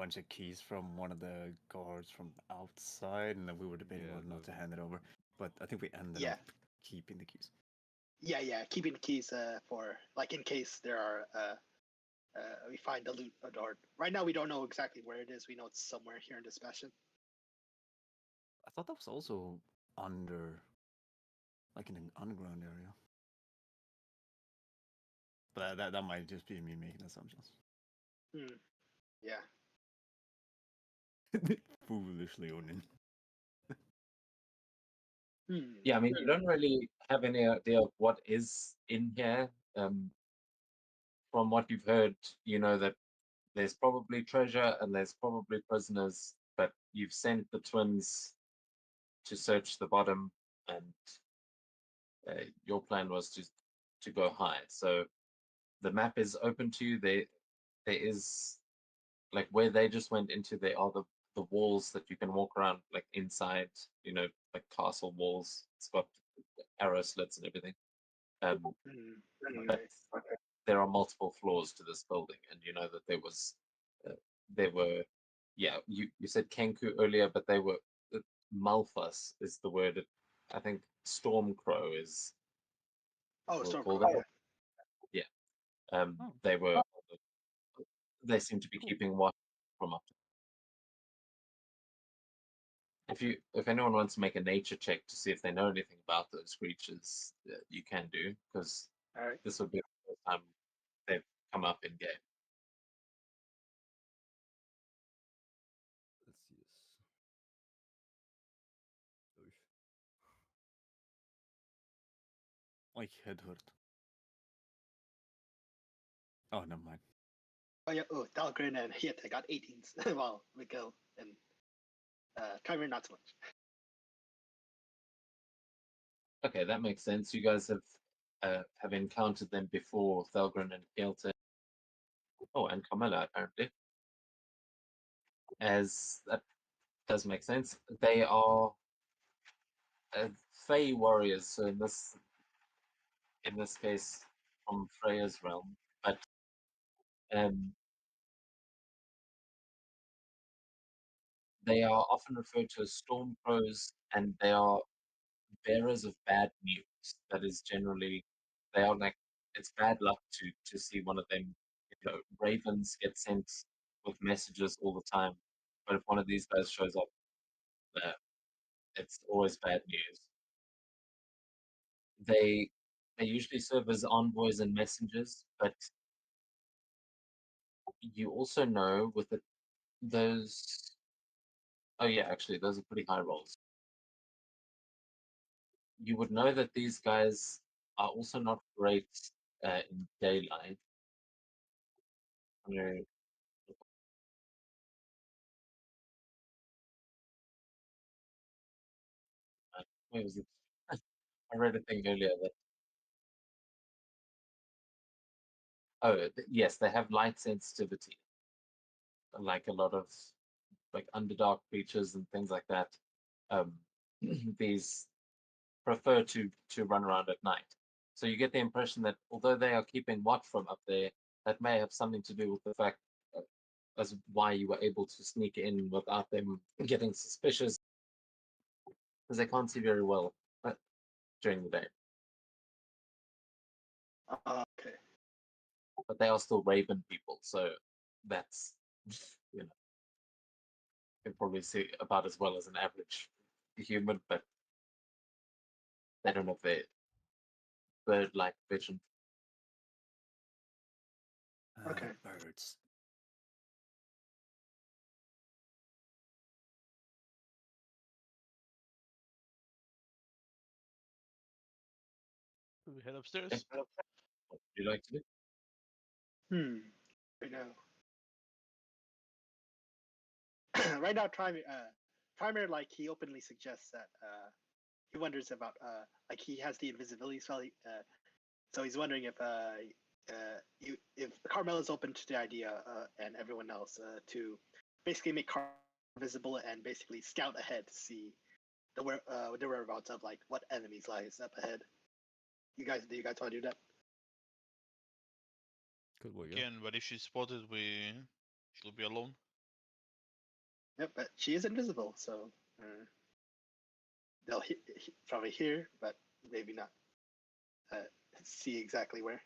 bunch of keys from one of the guards from outside, and then we were debating whether or not to hand it over. But I think we ended up keeping the keys. Yeah, keeping the keys for like in case there are we find the loot or right now we don't know exactly where it is. We know it's somewhere here in this mission. I thought that was also under, like in an underground area. But that might just be me making assumptions. Yeah. Foolishly, Onin. Yeah, I mean, you don't really have any idea of what is in here. From what you've heard, you know that there's probably treasure and there's probably prisoners, but you've sent the twins to search the bottom, and your plan was to go high. So the map is open to you. There is like where they just went into. There are the walls that you can walk around like inside. You know, like castle walls. It's got arrow slits and everything. But there are multiple floors to this building, and you know that there were, yeah. You said Kenku earlier, but they were Malthus is the word. I think Stormcrow is. Oh, We'll Stormcrow. call that. Yeah. They were. They seem to be keeping watch from up. If anyone wants to make a nature check to see if they know anything about those creatures, you can do, because this would be the first time they've come up in game. Let's see this. Like head hurt. Oh, never mind. Oh yeah. Oh, Dahlgren and Hit. I got 18s. Well, Miguel and Chimera not so much. Okay, that makes sense. You guys have encountered them before, Thelgren and Kelton. Oh, and Carmela, apparently. As that does make sense. They are Fey warriors, so in this case, from Freya's realm, but they are often referred to as storm crows, and they are bearers of bad news. That is generally, they are like, it's bad luck to see one of them. You know, ravens get sent with messages all the time, but if one of these guys shows up, it's always bad news. They usually serve as envoys and messengers, but you also know with those. Oh yeah, actually, those are pretty high rolls. You would know that these guys are also not great in daylight. Where was it? I read a thing earlier that. Oh yes, they have light sensitivity, like a lot of like underdark creatures and things like that. These prefer to run around at night. So you get the impression that although they are keeping watch from up there, that may have something to do with the fact as why you were able to sneak in without them getting suspicious, because they can't see very well during the day. Okay. But they are still raven people, so that's, you know, you can probably see about as well as an average human, but they don't have their bird-like vision. Okay. Birds. Do we head upstairs? What would you like to do? Right now. Right now, Trimer, like he openly suggests that he wonders about like he has the invisibility spell, so he's wondering if Carmela's open to the idea and everyone else to basically make Car visible and basically scout ahead to see the whereabouts of like what enemies lies up ahead. Do you guys want to do that? Could work, yeah. Again, but if she's spotted, she'll be alone. Yep, but she is invisible, so they'll probably hear, but maybe not see exactly where.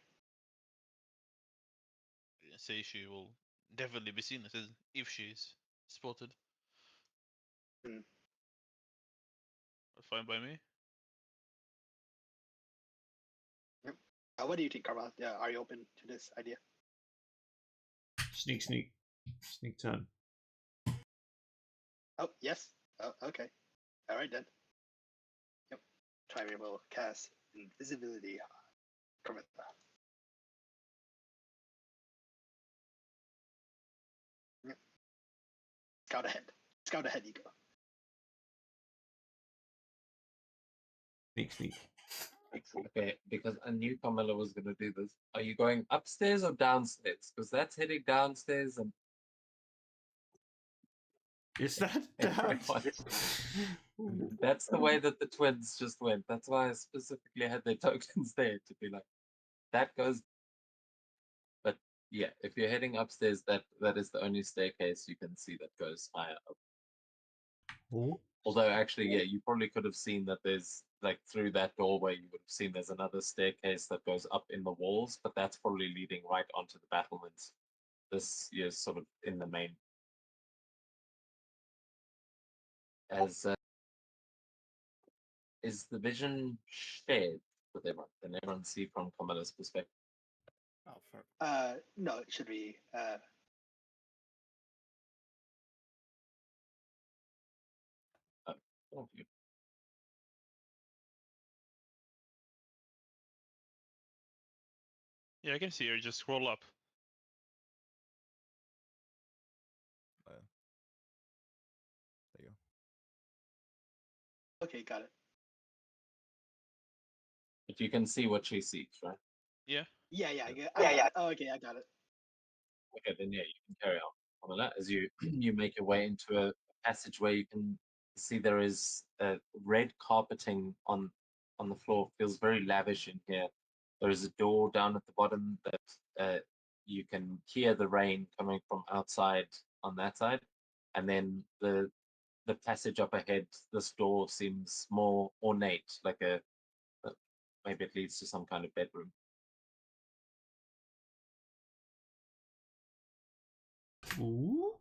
Say she will definitely be seen if she's spotted. Fine by me. Yep. What do you think, Karma? Are you open to this idea? Sneak turn. Oh, yes. Oh, okay. All right then. Yep. Try will cast invisibility. Karma. Yep. Scout ahead. Scout ahead, you go. Sneak. Okay, because I knew Carmela was going to do this. Are you going upstairs or downstairs? Because that's heading downstairs and. Is that down? That's the way that the twins just went. That's why I specifically had their tokens there to be like, that goes. But yeah, if you're heading upstairs, that is the only staircase you can see that goes higher up. Oh. Although actually, yeah, you probably could have seen that there's like through that doorway, you would have seen there's another staircase that goes up in the walls, but that's probably leading right onto the battlements. This is sort of in the main. As is the vision shared with everyone? Can everyone see from Camilla's perspective? No, it should be. Thank you. Yeah, I can see her. Just scroll up. There you go. Okay, got it. But you can see what she sees, right? Yeah. Yeah. Oh, okay, I got it. Okay, then yeah, you can carry on. Camilla, as you you make your way into a passage where you can see there is red carpeting on the floor. Feels very lavish in here. There is a door down at the bottom that you can hear the rain coming from outside on that side, and then the passage up ahead. This door seems more ornate, like maybe it leads to some kind of bedroom. Ooh.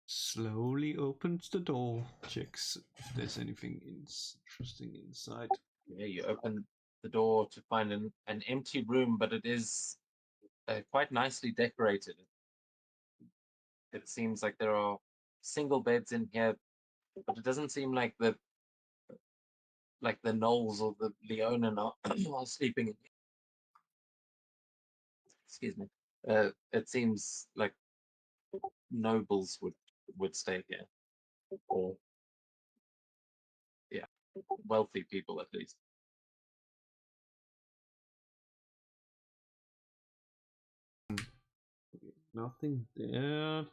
Slowly opens the door, checks if there's anything interesting inside. Yeah, you open the door to find an empty room, but it is quite nicely decorated. It seems like there are single beds in here, but it doesn't seem like the Knowles or the Leonin are sleeping in here. Excuse me. It seems like nobles would stay here, or yeah, wealthy people at least. Nothing there.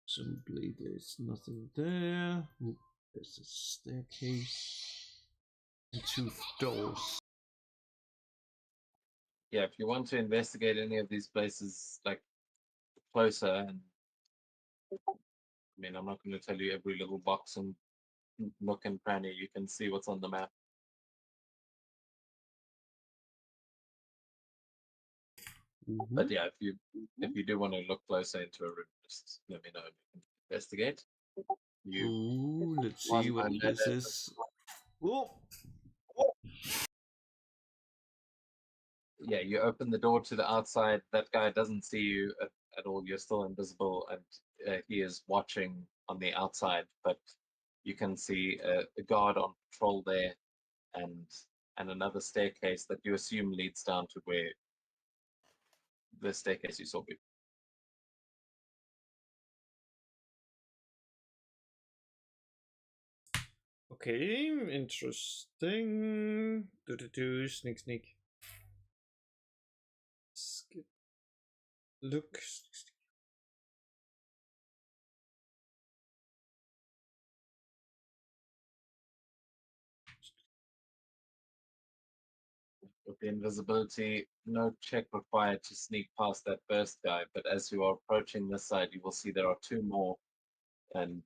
Simply there's nothing there. Ooh, there's a staircase and two doors. Yeah, if you want to investigate any of these places like closer, and I mean, I'm not going to tell you every little box and nook and cranny. You can see what's on the map. Mm-hmm. But yeah, if you do want to look closer into a room, just let me know. You can investigate. Ooh, let's see what this is. Oh. Yeah, you open the door to the outside. That guy doesn't see you at all. You're still invisible, and he is watching on the outside. But you can see a guard on patrol there, and another staircase that you assume leads down to where the staircase you saw before. Okay, interesting. Sneak. Skip. Look. the invisibility, no check required to sneak past that first guy. But as you are approaching this side, you will see there are two more, and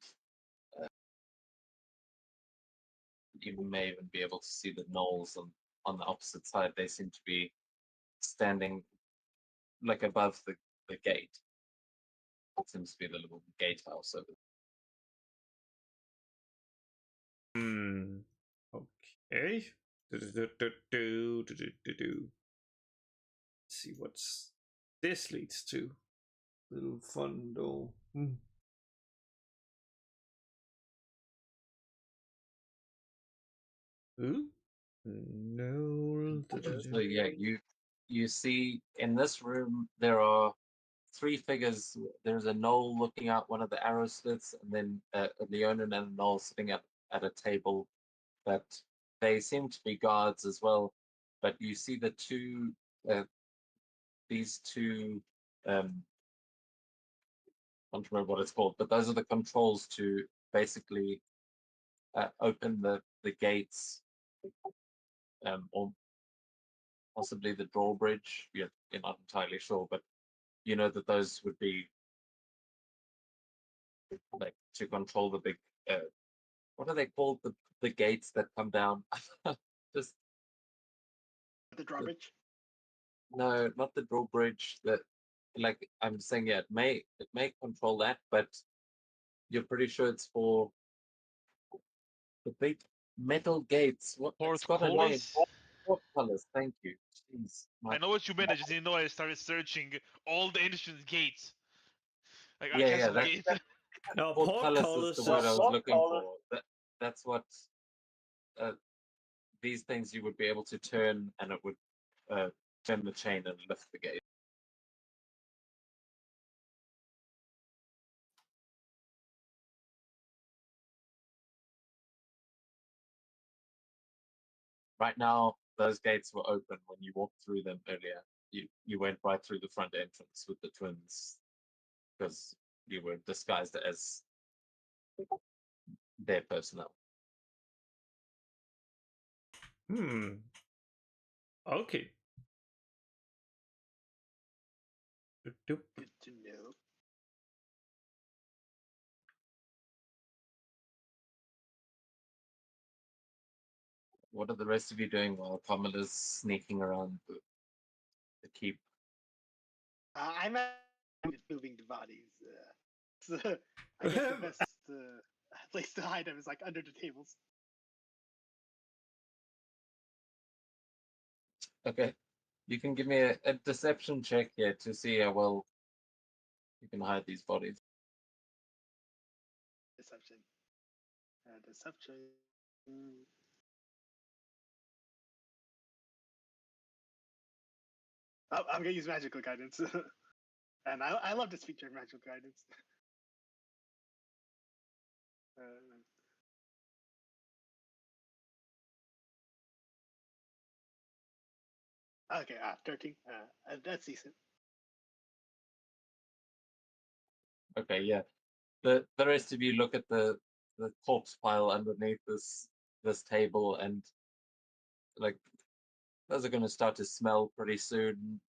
you may even be able to see the gnolls on the opposite side. They seem to be standing like above the gate. It seems to be the little gatehouse over there. Okay. Let's see what's this leads to. Little fun though. Ooh. No. So yeah, you see in this room there are three figures. There's a gnoll looking out one of the arrow slits, and then a Leonin and a gnoll sitting at a table. But they seem to be guards as well. But you see the two, these two, I don't remember what it's called, but those are the controls to basically open the gates, or possibly the drawbridge. You're not entirely sure, but you know that those would be like to control the big. What are they called? The gates that come down. Just The drawbridge. no, not the drawbridge. That like I'm saying, yeah, it may control that, but you're pretty sure it's for the big metal gates. What it's got a name. Portcullis? Portcullis. Thank you. Jeez, I know what you meant. I just didn't know. I started searching all the ancient gates. Like Yeah, Castle that- Gate. No, Portcullis is the word I was looking for. That's what these things you would be able to turn, and it would turn the chain and lift the gate. Right now, those gates were open when you walked through them earlier. You went right through the front entrance with the twins because you were disguised as their personnel. Okay. Good to know. What are the rest of you doing while Kamala's sneaking around the keep? I'm moving the bodies. So I guess the best place to hide them is like under the tables. Okay, you can give me a deception check here to see how well you can hide these bodies. Deception. Deception. Oh, I'm gonna use magical guidance, and I love this feature, magical guidance. Okay, 13. That's decent. Okay, yeah. The rest of you look at the corpse pile underneath this table, and like those are going to start to smell pretty soon.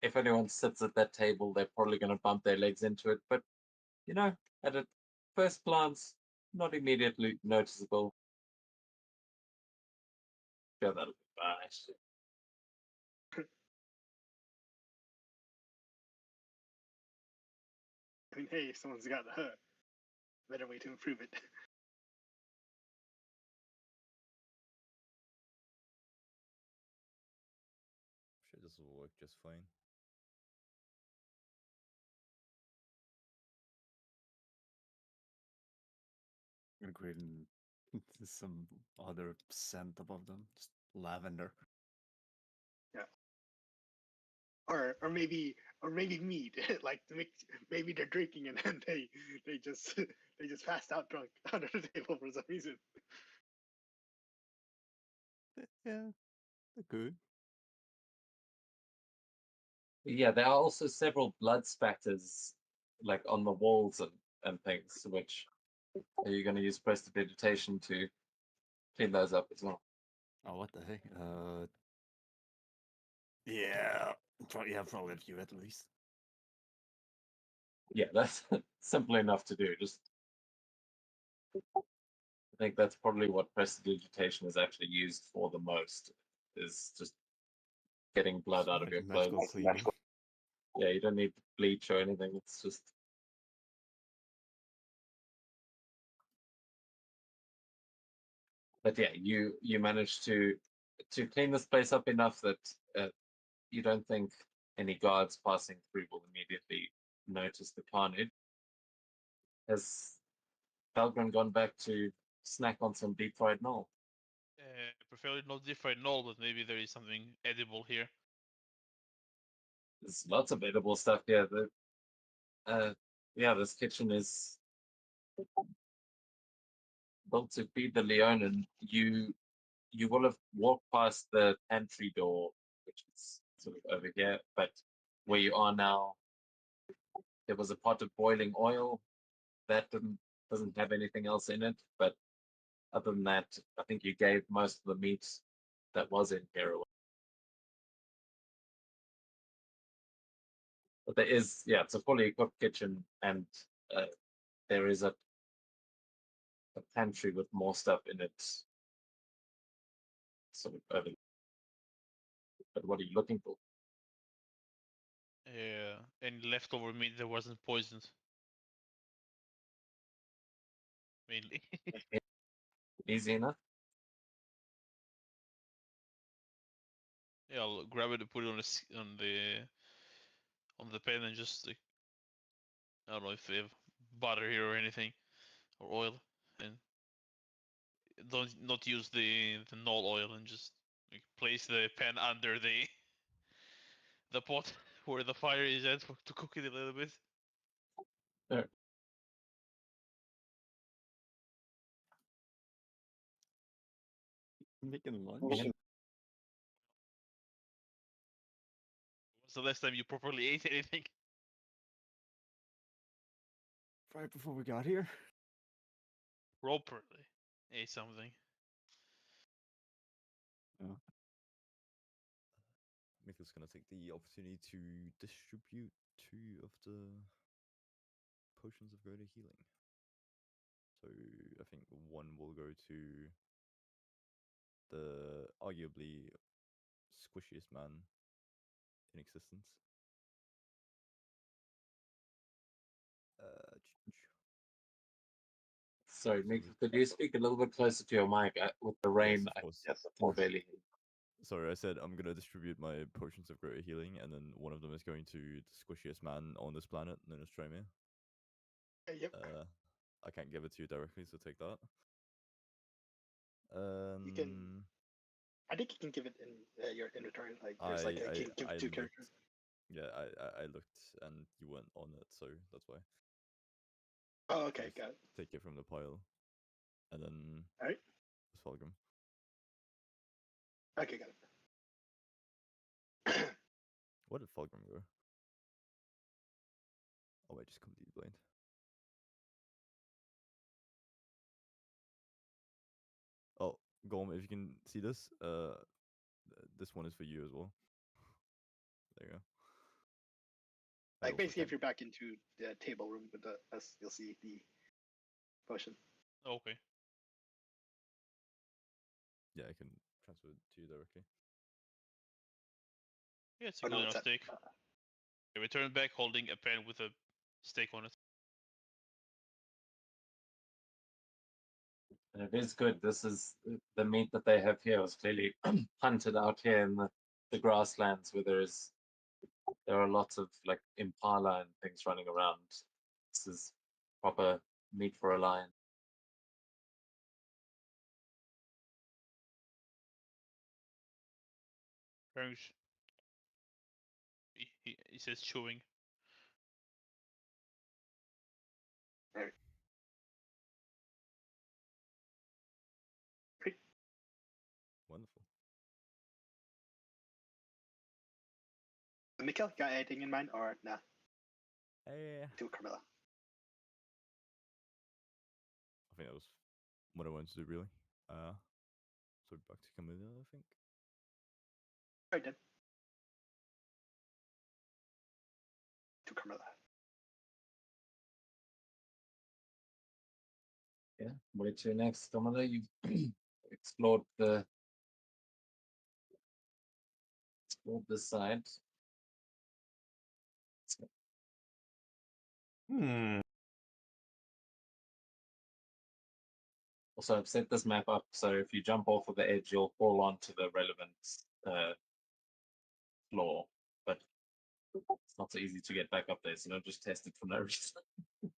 If anyone sits at that table, they're probably going to bump their legs into it. But you know, at a first glance, not immediately noticeable. Sure, that'll be fine. I mean, hey, if someone's got a better way to improve it. Sure, this will work just fine. I'm creating some other scent above them, just lavender. Yeah. Or maybe mead. Like maybe they're drinking and then they just passed out drunk under the table for some reason. Yeah, they're good. Yeah, there are also several blood spatters like on the walls and things, which are you going to use prestidigitation to clean those up as well? Oh, what the heck? Yeah, probably a few at least. Yeah, that's simple enough to do. Just, I think that's probably what prestidigitation is actually used for the most. Is just getting blood out of Like your magical clothes. cleaning. Yeah, you don't need bleach or anything. It's just. But yeah, you managed to clean this place up enough that you don't think any guards passing through will immediately notice the carnage. Has Valgren gone back to snack on some deep fried knoll? Preferably not deep fried null, but maybe there is something edible here. There's lots of edible stuff here. Yeah, this kitchen is built to feed the Leonin. You will have walked past the pantry door, which is sort of over here, but where you are now, there was a pot of boiling oil that doesn't have anything else in it. But other than that, I think you gave most of the meat that was in here away. But there is, yeah, it's a fully equipped kitchen, and there is a pantry with more stuff in it. Sort of over. But what are you looking for? Any leftover meat that wasn't poisoned. Mainly. Easy enough. Yeah, I'll grab it and put it on the pan and just like, I don't know if they have butter here or anything or oil, and don't not use the null oil and just like place the pan under the pot where the fire is at to cook it a little bit. There. Making lunch. Yeah. When's the last time you properly ate anything? Right before we got here. Properly ate something. Oh. Mika's gonna take the opportunity to distribute 2 of the potions of greater healing. So I think one will go to the arguably squishiest man in existence. Sorry, Nick, could you speak a little bit closer to your mic? With the rain, Yes, of I barely hear. Sorry, I said I'm gonna distribute my potions of greater healing, and then one of them is going to the squishiest man on this planet, known as Tremere. Yep. I can't give it to you directly, so take that. You can. I think you can give it in your inventory. Like there's like you can give 2 characters. Yeah, I looked and you weren't on it, so that's why. Oh, okay, got it. Take it from the pile, and then All right. Falgrim. Okay, got it. Where did Falgrim go? Oh, I just completely blind. Oh, Golem, if you can see this, this one is for you as well. There you go. Like basically, if you're back into the table room with us, you'll see the potion. Okay. Yeah, I can transfer it to you directly. Yeah, it's a good enough steak. Yeah, return back holding a pan with a steak on it. And it is good. This is the meat that they have here was clearly hunted out here in the grasslands where there are lots of like impala and things running around. This is proper meat for a lion. Thanks. He says chewing. Right. Wonderful. Mikkel, got anything in mind or nah? To Carmilla. I think that was what I wanted to do, really. So back to Camilla, I think. Right then. to Carmilla. Yeah, where to next, Carmilla? You've explored the side. Also, I've set this map up so if you jump off of the edge, you'll fall onto the relevant floor. But it's not so easy to get back up there, so don't just test it for no reason. It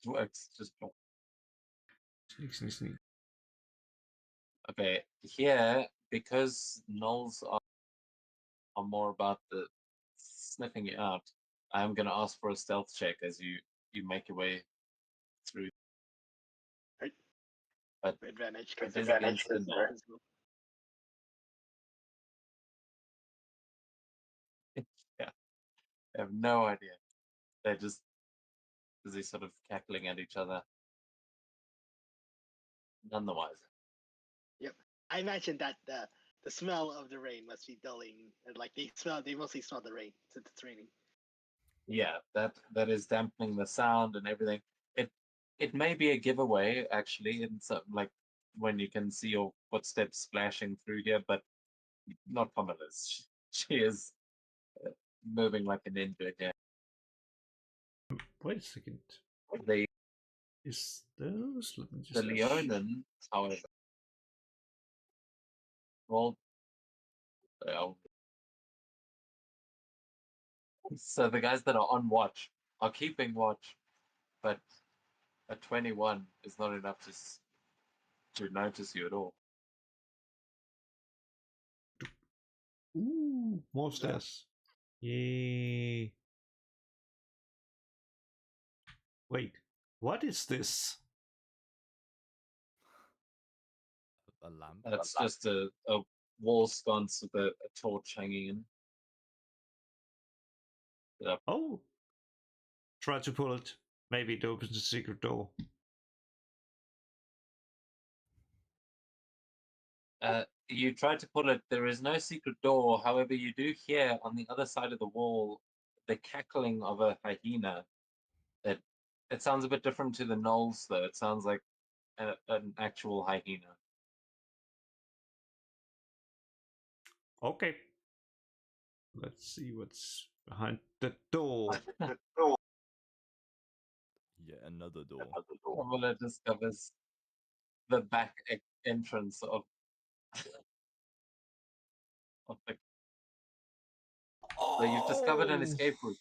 works. Just Sneak. okay. Here, because gnolls are more about the sniffing you out, I'm gonna ask for a stealth check as you make your way through. Right. But advantage it because is against the there. Yeah, I have no idea. They're just busy sort of cackling at each other. None the wiser. Yep. I imagine that the smell of the rain must be dulling. Like they mostly smell the rain since it's raining. Yeah, that is dampening the sound and everything. It may be a giveaway actually, in some like when you can see your footsteps splashing through here, but not Camilla's. She is moving like a ninja here. Wait a second. The Is those? Let me just. The Leonin, however, well, so the guys that are on watch are keeping watch, but a 21 is not enough to notice you at all. Ooh, more stairs. Yay. Wait, what is this? A lamp? That's just a wall sconce with a torch hanging in. Yep. Oh, try to pull it. Maybe it opens the secret door. You try to pull it. There is no secret door. However, you do hear on the other side of the wall the cackling of a hyena. It sounds a bit different to the gnolls, though. It sounds like an actual hyena. Okay. Let's see what's behind the door. Yeah, another door. Camilla discovers the back entrance of the. So you've discovered an escape route.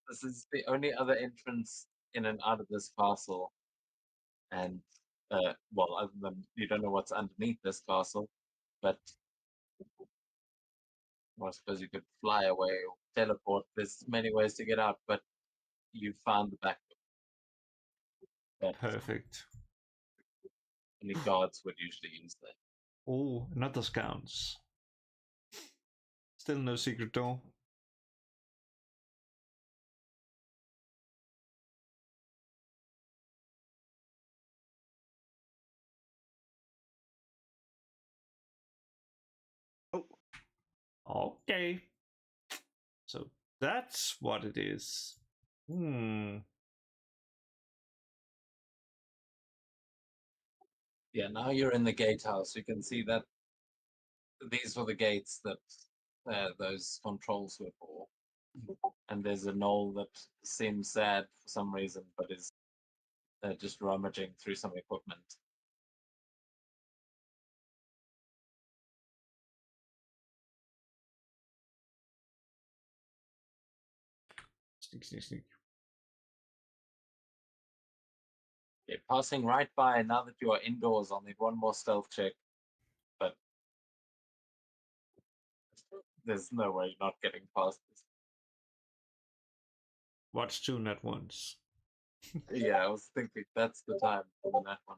This is the only other entrance in and out of this castle. And, well, other than you don't know what's underneath this castle, but well, I suppose you could fly away or teleport. There's many ways to get out, but you found the back door. Perfect. Only guards would usually use that. Oh, another scounts. Still no secret door. Okay. So that's what it is. Yeah, now you're in the gatehouse. You can see that these were the gates that those controls were for. And there's a gnoll that seems sad for some reason, but is just rummaging through some equipment. Sneak. Okay, passing right by. Now that you are indoors, I'll need one more stealth check. But there's no way you're not getting past this. Watch two at once. Yeah, I was thinking that's the time for that one.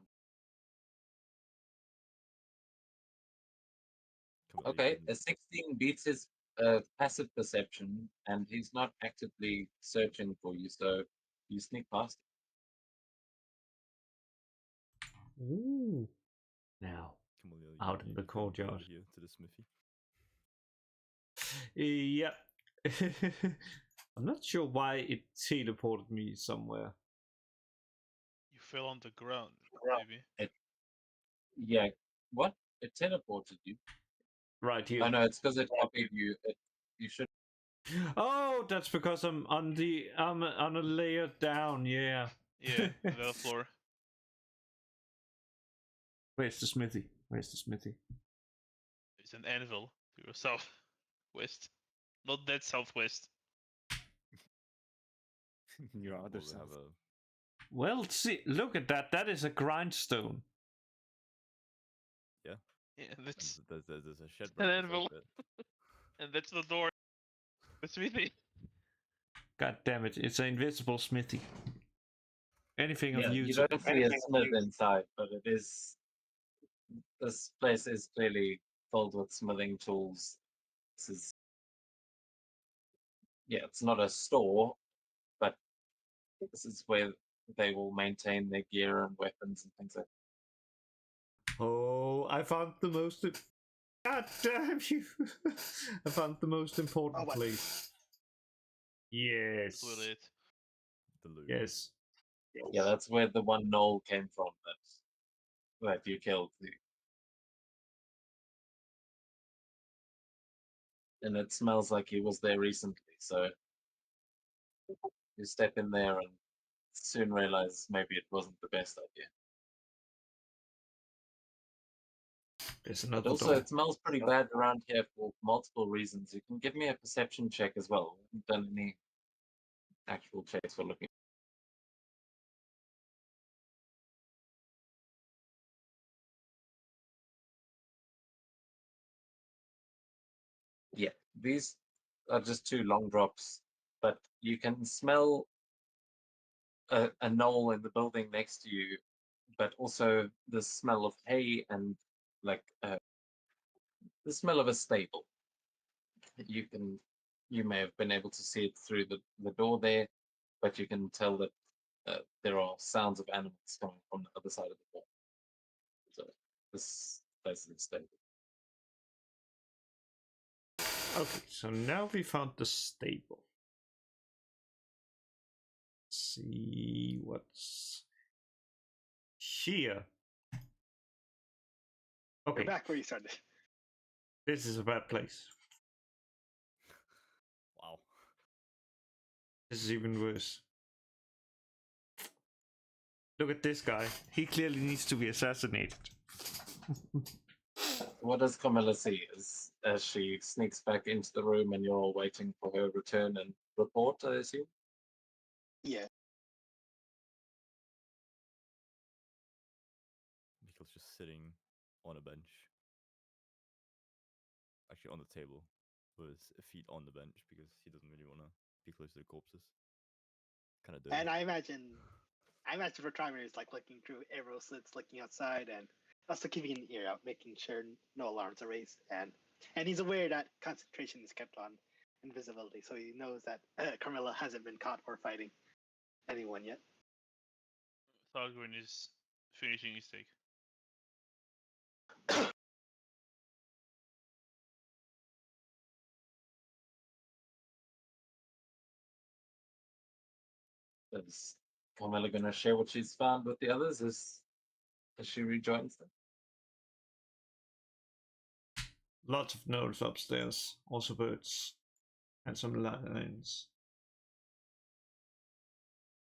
Okay, a 16 beats his passive perception, and he's not actively searching for you, so you sneak past him. Ooh. Now, out in the courtyard. Here to the smithy. Yeah. I'm not sure why it teleported me somewhere. You fell on the ground, maybe. Yeah. What? It teleported you? Right here. Oh no, it's because it copied you. You should. Oh, that's because I'm on on a layer down. Yeah. Yeah, the floor. Where's the smithy? Where's the smithy? It's an anvil to your southwest, not that southwest. Your other Will self. have a Well, see, look at that. That is a grindstone. yeah. Yeah, And that's there's a shed an right anvil, beside it. and that's the door. The smithy. God damn it! It's an invisible smithy. Anything of Yeah, use. you don't see a smith inside, but it is. This place is clearly filled with smithing tools. This is. Yeah, it's not a store, but this is where they will maintain their gear and weapons and things like that. Oh, I found the most. God damn you! I found the most important place. Yes. That's really it. The loot. Yes. Yeah, that's where the one knoll came from that you killed. And it smells like he was there recently, so you step in there and soon realize maybe it wasn't the best idea. There's But another also, door. it smells pretty bad around here for multiple reasons. You can give me a perception check as well. We haven't done any actual checks for looking. Yeah, these are just two long drops, but you can smell a knoll in the building next to you, but also the smell of hay and like the smell of a stable. You may have been able to see it through the door there, but you can tell that there are sounds of animals coming from the other side of the wall. So this place is stable. Okay, so now we found the stable. Let's see what's here. Okay. We're back where you started. This is a bad place. Wow. This is even worse. Look at this guy. He clearly needs to be assassinated. What does Camilla see as she sneaks back into the room and you're all waiting for her return and report, I assume? Yeah. Mikkel's just sitting on a bench. Actually, on the table, with his feet on the bench because he doesn't really want to be close to the corpses. Kind of dirty. And I imagine for Trimer is like looking through arrow slits, looking outside, and also keeping an ear out, making sure no alarms are raised. And he's aware that concentration is kept on invisibility, so he knows that Carmilla hasn't been caught or fighting anyone yet. Thalgrim is finishing his take. Is Carmilla going to share what she's found with the others as she rejoins them? Lots of gnolls upstairs, also birds, and some lions.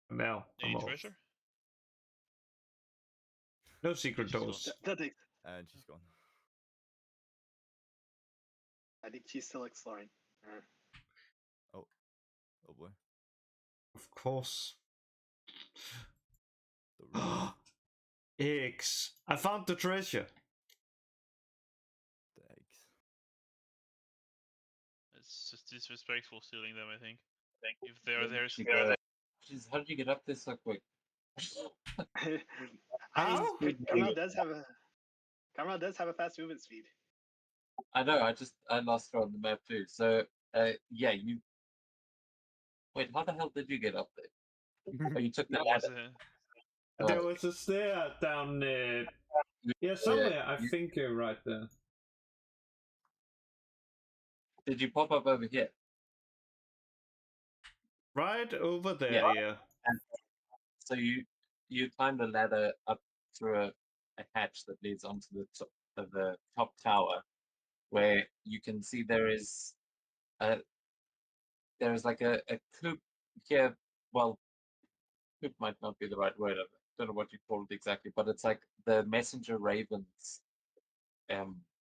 Now, I'm Any off. treasure? No secret She's doors. And she's gone. I think she's still exploring. Oh boy. Of course. The room. Eggs. I found the treasure. The eggs. It's just disrespectful stealing them, I think. If they're theirs. Jeez, how did you get up there so quick? I How? mean, Carmel does have a fast movement speed. I know, I lost her on the map too. So, yeah, you... Wait, how the hell did you get up there? Oh, you took the That was ladder. There was a stair down yeah, somewhere, I think right there. Did you pop up over here? Right over there, yeah. And so you climb the ladder up through a hatch that leads onto the top tower, where you can see there is like a coop here. Well, coop might not be the right word. I don't know what you call it exactly, but it's like the messenger ravens.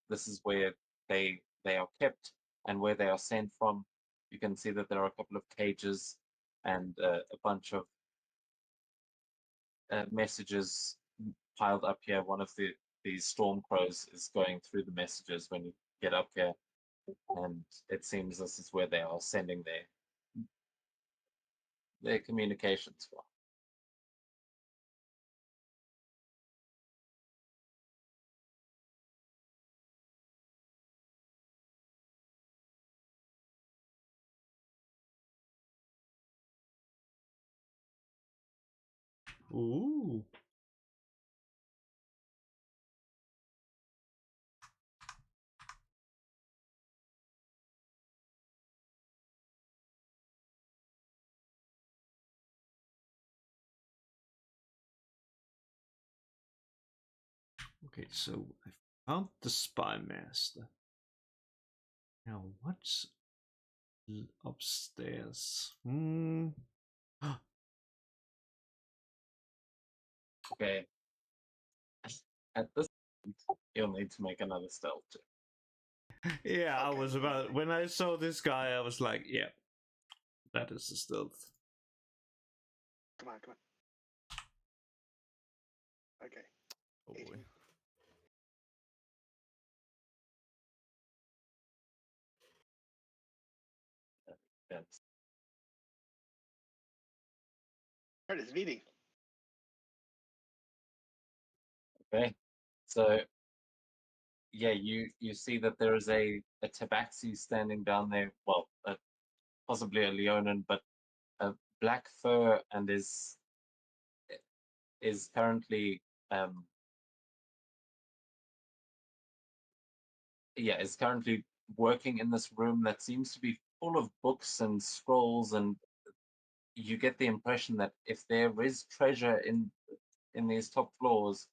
This is where they are kept and where they are sent from. You can see that there are a couple of cages and a bunch of messages piled up here. One of these storm crows is going through the messages when you get up here, and it seems this is where they are sending their communications from. Ooh. Okay, so I found the spy master. Now what's upstairs? Okay. At this point, you'll need to make another stealth check. Yeah, I Okay. was about when I saw this guy, I was like, yeah, that is the stealth. Come on. Okay. Oh boy. 18. That's Heard his meeting. okay. So yeah, you see that there is a tabaxi standing down there. Well, possibly a Leonin, but a black fur, and is currently is currently working in this room that seems to be full of books and scrolls, and you get the impression that if there is treasure in these top floors,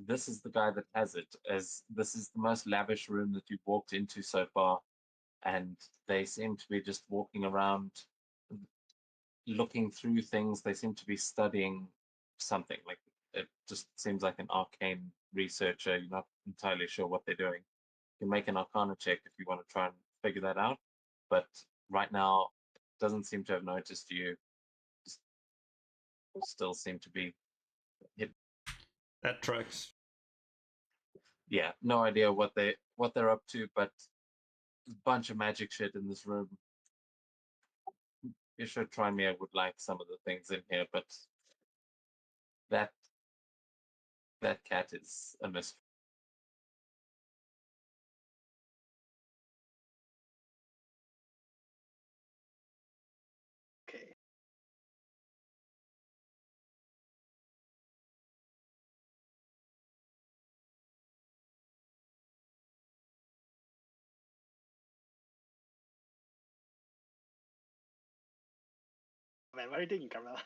this is the guy that has it, as this is the most lavish room that you've walked into so far, and they seem to be just walking around looking through things. They seem to be studying something. Like, it just seems like an arcane researcher. You're not entirely sure what they're doing. You can make an arcana check if you want to try and figure that out, but right now doesn't seem to have noticed you. Just still seem to be hidden. That tracks. Yeah, no idea what they're up to, but a bunch of magic shit in this room. You should try me. I would like some of the things in here, but that cat is a mystery. Okay. Man, what are you doing, Carmela?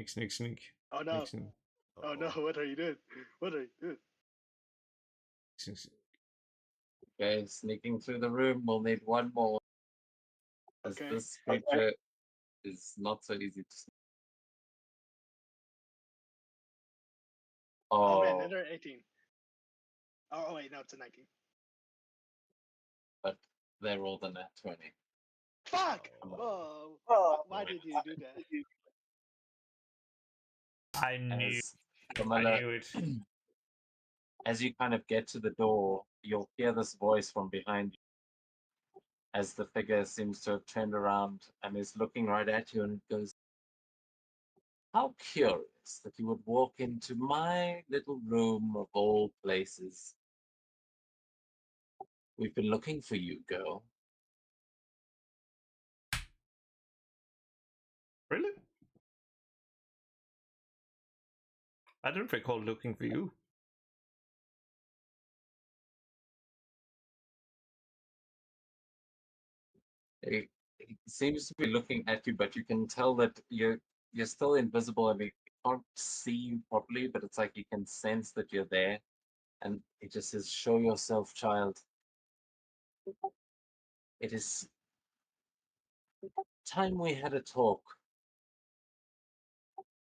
Sneak. Oh no. Sneak. Oh no, what are you doing? What are you doing? Sneak. Okay, sneaking through the room. We'll need one more, as Okay. this creature is not so easy to sneak. Oh man, Oh, another 18. Oh wait, no, it's a 19. but they rolled a nat 20. Fuck! Oh. Oh, why did you do that? I knew. As Camilla, I knew it. as you kind of get to the door, you'll hear this voice from behind you as the figure seems to have turned around and is looking right at you, and it goes, "How curious that you would walk into my little room of all places. We've been looking for you, girl." Really? I don't recall looking for you. He seems to be looking at you, but you can tell that you're still invisible and he can't see you properly, but it's like he can sense that you're there. And he just says, "Show yourself, child. It is time we had a talk.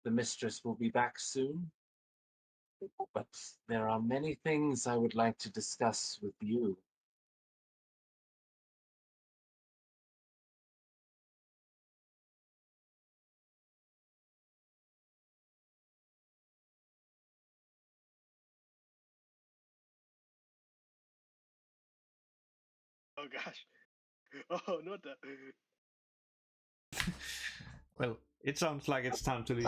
The mistress will be back soon, but there are many things I would like to discuss with you." Oh gosh. Oh, not that. Well, it sounds like it's time to leave.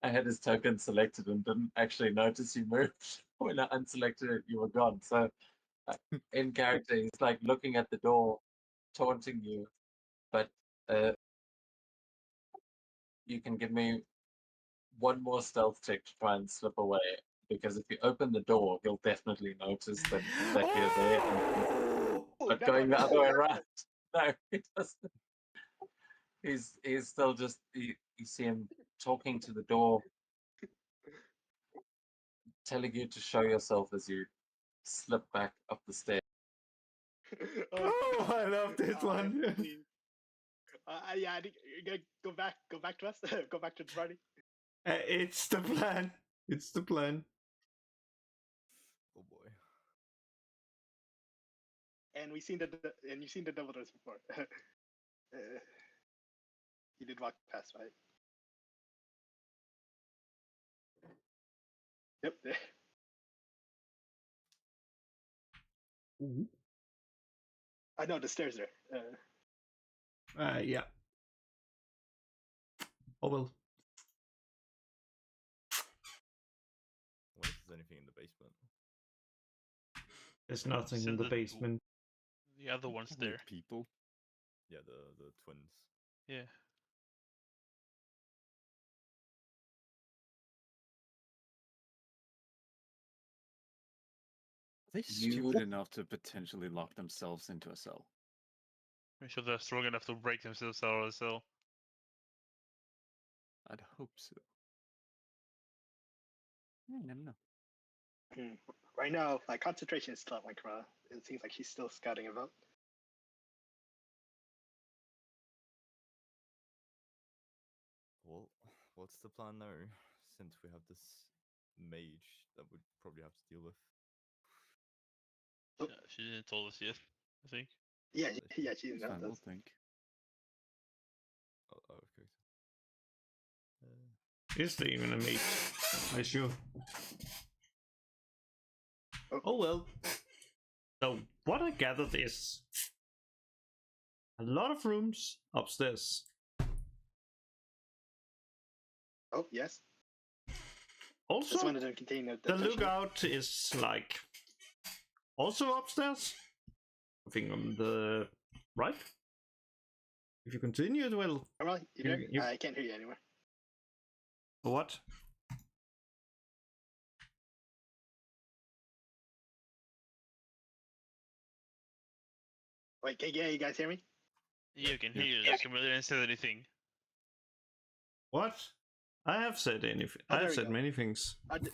I had his token selected and didn't actually notice you moved. When I unselected it, you were gone. So in character, he's like looking at the door, taunting you. But you can give me one more stealth check to try and slip away. Because if you open the door, he'll definitely notice that you're there. But going the other way around, no, he doesn't. He's still just you see him talking to the door, telling you to show yourself as you slip back up the stairs. Oh, I love this one. Yeah, I think you gotta go back to us, go back to the party. It's the plan. It's the plan. Oh boy. And you've seen the double doors before. You did walk past, right? Yep. Ooh. I know the stairs there. Yeah. Oh well. What if there's anything in the basement? There's nothing in the basement. The other one's there. People. Yeah, the twins. Yeah. Are they stupid enough to potentially lock themselves into a cell? I'm sure they're strong enough to break themselves out of the cell. I'd hope so. You never know. Right now, my concentration is still at Micra. It seems like she's still scouting about. Well, what's the plan now? Since we have this mage that we'd probably have to deal with. Yeah, she didn't tell us yet, I think. Yeah, she didn't know. We'll think. Oh, okay. Is there even a mate? I sure. Oh well. So what I gathered is a lot of rooms upstairs. Oh yes. Also, just wanted to contain the lookout is like also upstairs. I think on the right. If you continue, it will. Well, I can't hear you anymore. What? Wait, you guys hear me? You can hear you. Like, I didn't say anything. What? I have said anything. I have said many things. Okay,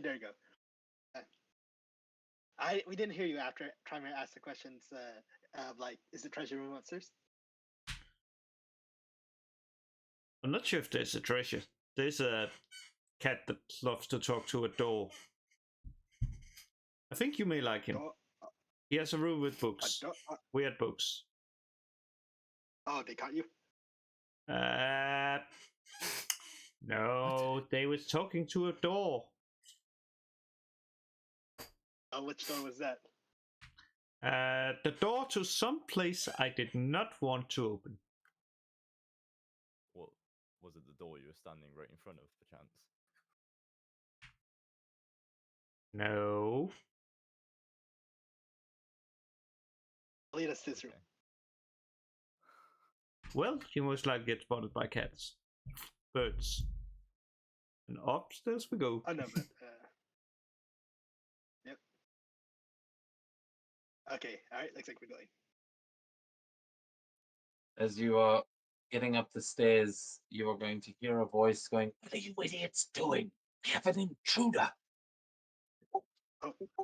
there you go. We didn't hear you after trying to ask the questions. Like, is the treasure room upstairs? I'm not sure if there's a treasure. There's a cat that loves to talk to a door. I think you may like him. He has a room with books. Weird books. Oh, they caught you? No, they was talking to a door. Oh, which door was that? The door to some place I did not want to open. What was it? The door you were standing right in front of, perchance? No. Lead us to this room. Well, you most likely get spotted by cats, birds, and upstairs we go. Oh no, but yep. Okay, alright, looks like we're going. As you are getting up the stairs, you are going to hear a voice going, "What are you idiots doing? We have an intruder!"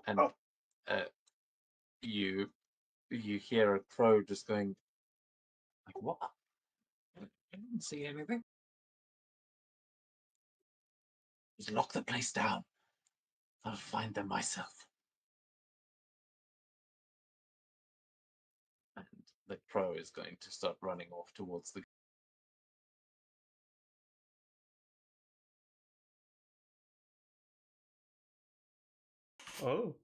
And you hear a crow just going, like, "What? I didn't see anything. Just lock the place down. I'll find them myself." And the crow is going to start running off towards the... Oh,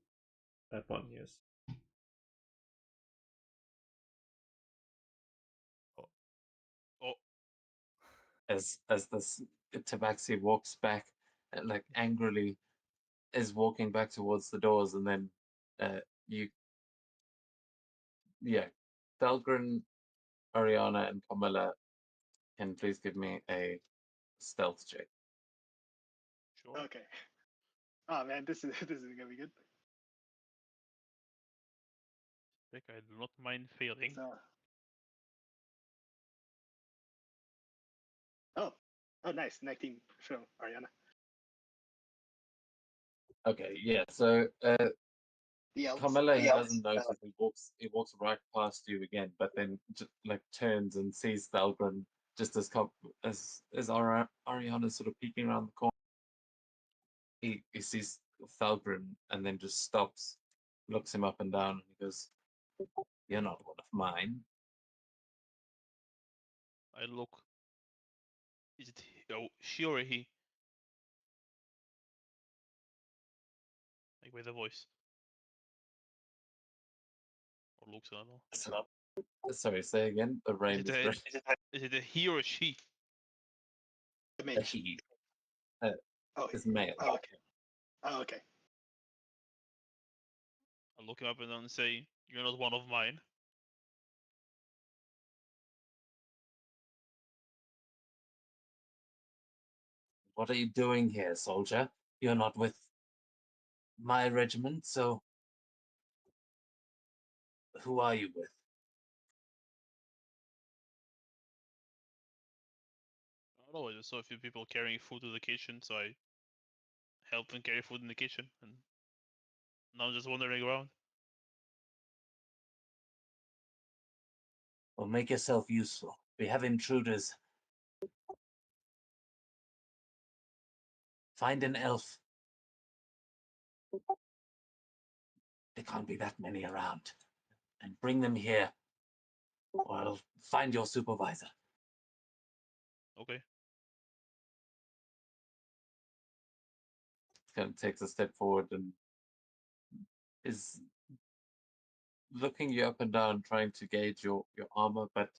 that one, yes. Oh, As this tabaxi walks back, like angrily, is walking back towards the doors, and then Dahlgren, Ariana, and Camilla can please give me a stealth check. sure. Okay. Oh man, this is gonna be good. Rick, I do not mind failing. So... Oh, nice, 19 for Ariana. Okay, yeah. So Camilla, he doesn't notice. He walks right past you again, but then like turns and sees Dahlgren just as Ariana's sort of peeking around the corner. He sees Dahlgren and then just stops, looks him up and down, and he goes, "You're not one of mine." I look. Is it she or he? Like with the voice. Or looks, I don't know. Sorry, say again. The rain is very... Is it a he or a she? A he. Is male. Oh, okay. Oh, okay. I look him up and down and say, "You're not one of mine." What are you doing here, soldier? You're not with my regiment, so who are you with? I don't know, I just saw a few people carrying food to the kitchen, so I helped them carry food in the kitchen, and now I'm just wandering around. Well, make yourself useful. We have intruders. Find an elf. There can't be that many around. And bring them here, or I'll find your supervisor. Okay. Kind of takes a step forward and is looking you up and down, trying to gauge your armor, but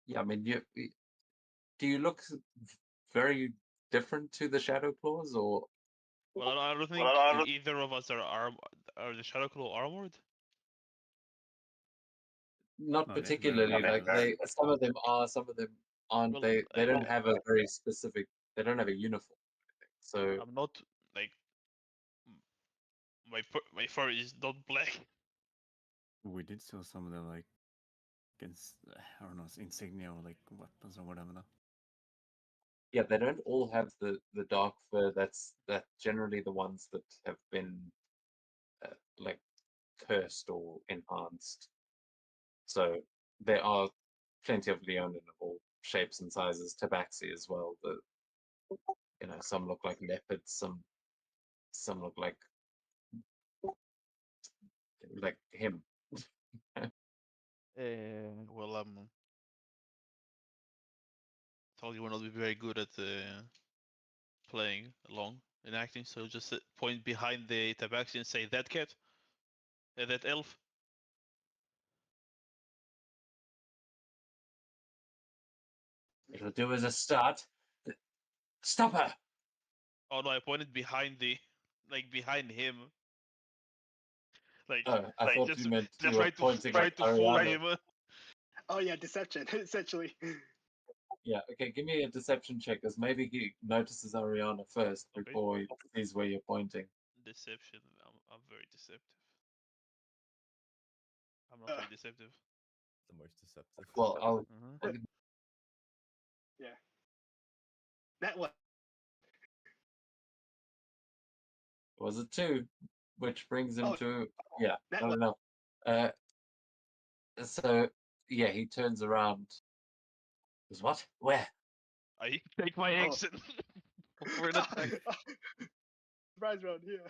yeah, I mean, do you look very different to the Shadow Claws, or? Well, I don't think either of us are the Shadowclaw armored. Not particularly. Like some of them are, some of them aren't. Well, they don't have a very specific. They don't have a uniform. So I'm not like my fur is not black. We did sell some of the like, I don't know, insignia or like weapons or whatever. No? yeah, they don't all have the dark fur. That's generally the ones that have been like cursed or enhanced. So there are plenty of Leonin of all shapes and sizes. Tabaxi as well. Some look like leopards. Some look like him. Well, thought you would not be very good at playing along and acting, so just point behind the tabaxi and say, "That cat, that elf." It'll do as a start. Stop her! Oh no, I pointed behind behind him. Like, I thought you meant just you were pointing try at to fool Ariana. him. Oh yeah, deception, essentially. Yeah, okay, give me a deception check, because maybe he notices Ariana first before he sees where you're pointing. Deception. I'm I'm very deceptive. I'm not very deceptive. The most deceptive. Well, I'll Yeah. That one. was it 2, which brings him Oh, to yeah, that not one. enough. So yeah, he turns around. Goes, what? Where? I take my Oh. exit for an attack. Surprise round here.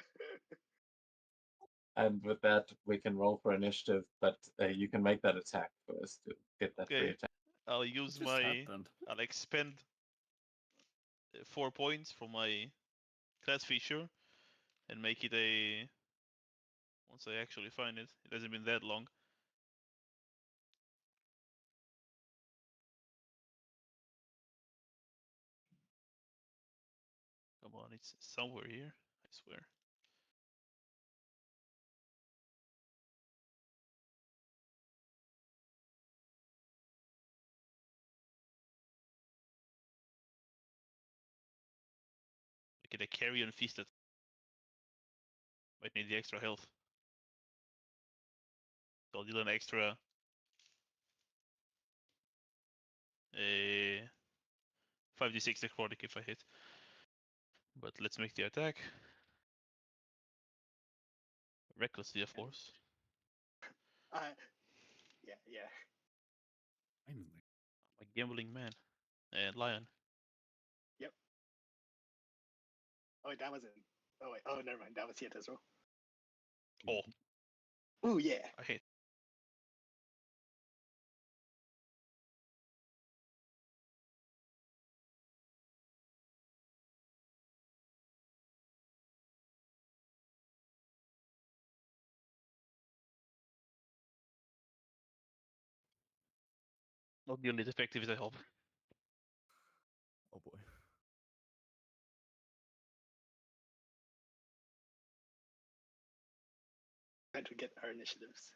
And with that, we can roll for initiative, but you can make that attack first to get that free Okay. attack. I'll use Just my. happened. I'll expend 4 points from my class feature and make it a. Once I actually find it, it hasn't been that long. Come on, it's somewhere here, I swear. Get a carrion feasted. Might need the extra health. So I'll deal an extra 5d6 necrotic if I hit. But let's make the attack. Recklessly, of course. Yeah. Finally. I'm a gambling man. And lion. Yep. Oh, wait, that wasn't. Oh, wait. Oh, never mind. That was Hieta's roll. Oh, Ooh, yeah. I hit. Not nearly as effective as I hope. Oh boy. Trying to get our initiatives.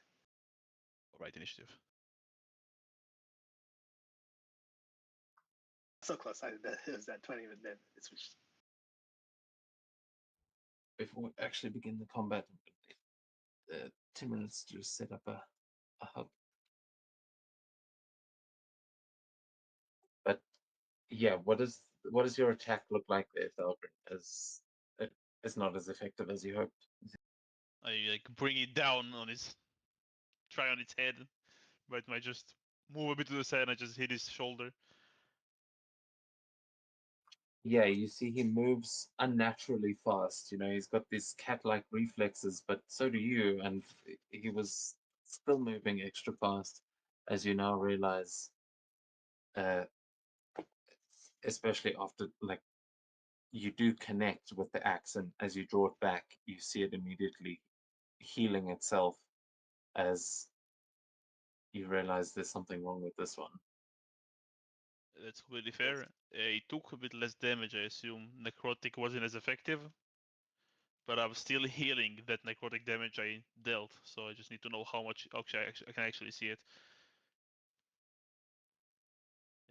Alright, initiative. So close. It was that 20, but then it switched. Before we actually begin the combat, 10 minutes to set up a hub. But yeah, what does your attack look like there, Thalgrim? As it's not as effective as you hoped. I like bring it down on his. Try on its head. But it might just move a bit to the side and I just hit his shoulder. Yeah, you see he moves unnaturally fast. You know, he's got these cat-like reflexes, but so do you, and he was still moving extra fast, as you now realize, especially after, like, you do connect with the axe, and as you draw it back, you see it immediately healing itself as you realize there's something wrong with this one. That's completely fair. It took a bit less damage, I assume. Necrotic wasn't as effective. But I'm still healing that necrotic damage I dealt, so I just need to know how much I can actually see it.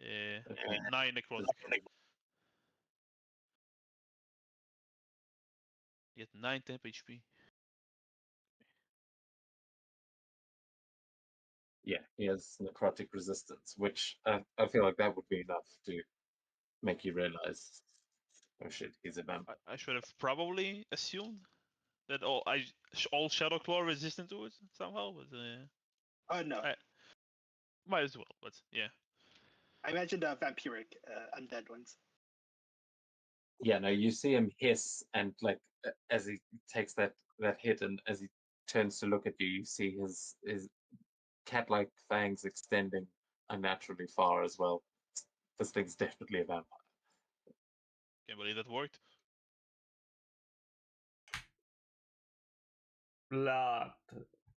Okay. 9 necrotic. Get 9 temp HP. Yeah, he has necrotic resistance, which I feel like that would be enough to make you realize, oh shit, he's a vampire. I should have probably assumed that all Shadow Claw are resistant to it somehow, but Oh, no. Might as well, but yeah. I imagined vampiric undead ones. Yeah, no, you see him hiss, and like as he takes that hit, and as he turns to look at you, you see his cat-like fangs extending unnaturally far as well. This thing's definitely a vampire. Can't believe that worked. Blood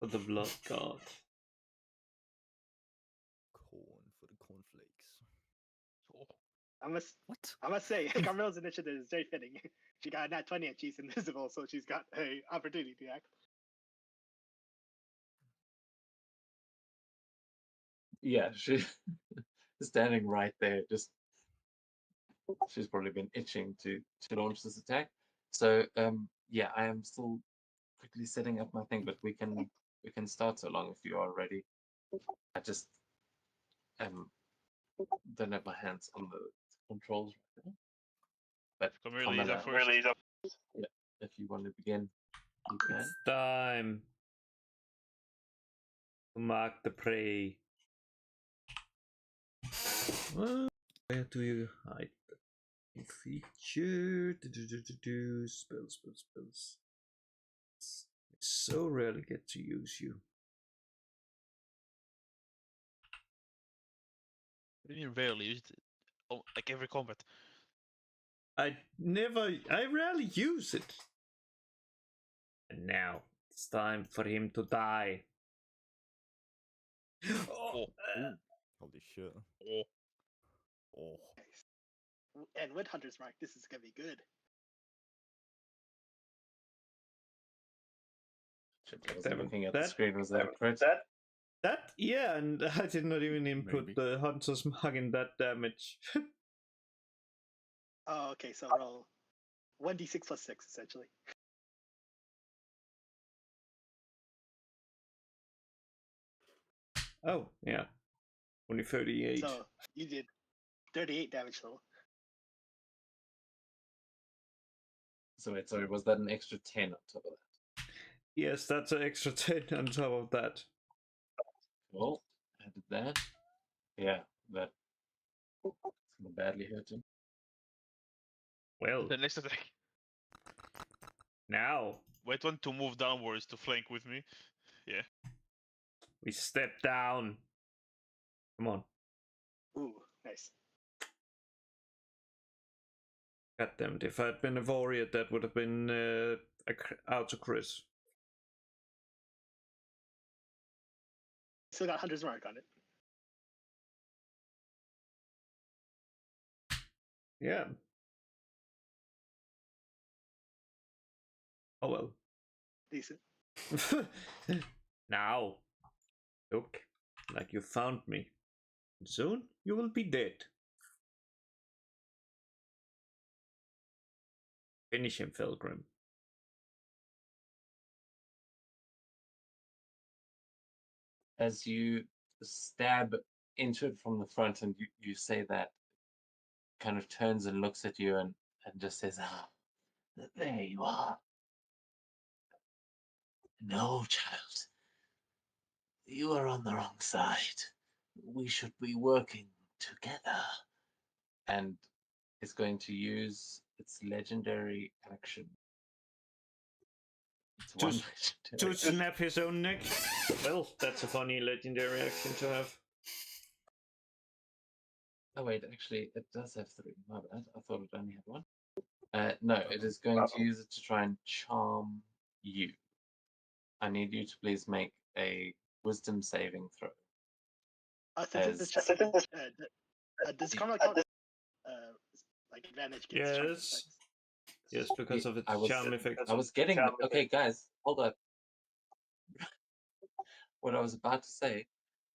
for the blood god. Corn for the cornflakes. Oh. I must say, Carmel's initiative is very fitting. She got a nat 20 and she's invisible, so she's got an opportunity to act. Yeah, she's standing right there. Just she's probably been itching to launch this attack. So yeah, I am still quickly setting up my thing, but we can start so long if you are ready. I just don't have my hands on the controls right now. But come here, Lisa, first. Yeah, if you want to begin, you can. It's time to mark the prey. Well, where do you hide the feature? Spells. I so rarely get to use you. You rarely used it. Oh, like every combat. I rarely use it. And now it's time for him to die. Oh. Holy shit. Oh. Oh. And with Hunter's Mark, this is gonna be good. I was looking at the screen. Was that correct? That yeah, and I did not even input Maybe. the Hunter's Mark in that damage. Oh, okay. So roll 1d6 plus 6, essentially. Oh yeah, only 38. So you did 38 damage total. So wait, sorry, was that an extra 10 on top of that? Yes, that's an extra 10 on top of that. Cool. Added that. Yeah, that's gonna badly hurt him. Well, The next attack. now Wait one to move downwards to flank with me. Yeah. we step down. Come on. Ooh, nice. Goddammit, if I'd been a warrior, that would have been out to Chris. Still got Hunter's Mark on it. Yeah. Oh well. Decent. Now, look like you found me. Soon you will be dead. Finish him, Felgrim. As you stab into it from the front and you say that, kind of turns and looks at you and just says, "Ah, there you are. No, child. You are on the wrong side. We should be working together." And it's going to use its legendary action. It's one To legendary. snap his own neck. Well, that's a funny legendary action to have. Oh wait, actually, it does have 3. My bad. I thought it only had 1. No, it is going to use it to try and charm you. I need you to please make a wisdom saving throw. Does karma count like advantage against charm Yes. effects? Yes, because of its charm effect. I was getting... Okay, guys, hold up. What I was about to say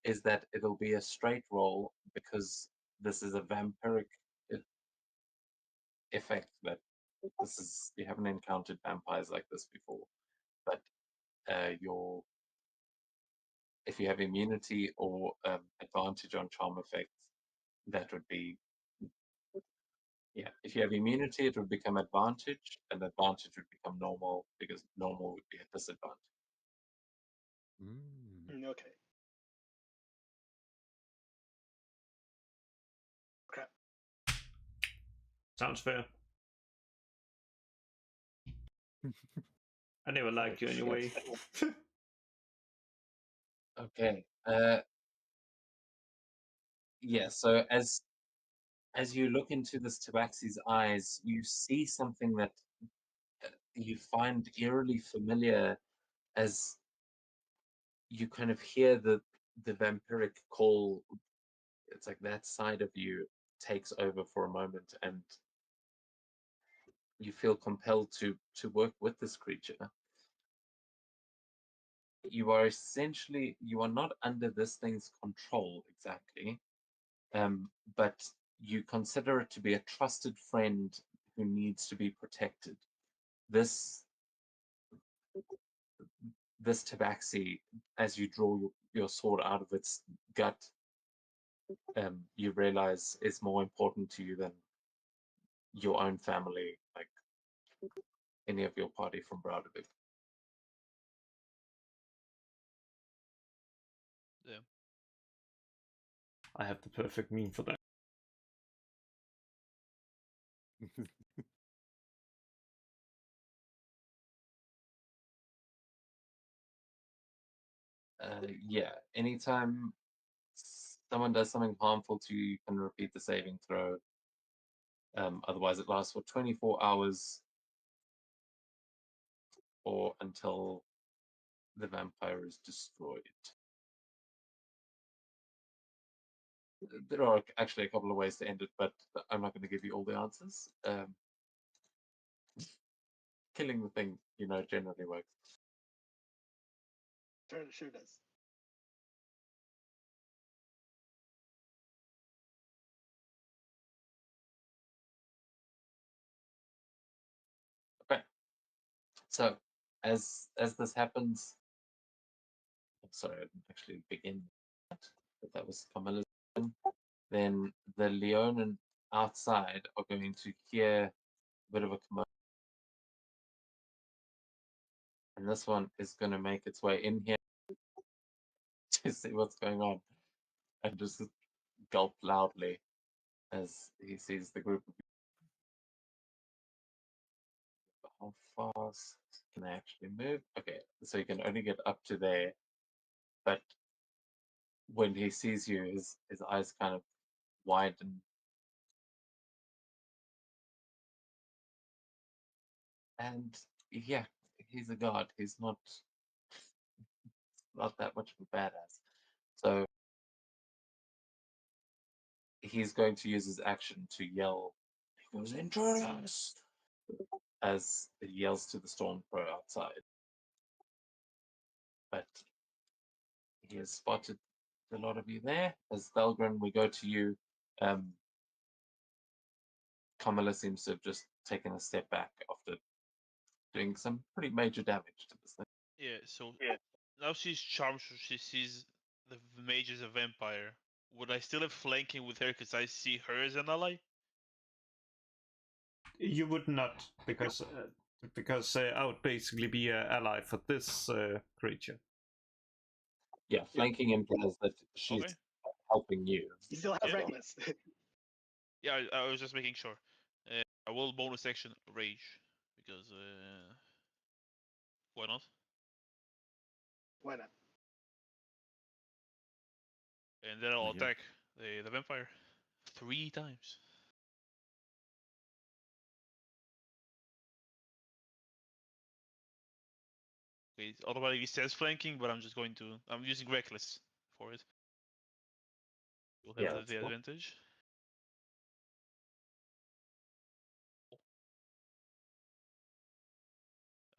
is that it'll be a straight roll because this is a vampiric effect that you haven't encountered vampires like this before. But if you have immunity or advantage on charm effects, that would be... Yeah, if you have immunity, it would become advantage, and advantage would become normal, because normal would be a disadvantage. Okay. Crap. Sounds fair. I never liked you anyway. Okay. Yeah, so as you look into this tabaxi's eyes, you see something that you find eerily familiar as you kind of hear the vampiric call. It's like that side of you takes over for a moment, and you feel compelled to work with this creature. You are not under this thing's control exactly, but you consider it to be a trusted friend who needs to be protected. This this tabaxi, as you draw your sword out of its gut, you realize is more important to you than your own family, like any of your party from Broudevik. Yeah. I have the perfect meme for that. Yeah, anytime someone does something harmful to you, you can repeat the saving throw. Otherwise, it lasts for 24 hours or until the vampire is destroyed. There are actually a couple of ways to end it, but I'm not going to give you all the answers. Killing the thing, generally works. Sure does. Okay. So, as this happens, I'm sorry, I didn't actually begin that, but that was Camilla's turn. Then the Leonin outside are going to hear a bit of a commotion. And this one is going to make its way in here to see what's going on and just gulp loudly as he sees the group of people. How fast can I actually move? Okay, so you can only get up to there, but when he sees you, his eyes kind of widen. And yeah, he's a god. He's not that much of a badass. So he's going to use his action to yell. He goes, "Intruders!" as he yells to the Stormcrow outside. But he has spotted a lot of you there. As Thalgren, we go to you. Kamala seems to have just taken a step back after doing some pretty major damage to this thing. Yeah, so now she's charmed, so she sees the mage as a vampire. Would I still have flanking with her because I see her as an ally? You would not, because I would basically be an ally for this creature. Yeah, flanking implies that she's Okay. helping you. You still have reckless. Yeah, I was just making sure. I will bonus action rage because why not? Why not? And then I'll Yeah. attack the vampire 3 times. Okay, automatically says flanking, but I'm using reckless for it. You'll have Yeah, the advantage.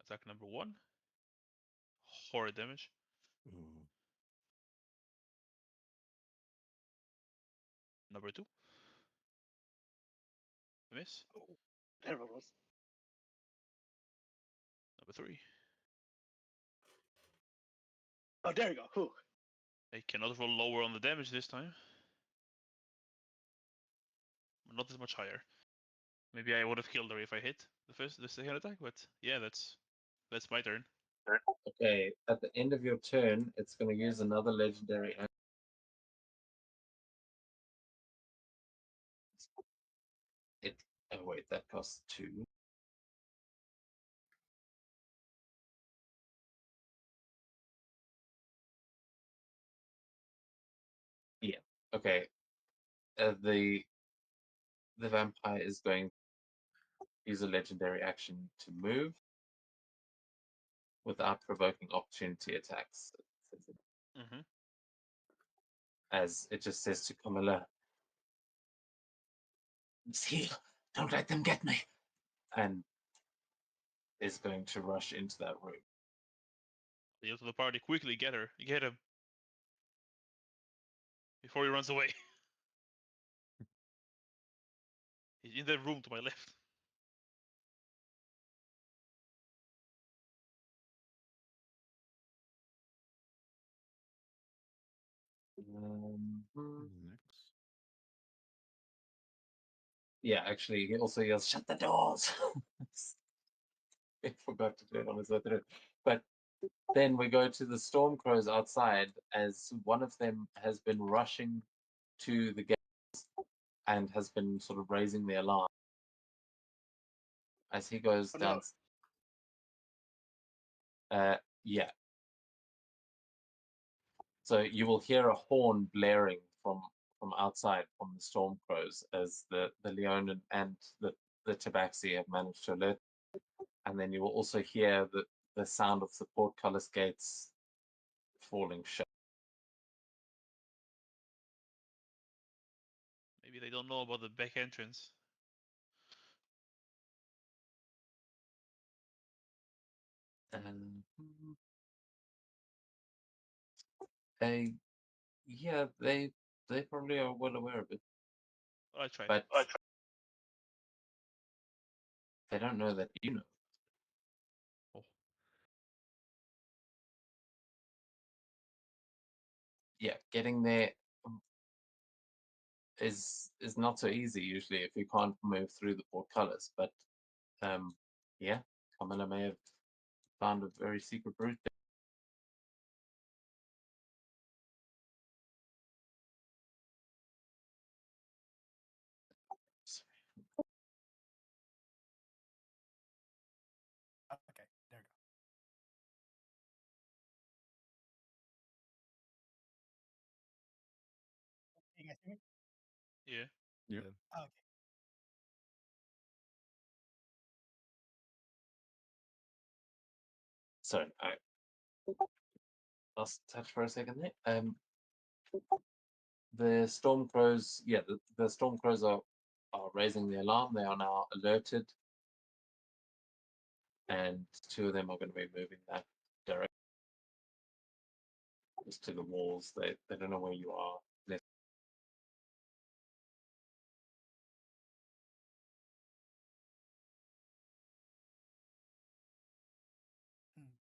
Attack number 1. Horror damage. Ooh. Number 2. Miss. Terrible rolls. Number 3. Oh, there you go. Whew. I cannot roll lower on the damage this time. Not as much higher. Maybe I would have killed her if I hit the second attack, but yeah, that's my turn. Okay, at the end of your turn, it's going to use another legendary action. Oh wait, that costs 2. Yeah. Okay. The vampire is going to use a legendary action to move without provoking opportunity attacks. Mm-hmm. As it just says to Camilla, "See, don't let them get me," and is going to rush into that room. Yell to the party, quickly get her, get him, before he runs away. He's in that room to my left. Next. Yeah, actually, he also yells, "Shut the doors!" I forgot to do it on his way through. But then we go to the storm crows outside as one of them has been rushing to the gates and has been sort of raising the alarm as he goes down. Yeah. So you will hear a horn blaring from outside from the storm crows as the Leonin and the Tabaxi have managed to alert. And then you will also hear the sound of the portcullis gates falling shut. Maybe they don't know about the back entrance. And yeah, they probably are well aware of it. I tried. But they don't know that you know. Oh. Yeah, getting there is not so easy usually if you can't move through the portcullis. But yeah, Kamala may have found a very secret route there. Okay, there we go. You guys hear me? Yeah. Yeah. Oh, okay. Sorry, I lost touch for a second there. The storm crows, yeah, the storm crows are raising the alarm. They are now alerted, and two of them are going to be moving that direction, just to the walls. They don't know where you are. Hmm.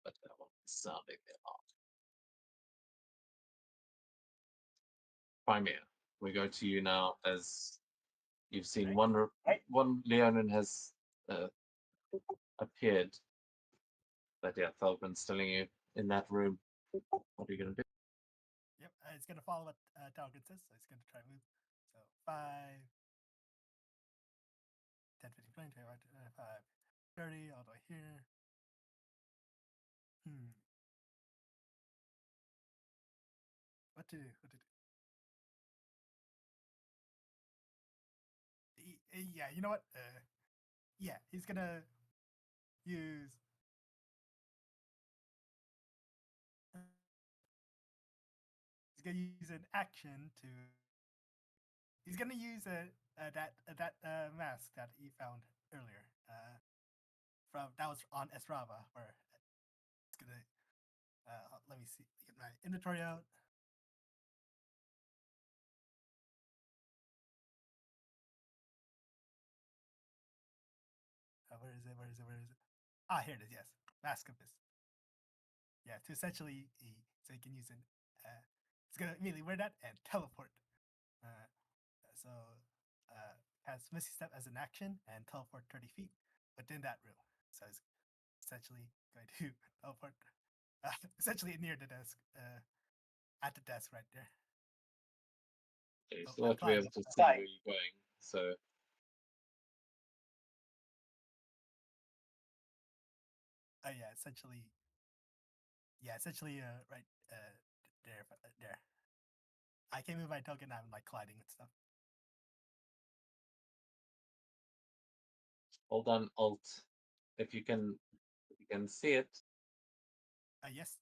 But that one is sounding the alarm. Crimea, we go to you now as you've seen one Leonin has appeared. But yeah, Thelgren's telling you in that room. What are you going to do? Yep, it's going to follow what Talgrid says, so it's going to try to move. So 5, 10, 15, 20, 25, 30, all the way here. What to do? Yeah, you know what? Yeah, he's going to use... he's going to use an action to... He's going to use that mask that he found earlier. That was on Estrava, where it's going to... let me see. Get my inventory out. Where is it? Ah, here it is. Yes, Mask of Mist. Yeah, to essentially, so you can use it. It's gonna immediately wear that and teleport. So has Misty Step as an action and teleport 30 feet within that room. So it's essentially going to teleport, essentially near the desk, at the desk right there. Okay, you So still have to be able to see where you're going. So yeah, essentially, right there. I can't move my token. I'm like colliding with stuff. hold on Alt if you can see it. Yes,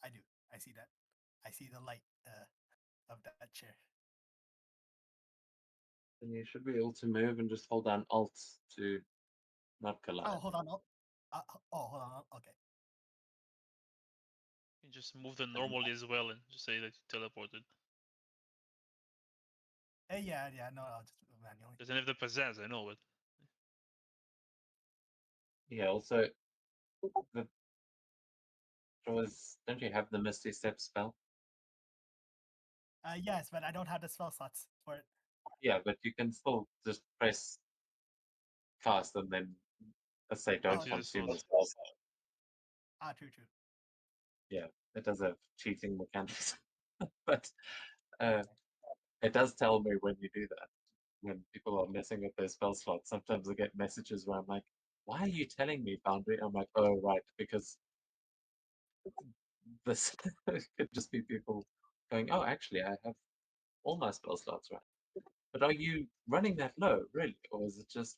I do. I see that. I see the light of that chair. Then you should be able to move and just hold down Alt to not collide. Oh, hold on. Hold on. Okay. You just move them normally as well and just say that you teleported. Yeah. No, I'll just move manually. Doesn't have the pizzazz, I know, but yeah. Also, Don't you have the Misty Step spell? Yes, but I don't have the spell slots for it. Yeah, but you can still just press cast and then let's say don't Oh, consume yes. the spell. True. Yeah, it does have cheating mechanics, but it does tell me when you do that. When people are messing with their spell slots, sometimes I get messages where I'm like, "Why are you telling me, Foundry?" I'm like, "Oh, right, because this could just be people going, oh, actually, I have all my spell slots right. But are you running that low, really, or is it just?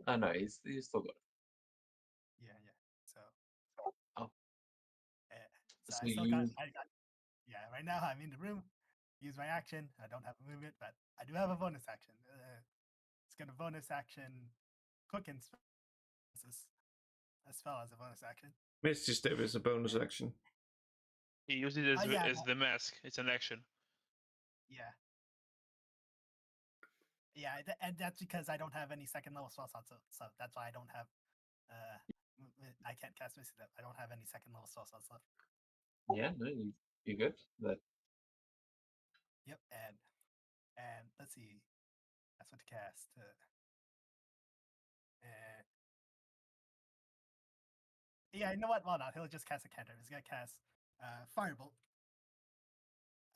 Oh no, he's still got it. Yeah. So. Oh. So So I still you. got. Yeah. Right now I'm in the room. Use my action. I don't have a movement, but I do have a bonus action. It's gonna bonus action. Quick and spell. A spell as a bonus action. Misty Step is a bonus action. He used it as, yeah, as the mask. It's an action. Yeah. Yeah, and that's because I don't have any second level spell slots, so that's why I don't have. I can't cast Misty Step. I don't have any second level spell slots left. Yeah, no, you good. That. Yep, and let's see. That's what to cast. Yeah, you know what? Well, not. He'll just cast a cantrip. He's gonna cast Firebolt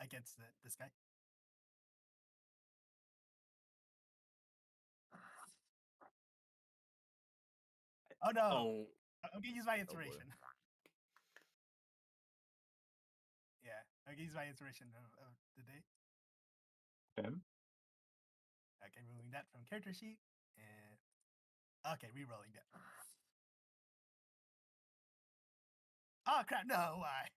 against this guy. Oh no! Oh. I'm gonna use my inspiration. Yeah, I'm gonna use my inspiration of the day. Okay. Okay, removing that from character sheet, and okay, re-rolling that. Oh crap! No, why?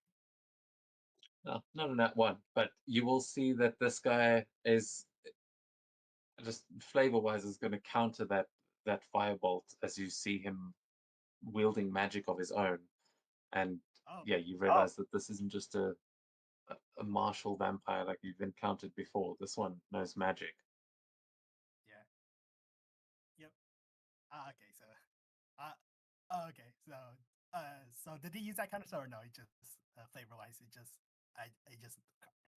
No, not in that one, but you will see that this guy is just flavor-wise is going to counter that firebolt as you see him wielding magic of his own, and yeah, you realize that this isn't just a martial vampire like you've encountered before. This one knows magic. Yeah. Yep. Okay, so. Okay, so did he use that kind of stuff or no? He just flavor-wise, I just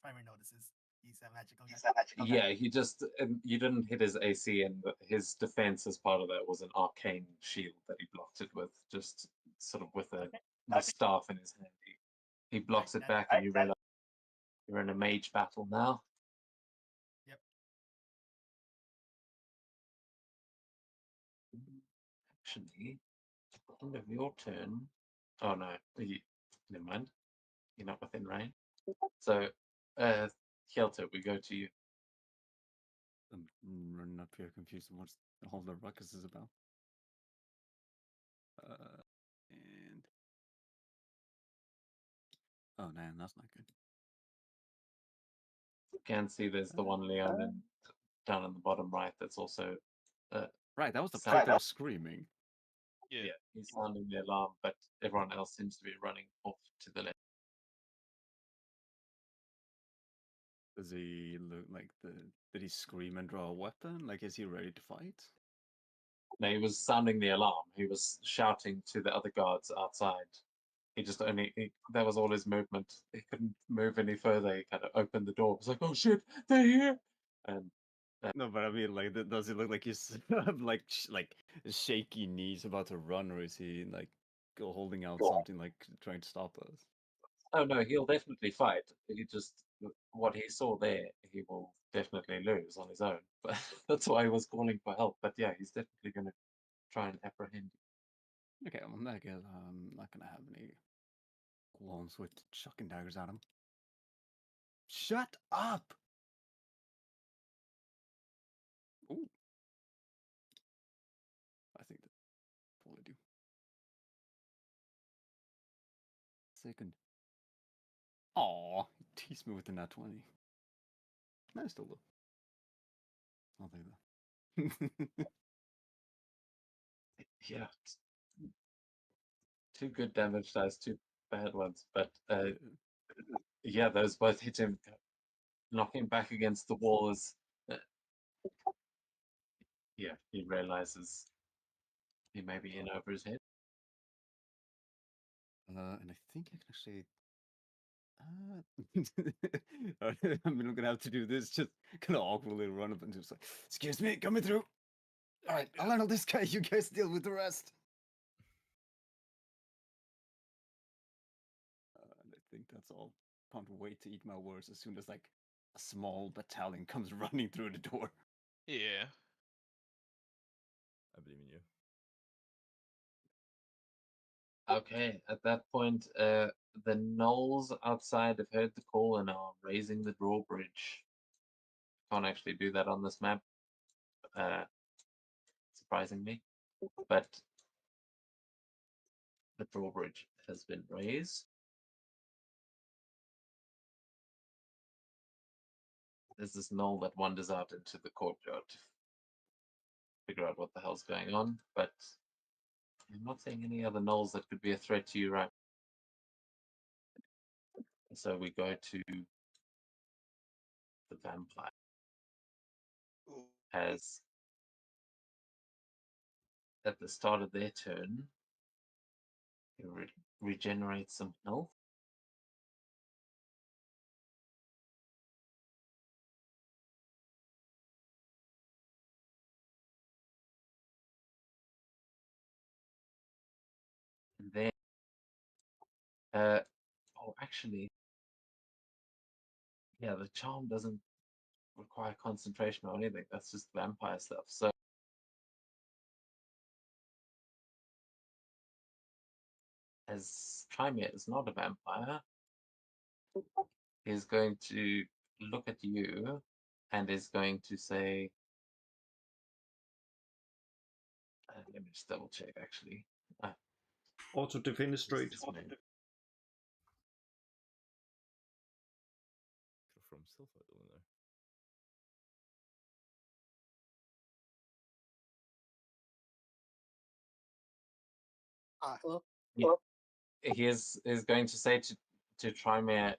primary notices he's a magical guy. Yeah, he just you didn't hit his AC, and his defense as part of that was an arcane shield that he blocked it with, just sort of with the staff in his hand. He blocks it back, and you realize you're in a mage battle now. Yep. Actually, at the end of your turn. Oh no, never mind. You're not within range. So, Kjelter, we go to you. I'm running up here confused on what all the ruckus is about. And oh man, that's not good. You can see there's the one Leon down in the bottom right that's also right, that was the part that was screaming. Yeah, he's sounding the alarm, but everyone else seems to be running off to the left. Does he look like did he scream and draw a weapon? Like, is he ready to fight? No, he was sounding the alarm. He was shouting to the other guards outside. He just that was all his movement. He couldn't move any further. He kind of opened the door. It was like, oh shit, they're here. And no, but I mean, like, does he look like he's like shaky knees about to run, or is he like holding out something like trying to stop us? Oh no, he'll definitely fight. He just what he saw there, he will definitely lose on his own. But that's why he was calling for help. But yeah, he's definitely going to try and apprehend you. Okay, well, in that case, I'm not gonna have any clones with chucking daggers at him. Shut up! Ooh. I think that's all I do. Second. Aw, he teased me with the nat 20. Nice still though. I'll take that. Yeah. 2 good damage dice, 2 bad ones. But yeah, those both hit him, knock him back against the wall as yeah, he realizes he may be in over his head. And I think I can actually. I mean, I'm gonna have to do this. Just kind of awkwardly run up and just like, "Excuse me, coming through." All right, I'll handle this guy. You guys deal with the rest. And I think that's all. Can't wait to eat my words as soon as like a small battalion comes running through the door. Yeah. I believe in you. Okay, at that point, the gnolls outside have heard the call and are raising the drawbridge. Can't actually do that on this map, surprisingly, but the drawbridge has been raised. There's this gnoll that wanders out into the courtyard to figure out what the hell's going on, but I'm not seeing any other gnolls that could be a threat to you right now. So we go to the vampire. Ooh. Has, at the start of their turn, regenerate some health. And then, oh, actually, yeah, the charm doesn't require concentration or anything. That's just vampire stuff. So, as Trymere is not a vampire, is going to look at you and is going to say, let me just double check actually. Auto defenestrate. Could have from Silver, I don't know. Hello. Yeah, he is going to say to Trymere,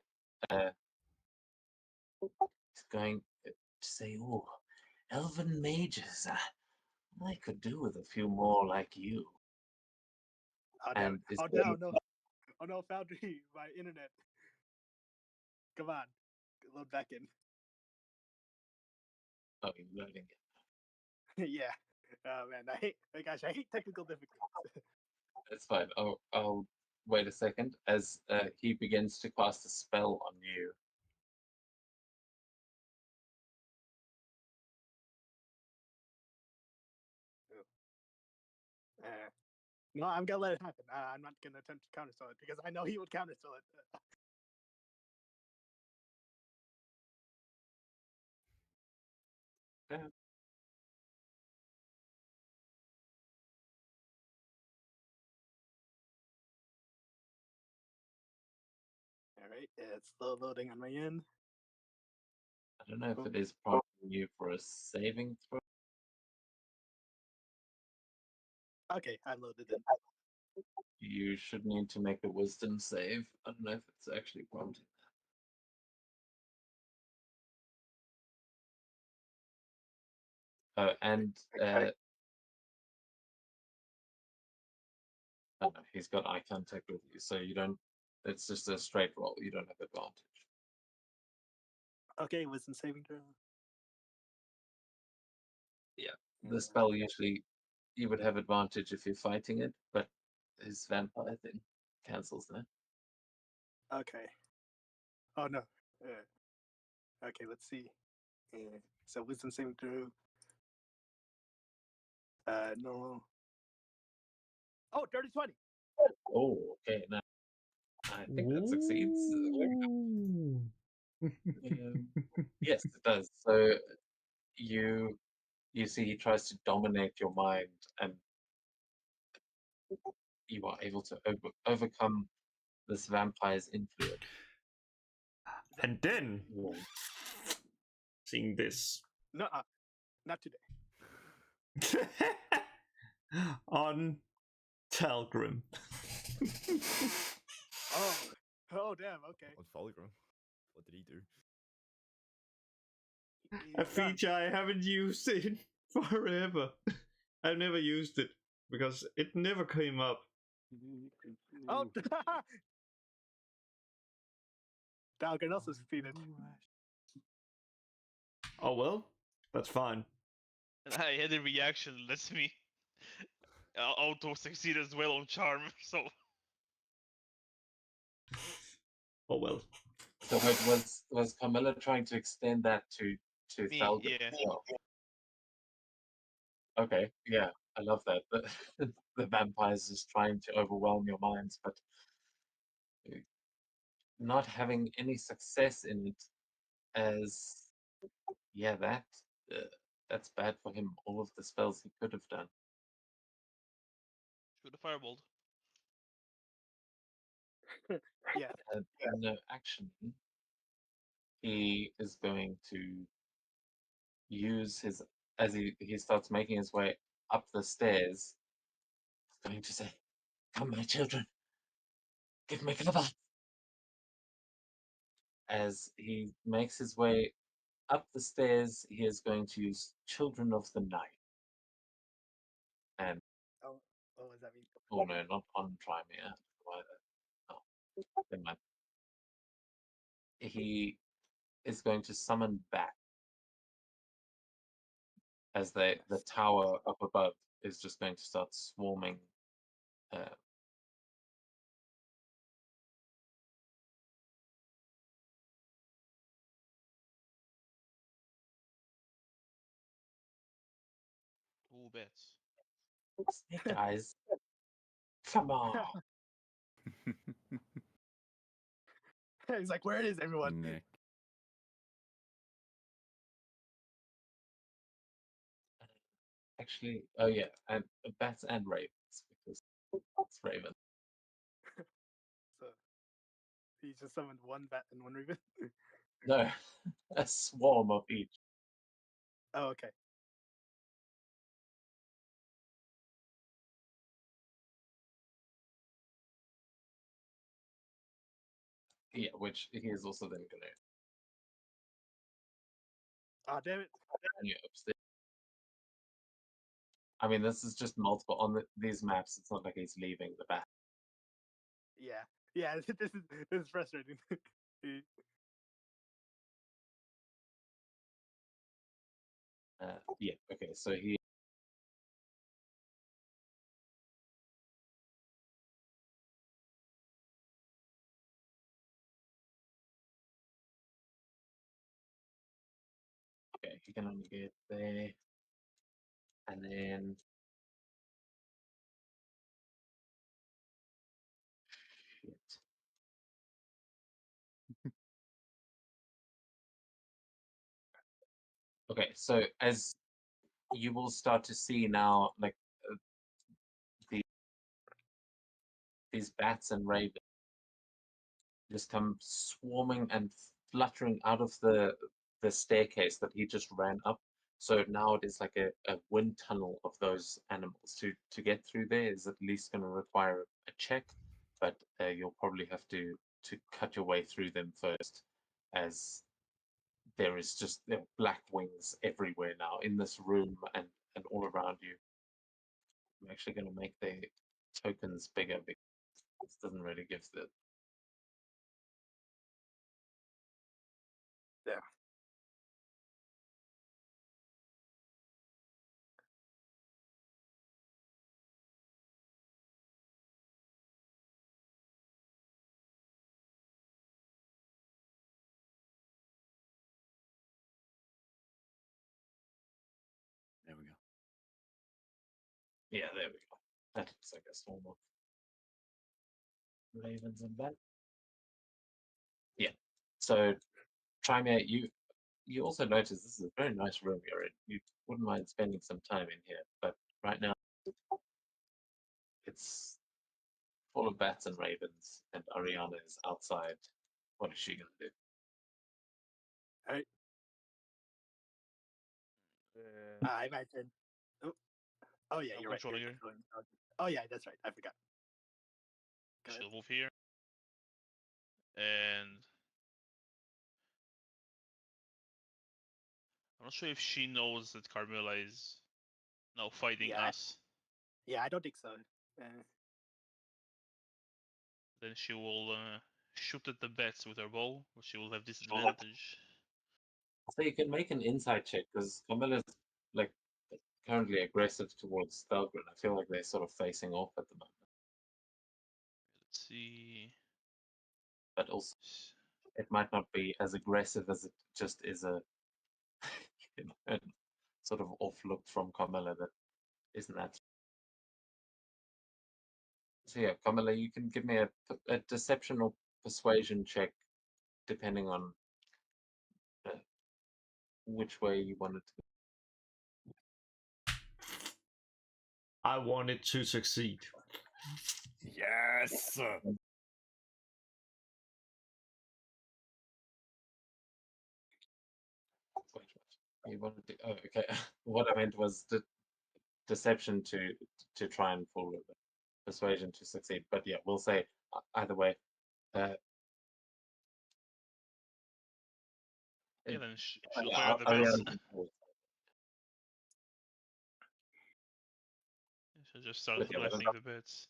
he's going to say, "Oh, elven mages, I could do with a few more like you." Oh, And damn. Oh, no, no. Oh, no, Foundry, my internet. Come on. Load back in. Oh, you're loading it. Yeah. Oh, man. I hate technical difficulties. That's fine. I'll wait a second as he begins to cast a spell on you. No, I'm gonna let it happen. I'm not gonna attempt to counterspell it because I know he would counterspell it. Yeah. All right, it's still loading on my end. I don't know if it is prompting you for a saving throw. Okay, I loaded it. You should need to make a wisdom save. I don't know if it's actually prompting that. Oh, and oh no, he's got eye contact with you, so you don't. It's just a straight roll. You don't have advantage. Okay, wisdom saving throw. Yeah, the spell usually you would have advantage if you're fighting it, but his vampire thing cancels that. Okay. Oh no. Okay, let's see. So wisdom saving throw. Normal. Oh, dirty 20. Oh, okay. Now I think that succeeds. Yes, it does. So you see he tries to dominate your mind, and you are able to overcome this vampire's influence. And then, Whoa. seeing this No, not today. on Talgrim. Oh, damn. Okay. On Falgrim. What did he do? A feature I haven't used in forever. I've never used it because it never came up Oh, Dalgan also succeeded. Oh well, that's fine. And I had a reaction that lets me auto succeed as well on charm. So Oh well. So wait, was Camilla trying to extend that to me, Thalga yeah. as well? Okay, yeah, I love that. The vampires just trying to overwhelm your minds, but not having any success in it, as yeah, that's bad for him. All of the spells he could have done. Shoot a firebolt. Yeah. No, actually, he is going to use his as he starts making his way up the stairs. He's going to say, "Come, my children, give me cover." As he makes his way up the stairs, he is going to use Children of the Night. And Oh, what does that mean? oh no, not on Trymere. Oh, never mind. He is going to summon back as the tower up above is just going to start swarming. Ooh, bets. Snake eyes, come on! He's like, where is everyone? Nick. Actually, oh yeah, and bats and ravens because it's raven. So he just summoned one bat and one raven. No, a swarm of each. Oh, okay. Yeah, which he is also then going to Ah, damn it. continue upstairs. I mean, this is just multiple on these maps. It's not like he's leaving the bat. Yeah. Yeah, this is frustrating. Yeah, okay, so he. Okay, he can only get there. And then. Shit. Okay, so as you will start to see now, like these bats and ravens just come swarming and fluttering out of the staircase that he just ran up. So now it is like a wind tunnel of those animals. To get through there is at least going to require a check, but you'll probably have to cut your way through them first, as there is just there are black wings everywhere now in this room and all around you. I'm actually going to make the tokens bigger because this doesn't really give the Yeah. There we go. yeah, there we go. That looks like a swarm of ravens and bats. Yeah. So Trymere, you also notice this is a very nice room you're in. You wouldn't mind spending some time in here, but right now it's full of bats and ravens, and Ariana is outside. What is she gonna do? Alright. I imagine. Oh yeah, I'm you're right. controlling You're her. controlling Dalgan. Oh yeah, that's right. I forgot. Go ahead. She'll move here. And I'm not sure if she knows that Carmilla is now fighting Yeah. us. Yeah, I don't think so. Then she will shoot at the bats with her bow, but she will have disadvantage. So you can make an insight check because Camilla's like currently aggressive towards Stalgren. I feel like they're sort of facing off at the moment. Let's see. But also, it might not be as aggressive as it just is a sort of off look from Camilla that isn't that. So yeah, Camilla, you can give me a deception or persuasion check, depending on which way you want it to go. I want it to succeed. Yes. Wait, you wanted to? Oh, okay. What I meant was the deception to try and fool it, persuasion to succeed. But yeah, we'll say either way. Yeah, then she'll Yeah, fire the Ariana bats. can fool it. She'll just start But yeah, blasting the bats.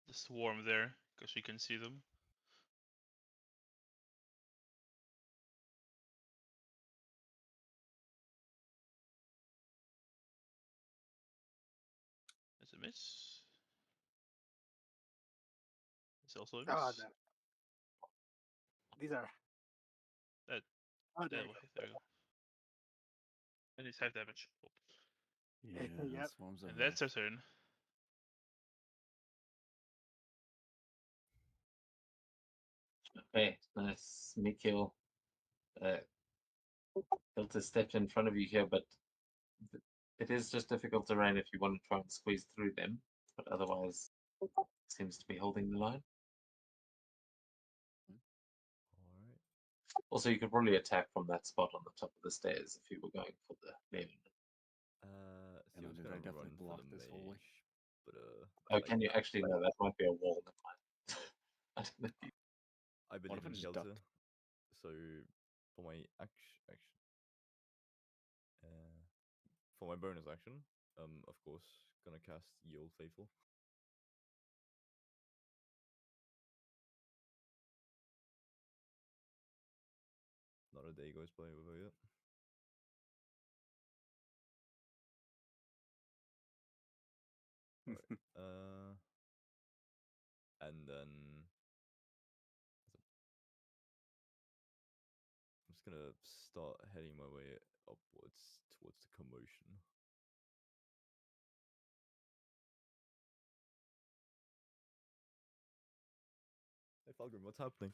The swarm there, because she can see them. It's a miss. It's also a miss. Oh, no. These are. That. Oh, There we go. And it's half damage. Oh. Yeah, Yep. swarms are And that's her rough. turn. Okay, nice. Mikhail built a step in front of you here, but it is just difficult terrain if you want to try and squeeze through them. But otherwise, seems to be holding the line. Alright. Also, you could probably attack from that spot on the top of the stairs if you were going for the levin. See, Yeah, I was dude, I gonna definitely run for blocked the this hallway. mage, but Oh, can you actually? No, that might be a wall. Never mind. I don't know. I What believe if I in just Delta, ducked? so for my for my bonus action, of course, gonna cast Ye Old Faithful. Not a day goes by without it. Alright, and then I'm just gonna start heading my way upwards towards the commotion. Hey Falgrim, what's happening?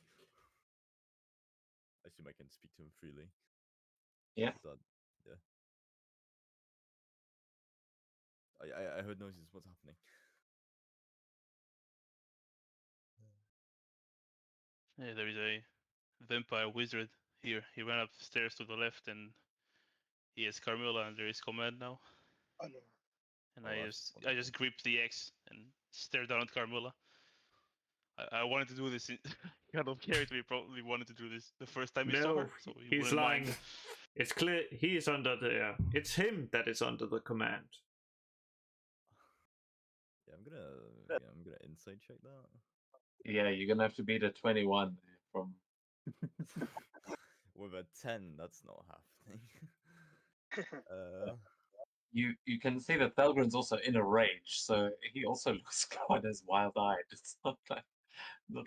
I assume I can speak to him freely. Yeah. Is that, yeah. I heard noises. What's happening? Yeah, there is a vampire wizard here. He ran upstairs to the left and he has Carmilla under his command now. Oh, no. And Oh, I that's just gripped the axe and stared down at Carmilla. I wanted to do this. Kind of character probably wanted to do this the first time he saw her, so he he's wouldn't lying. mind. It's clear he is under the. It's him that is under the command. Yeah, I'm gonna insight check that. Yeah, you're gonna have to beat a 21 from. With a 10, that's not happening. You can see that Thalgren's also in a rage, so he also looks quite as wild-eyed. It's not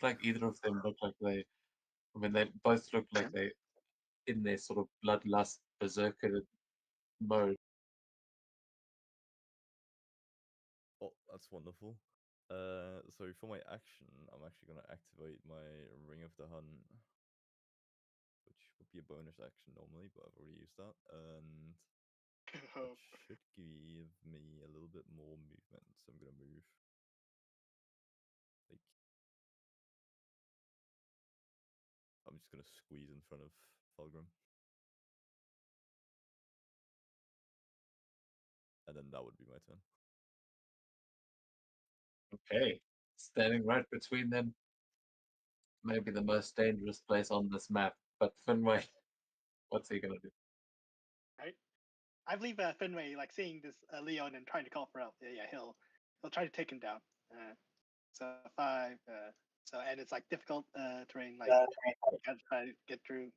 like either of them look like they. I mean, they both look like they in their sort of bloodlust berserker mode. Oh, that's wonderful. So for my action, I'm actually gonna activate my Ring of the Hunt, which would be a bonus action normally, but I've already used that, and it should give me a little bit more movement. So I'm gonna move. Like, I'm just gonna squeeze in front of Fulgrim, and then that would be my turn. Okay, standing right between them. Maybe the most dangerous place on this map. But Finway, what's he gonna do? Right? I believe Finway, like seeing this Leon and trying to call for help, yeah, he'll try to take him down. So 5. So and it's like difficult terrain, like you gotta try to get through.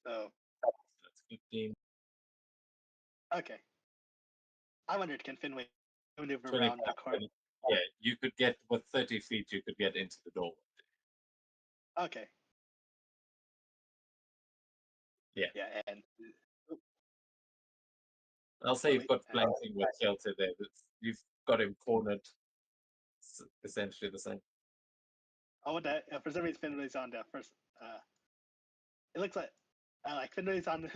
So That's 15. okay. I wondered, can Finway maneuver 25, around the corner? Yeah, you could get with 30 feet. You could get into the door. Okay. Yeah. Yeah, and I'll say you've got Finway, flanking with shelter there. You've got him cornered. It's essentially the same. oh, what the? For some reason, Finway's on the first. It looks like Finway's on.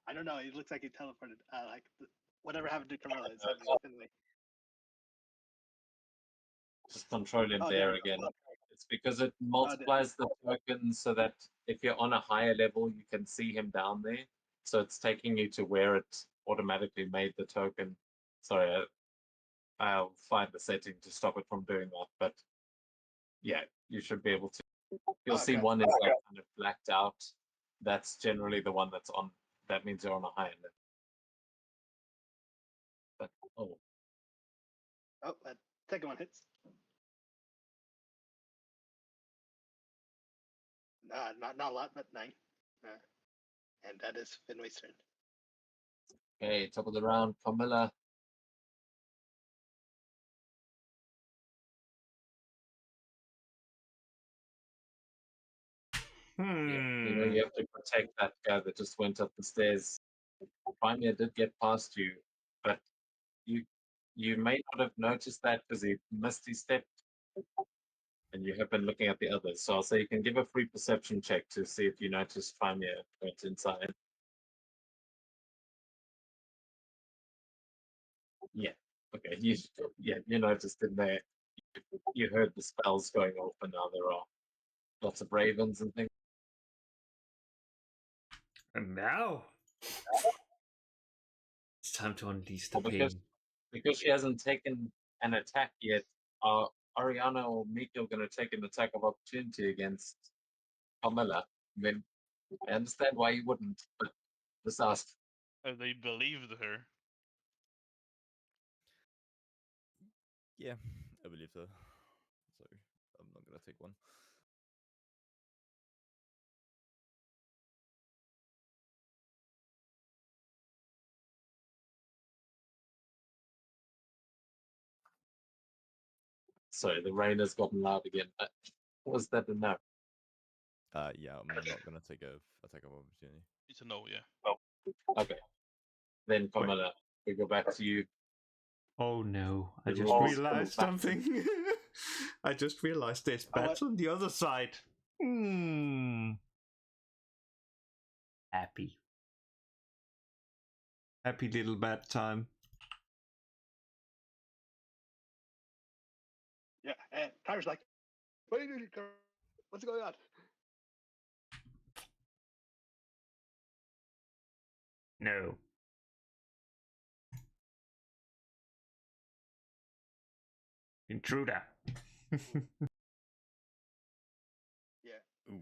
I don't know. It looks like he teleported. Like whatever happened to Camilla is happening to Finway. Just control him Oh, there we go. again. It's because it multiplies the token so that if you're on a higher level, you can see him down there. So it's taking you to where it automatically made the token. Sorry, I'll find the setting to stop it from doing that. But yeah, you should be able to. You'll see Okay. one is like kind of blacked out. That's generally the one that's on. That means you're on a higher level. But, oh, Oh, second one hits. Not a lot, but 9. And that is Finway's turn. okay, top of the round, Camilla. Yeah, you know, you have to protect that guy that just went up the stairs. Crimea did get past you, but you may not have noticed that because he missed his step, and you have been looking at the others. So I'll say you can give a free perception check to see if you notice Crimea went inside. Yeah. Okay. You noticed in there. You heard the spells going off, and now there are lots of ravens and things. And now it's time to unleash the Well, pain. because she hasn't taken an attack yet, are Ariana or Miko going to take an attack of opportunity against Carmilla? I mean, I understand why you wouldn't, but just ask. Have they believed her? Yeah, I believe so. So I'm not gonna take one. Sorry, the rain has gotten loud again. Was that a no? Yeah, I'm not gonna take a attack of opportunity. It's a no, yeah. Oh, okay. Then Carmilla, we go back to you. Oh no, I The just rules realized come back. something. I just realized there's bats on the other side. Happy. Happy little bat time. Yeah, and Tyler's like, what are you doing? What's going on? No. Intruder. Yeah. Ooh.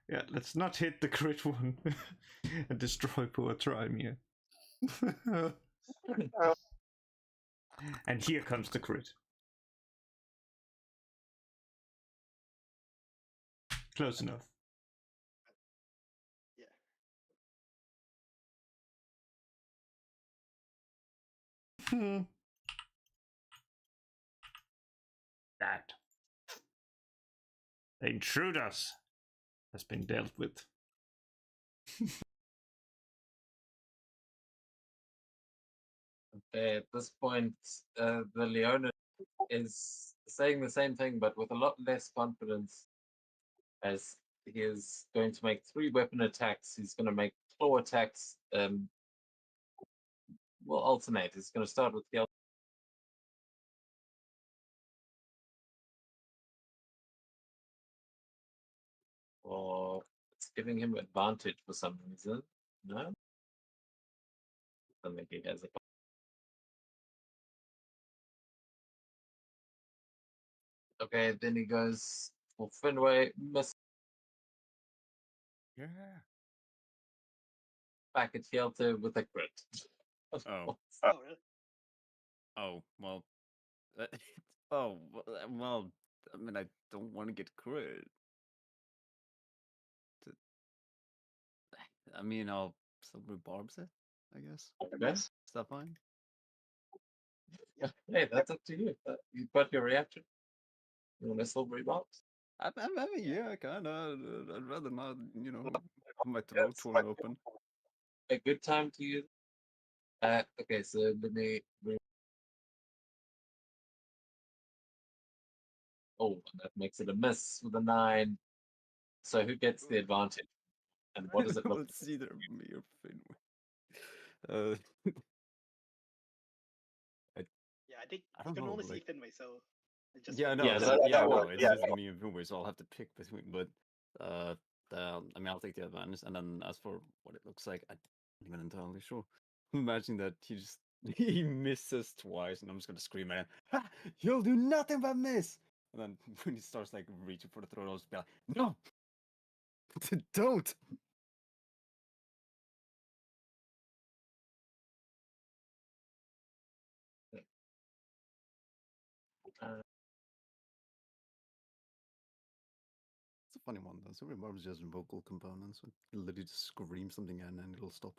Yeah, let's not hit the crit one and destroy poor Trimir. And here comes the crit. Close enough. Yeah. That. The intruders has been dealt with. Okay, at this point, the Leona is saying the same thing, but with a lot less confidence, as he is going to make 3 weapon attacks. He's going to make claw attacks. We'll alternate. He's going to start with the. Or it's giving him advantage for some reason. No? I don't think he has a. Okay, then he goes for Finway, miss. Yeah. Back at Shelter with a crit. Of Oh. course. Oh, really? Oh well. Oh well. I mean, I don't want to get crit. I mean, I'll silver barbs it. I guess. Okay. Is that fine? Hey, that's up to you. You've got your reaction. You want a silvery box? I mean, yeah, kind of. I'd rather not, have my throat torn open. A good time to use. Okay, so let me. Oh, that makes it a miss with a 9. So who gets the advantage? And what does it look? Let's see, either me or Finway. Yeah, I think I you don't can know, only see like- Finway, so it just Yeah, wouldn't no, be Yeah, the that- same. yeah, that no, works. it's just me and Finway, so I'll have to pick between. But I mean, I'll take the advantage. And then as for what it looks like, I'm not even entirely sure. Imagine that he just he misses twice, and I'm just gonna scream at him, ha! You'll do nothing but miss. And then when he starts like reaching for the throat, I'll just be like, no, don't. Uh, It's a funny one though. Super Barb's just vocal components. So you literally just scream something and then it'll stop.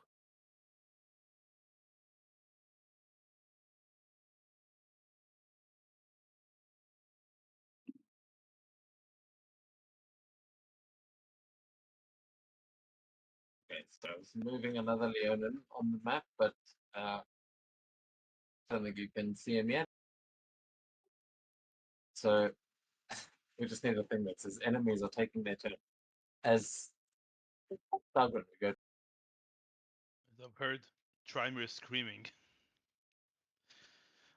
okay, so it's moving another Leonin on the map, but I don't think you can see him yet. So we just need a thing that says enemies are taking their turn. As Stargrim, we go. I've heard Trimer screaming.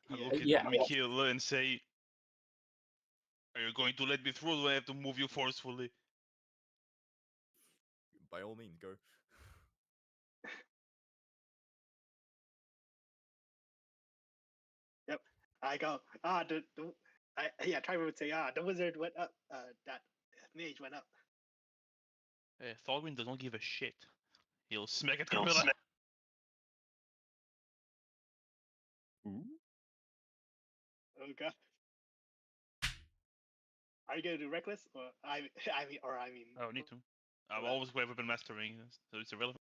I Yeah. look at Yeah. Mikhail and say, "Are you going to let me through? Or do I have to move you forcefully?" By all means, go. Yep. I go, Trimer would say, the wizard went up, that mage went up. Thorgrim doesn't give a shit. He'll smack at Carmilla. Ooh. Oh god. Are you gonna do reckless, or I mean, I don't need to. I'm What? always weapon mastering, so it's irrelevant.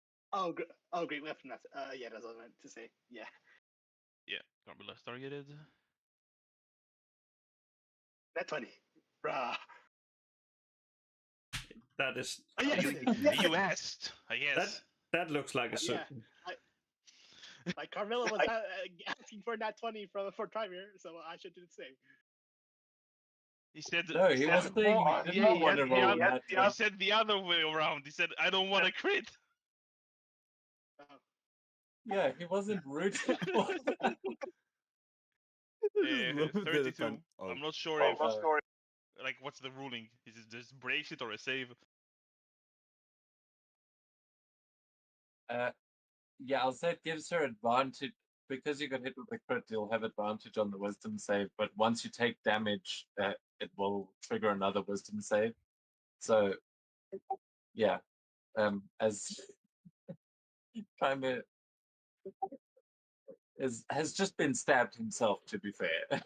Great weapon. Yeah, that's what I meant to say. Yeah. Yeah, Carmilla's targeted. That 20. Bruh. That is. Oh, yeah, You asked, I guess. That looks like a Yeah. certain. Like Carmilla was asking for that 20 for Trimer, so I should do the same. He said. No, he was saying he didn't want to roll that. He said the other way around. He said, "I don't want to crit." Oh. Yeah, he wasn't rude. I just love that 32. time. Oh. I'm not sure if like what's the ruling? Is it just breaks it or a save? Yeah, I'll say it gives her advantage because you got hit with a crit. You'll have advantage on the wisdom save, but once you take damage, it will trigger another wisdom save. So, yeah, as Primer has just been stabbed himself. To be fair,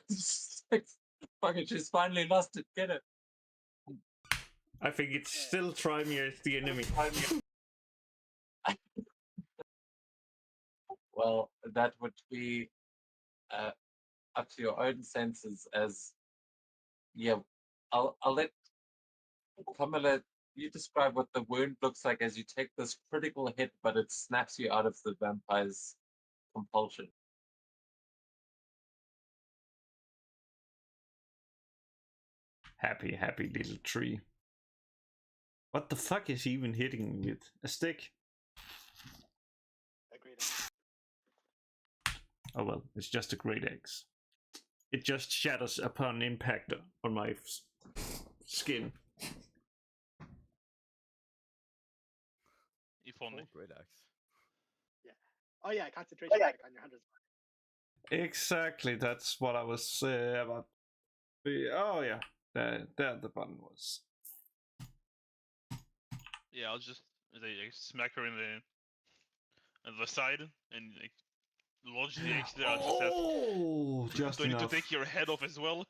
fuck it, she's finally lost it. Get it. I think it's still Trymir as the enemy. Well, that would be up to your own senses. As yeah, I'll let Kamala, you describe what the wound looks like as you take this critical hit, but it snaps you out of the vampire's compulsion. Happy little tree. What the fuck is he even hitting me with? A stick? Agreed. Oh well, it's just a great axe. It just shatters upon impact on my skin. If only. Oh, great axe. Oh yeah, concentration check on your 100. Exactly, that's what I was about. Oh yeah, there the button was. Yeah, I'll just They like, smack her in the side and like launch the axe there. Just says, Oh, just do I need to enough. take your head off as well,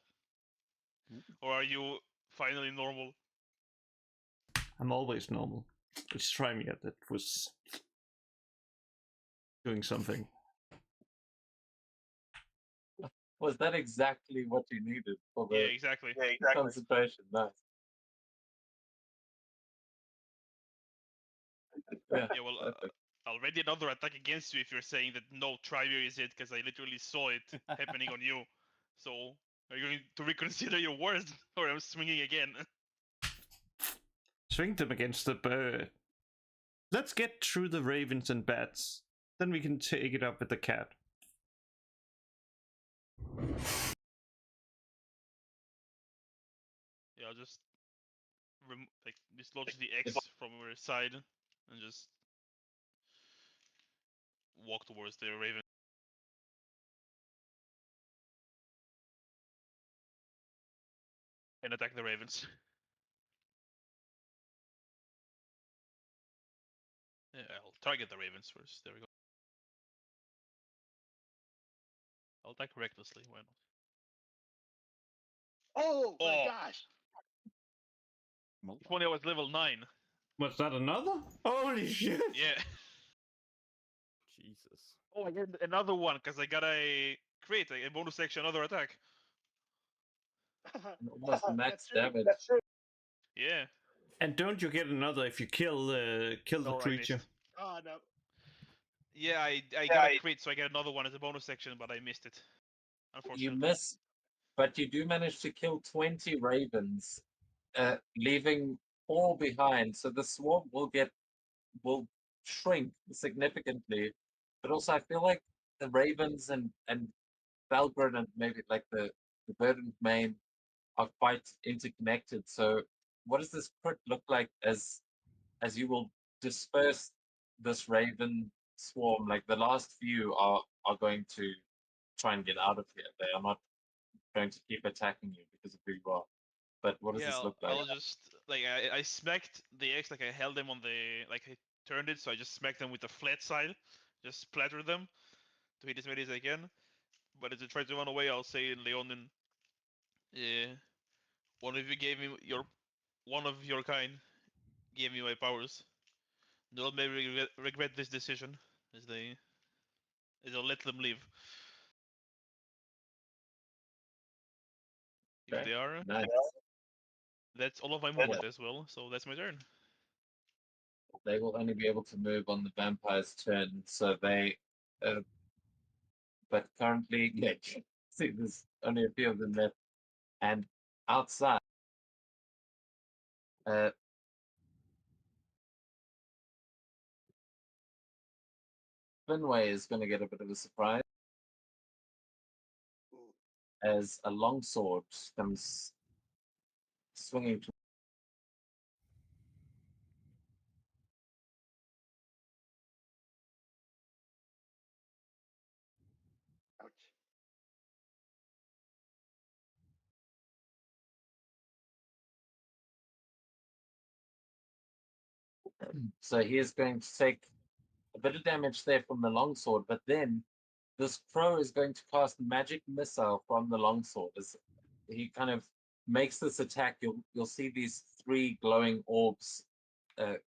or are you finally normal? I'm always normal. Let's try me at that was doing something. Was that exactly what you needed for the Yeah, exactly. concentration? Nice. Yeah, Yeah, well, perfect. already another attack against you if you're saying that no, try me is it, because I literally saw it happening on you. So, are you going to reconsider your words, or I'm swinging again? Swing them against the bird. Let's get through the ravens and bats. Then we can take it up with the cat. Yeah, I'll just dislodge the X from her side and just walk towards the raven. And attack the ravens. Yeah, I'll target the ravens first. There we go. I'll attack recklessly. Why not? Oh my Oh. gosh! If only I was level 9. Was that another? Holy shit! Yeah. Jesus. Oh, I get another one because I got a crit, a bonus action, another attack. Almost max That's true. damage. Yeah. And don't you get another if you kill the No, I creature? missed. Oh no. Yeah, I got a crit, so I get another one as a bonus action, but I missed it. Unfortunately. You miss, but you do manage to kill 20 ravens, leaving 4 behind. So the swarm will shrink significantly. But also, I feel like the ravens and Valgren and maybe like the verdant main are quite interconnected. So what does this crit look like as you will disperse this raven swarm? Like the last few are going to try and get out of here. They are not going to keep attacking you because of who you are. But what does Yeah, this look like? I'll just like I smacked the X, like I held them on the, like I turned it, so I just smacked them with the flat side, just splattered them to hit as many as I can. But as they try to run away, I'll say in Leonin, yeah, one of you gave me one of your kind gave me my powers. They'll maybe regret this decision as I'll let them live. If Okay. they are, Nice. that's all of my movement as well. So that's my turn. They will only be able to move on the vampire's turn, so they. But currently, yeah, see, there's only a few of them left, and outside, Finway is going to get a bit of a surprise as a longsword comes swinging to. Ouch. So he is going to take a bit of damage there from the longsword, but then this crow is going to cast magic missile from the longsword. As he kind of makes this attack, you'll see these 3 glowing orbs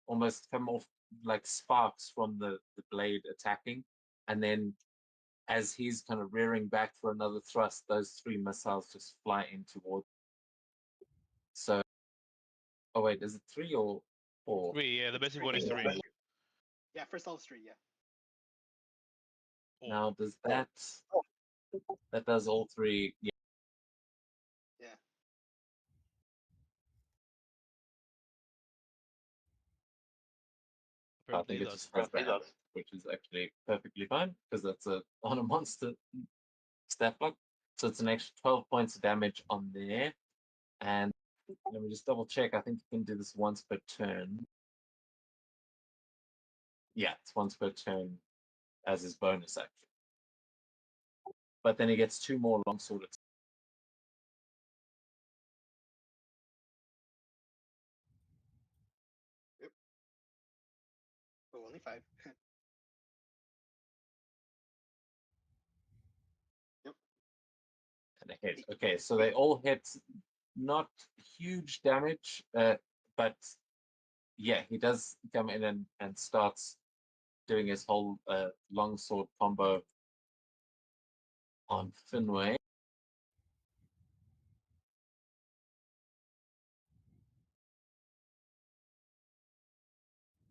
almost come off like sparks from the blade attacking, and then as he's kind of rearing back for another thrust, those 3 missiles just fly in towards. So, oh wait, is it 3 or 4? 3, yeah, the basic one is 3. Yeah, first level 3, yeah. Oh. Now, does that does all 3? Yeah. Yeah. I Apparently think it it does. just does that, which is actually perfectly fine because that's on a monster stat block. So it's an extra 12 points of damage on there. And let me just double check. I think you can do this once per turn. Yeah, it's once per turn as his bonus action. But then he gets 2 more longsword attacks. only 5. Yep. And a hit. Okay, so they all hit not huge damage, but yeah, he does come in and starts doing his whole longsword combo on Finway.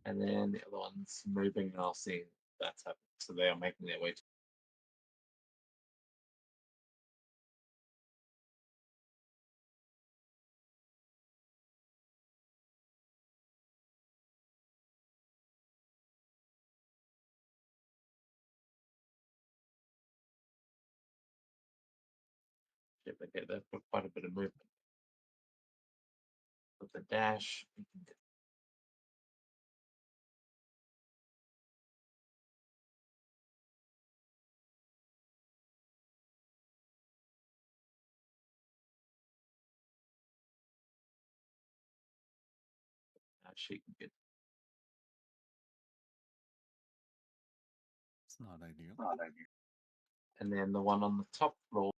And then the other one's moving now, seeing that's happening. So they are making their way to. Okay, they've got quite a bit of movement. With the dash, we can get dash, you can get. It's not ideal. And then the one on the top floor,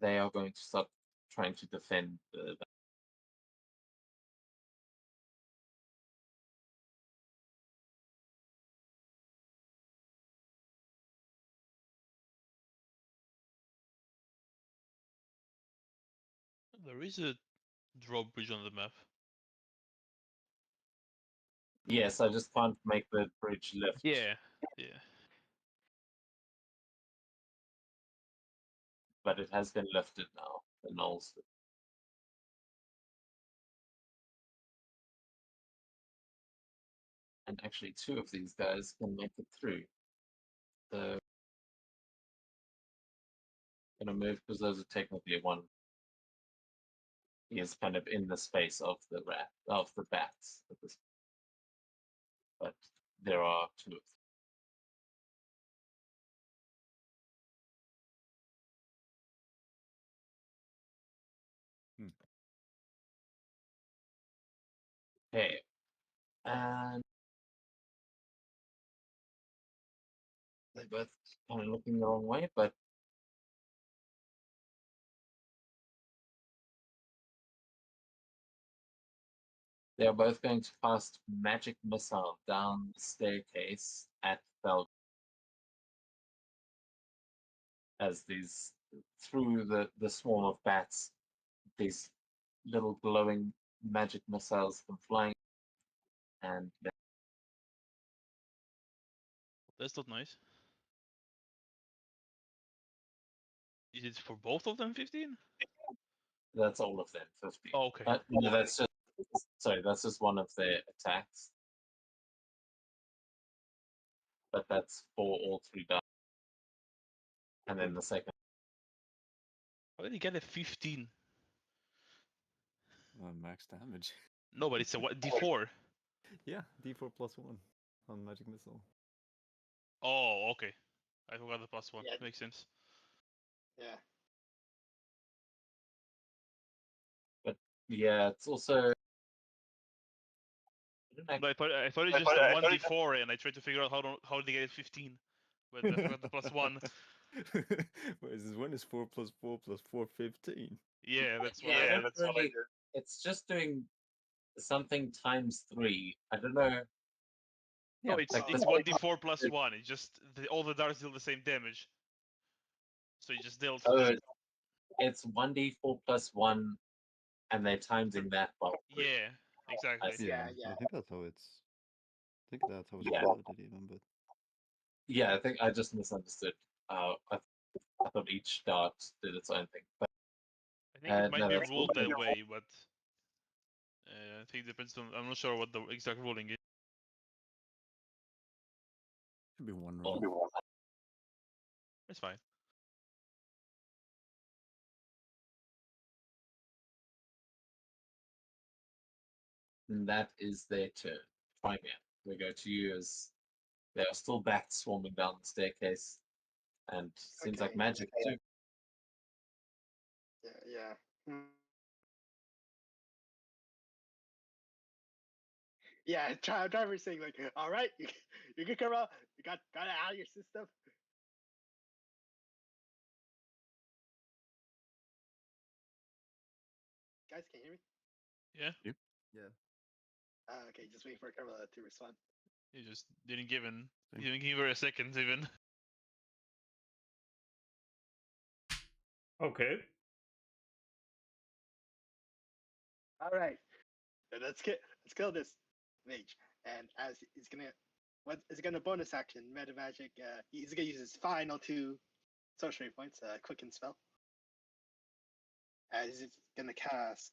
they are going to start trying to defend the. There is a drawbridge on the map. Yes, I just can't make the bridge lift. Yeah. But it has been lifted now. The knolls. And actually, 2 of these guys can make it through. So, gonna move because those are technically one. He is kind of in the space of the bats. But there are 2 of them. Okay. And they're both kind of looking the wrong way, but they are both going to cast magic missile down the staircase at Bel as these through the swarm of bats, these little glowing magic missiles come flying, and That's not nice. Is it for both of them 15? that's all of them 50. Oh, okay. No, that's just one of their attacks. But that's for all 3 down. And then the second. How did he get a 15? Max damage. No, but it's a D4. Yeah, D4 plus 1 on magic missile. Oh, okay. I forgot the plus 1. Yeah. Makes sense. Yeah. But yeah, it's also. No, I thought it's just a 1d4, and I tried to figure out how did they get 15, but I forgot the plus 1. Whereas this one is 4 plus 4 plus 4, 15. Yeah, that's what Yeah, I that's what I did. It's just doing something times 3. I don't know. No, it's like it's the- 1d4 plus 1. It's just all the darts deal the same damage. So you just dealt. Oh, it's 1d4 plus 1, and they're timesing that by 3. Yeah, exactly. see. Yeah. I think that's how it's. I think that's how it's Yeah. worded even, but Yeah, I think I just misunderstood. I thought each dart did its own thing. But I think it might no, be that's cool. ruled that way, but I think it depends on. I'm not sure what the exact ruling is. should be one Well, roll. It's fine. and that is their turn. Try again. We go to you as they are still bats swarming down the staircase, and seems like Okay. magic too. Yeah. Yeah. Yeah, driver's saying like, all right, you can come out, you got it out of your system. Guys, can you hear me? Yeah, Yeah. Okay, just waiting for Carla to respond. he just didn't give her a second even. Okay. All right, then let's kill this mage. And as he's gonna, what is gonna bonus action meta magic? He's gonna use his final 2 sorcery points, quicken spell. As he's gonna cast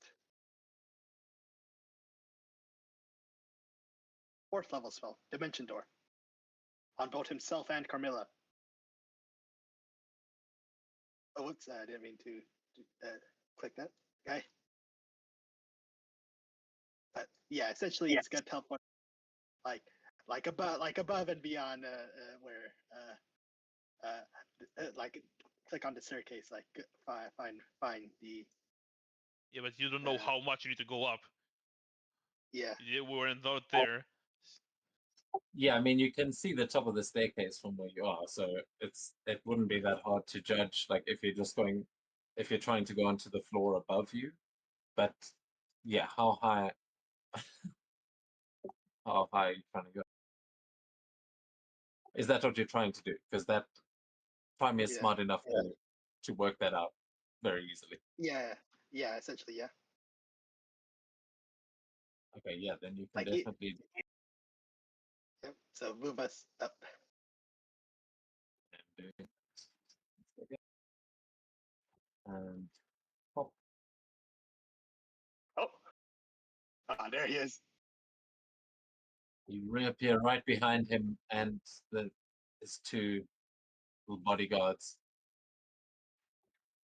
4th level spell, Dimension Door, on both himself and Carmilla. Oh, whoops! I didn't mean to click that. Okay. But yeah, essentially, it's gonna teleport like above and beyond where like click on the staircase, like find the Yeah, but you don't know how much you need to go up. yeah. We weren't out there. Yeah, I mean, you can see the top of the staircase from where you are, so it wouldn't be that hard to judge. Like if you're trying to go onto the floor above you, but yeah, how high are you trying to go? Is that what you're trying to do? Because that Prime is Yeah. smart enough to work that out very easily. Yeah, essentially, yeah. Okay, yeah, then you can Like definitely. Yep. So move us up. And pop. Oh, there he is. You reappear right behind him and his 2 little bodyguards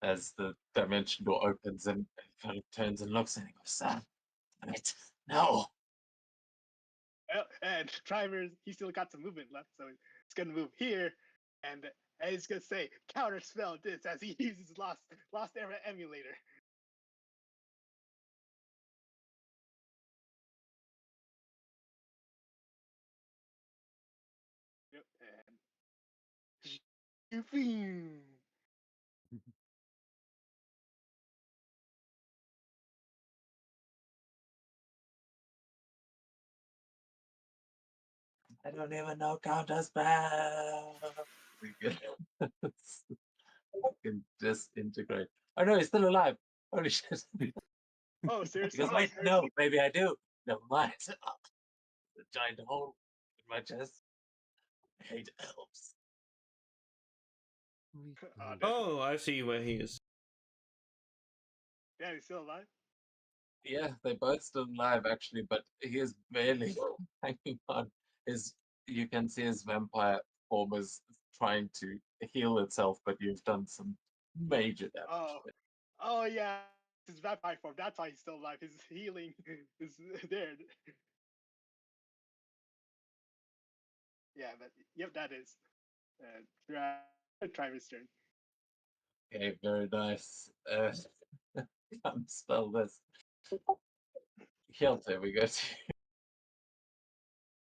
as the dimension door opens, and he kind of turns and looks and he goes, "Wait, no." And Trimer's he still got some movement left, so he's gonna move here, and he's gonna say counter spell this as he uses lost era emulator. Yep, and I don't even know counter spell. Can disintegrate. Oh no, he's still alive. Holy shit. oh, He seriously? goes, wait, no, maybe I do. Never mind. The giant hole in my chest. I hate elves. Oh, I see where he is. Yeah, he's still alive. Yeah, they're both still alive actually, but he is barely hanging on. You can see his vampire form is trying to heal itself, but you've done some major damage. Oh yeah, his vampire form. That's why he's still alive. His healing is there. Yeah, but yep, that is. Try his turn. Okay, very nice. Can't spell this. Hjalte, we go to you.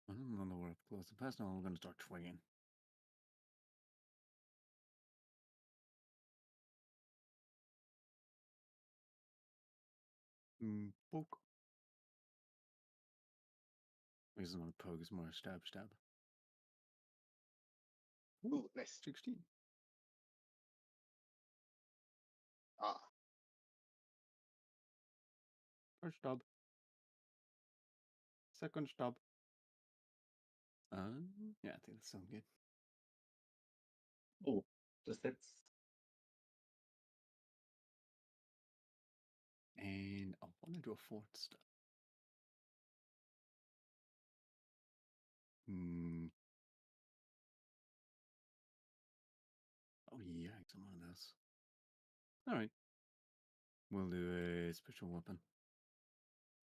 I don't know where I've closed the past. Now I'm going to start swinging. Poke. This is not a poke, it's more a stab. Ooh, nice. 16. Ah. First stab. Second stab. Yeah, I think that sounds good. Oh, just hits. And I want to do a 4th stab. Oh, yikes, I'm one of those. Alright. We'll do a special weapon.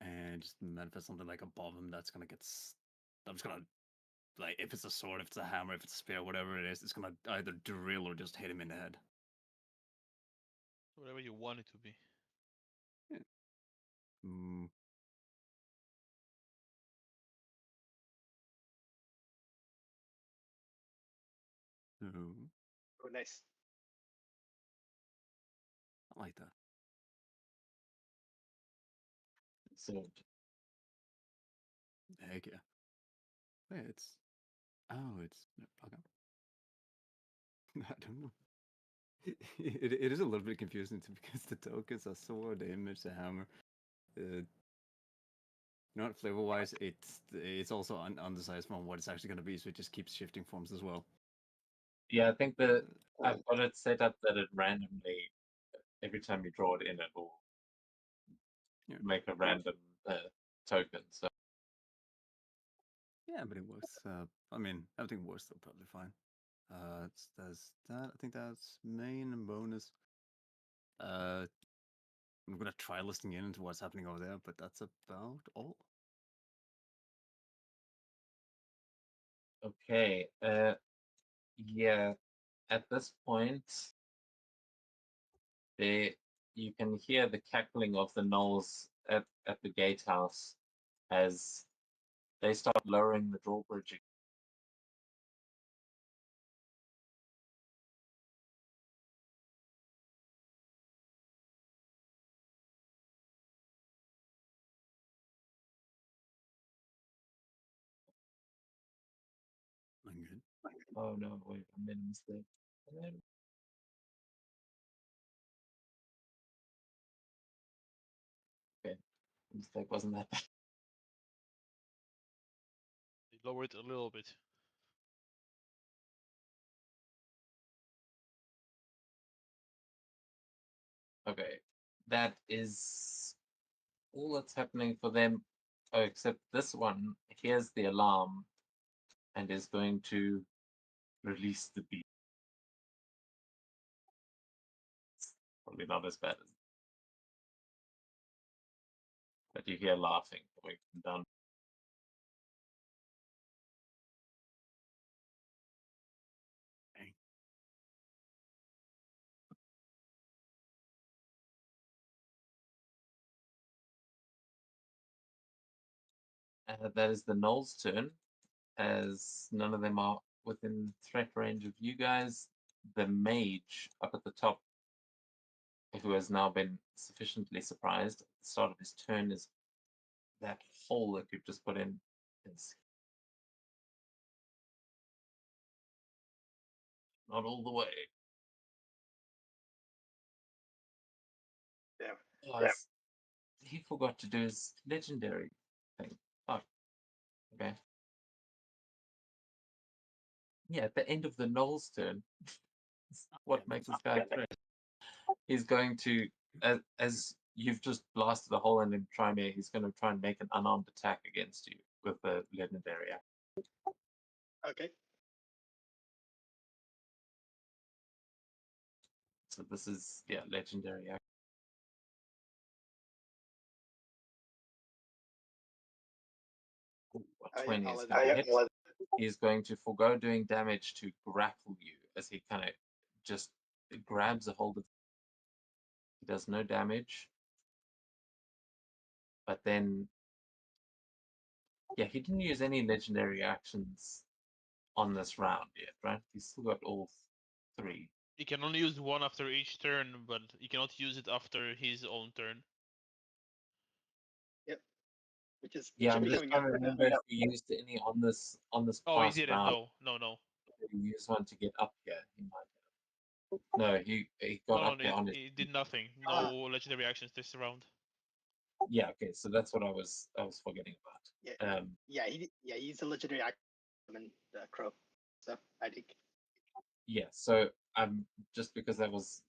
And just manifest something like above him that's gonna get. I'm just gonna. Like, if it's a sword, if it's a hammer, if it's a spear, whatever it is, it's gonna either drill or just hit him in the head. Whatever you want it to be. Yeah. So Oh, nice. I like that. So Heck yeah. Wait, it's okay. I don't know. It is a little bit confusing because the tokens are sword, the image, the hammer. Not flavor wise, it's also undecided from what it's actually going to be, so it just keeps shifting forms as well. yeah, I think that I've got it set up that it randomly, every time you draw it in, it will make a random token. So yeah, but it works. I mean, everything works though probably fine. There's that. I think that's main and bonus. I'm gonna try listening in into what's happening over there, but that's about all. okay, yeah. At this point, you can hear the cackling of the gnolls at the gatehouse as they start lowering the drawbridge. I'm good. Oh no, wait, I made a mistake. Okay, mistake wasn't that bad. Lower it a little bit. Okay, that is all that's happening for them. Oh, except this one hears the alarm and is going to release the beast. Probably not as bad as, but you hear laughing coming from down. That is the Knoll's turn, as none of them are within threat range of you guys. The mage up at the top, who has now been sufficiently surprised at the start of his turn, is that hole that you've just put in is not all the way. Damn. Oh, he forgot to do his legendary thing. Oh, okay. Yeah, at the end of the Knoll's turn, what makes this guy a threat? He's going to, as you've just blasted a hole in him, Trymere, he's going to try and make an unarmed attack against you with the legendary action. Okay. So this is, yeah, legendary action. Ooh, 20 is going to hit. He's going to forego doing damage to grapple you as he kind of just grabs a hold of. He does no damage. But then, yeah, he didn't use any legendary actions on this round yet, right? He's still got all 3. You can only use one after each turn, but you cannot use it after his own turn. Yep. Which is Yeah, I'm should be just coming trying up. to remember if he used any on this Oh, he past didn't. round. No. Did he use one to get up here? He might have. No, he got up here on his. He did nothing. No legendary actions this round. Yeah, okay, so that's what I was forgetting about. Yeah. He's a legendary action and crow. So I think. Yeah, so just because that was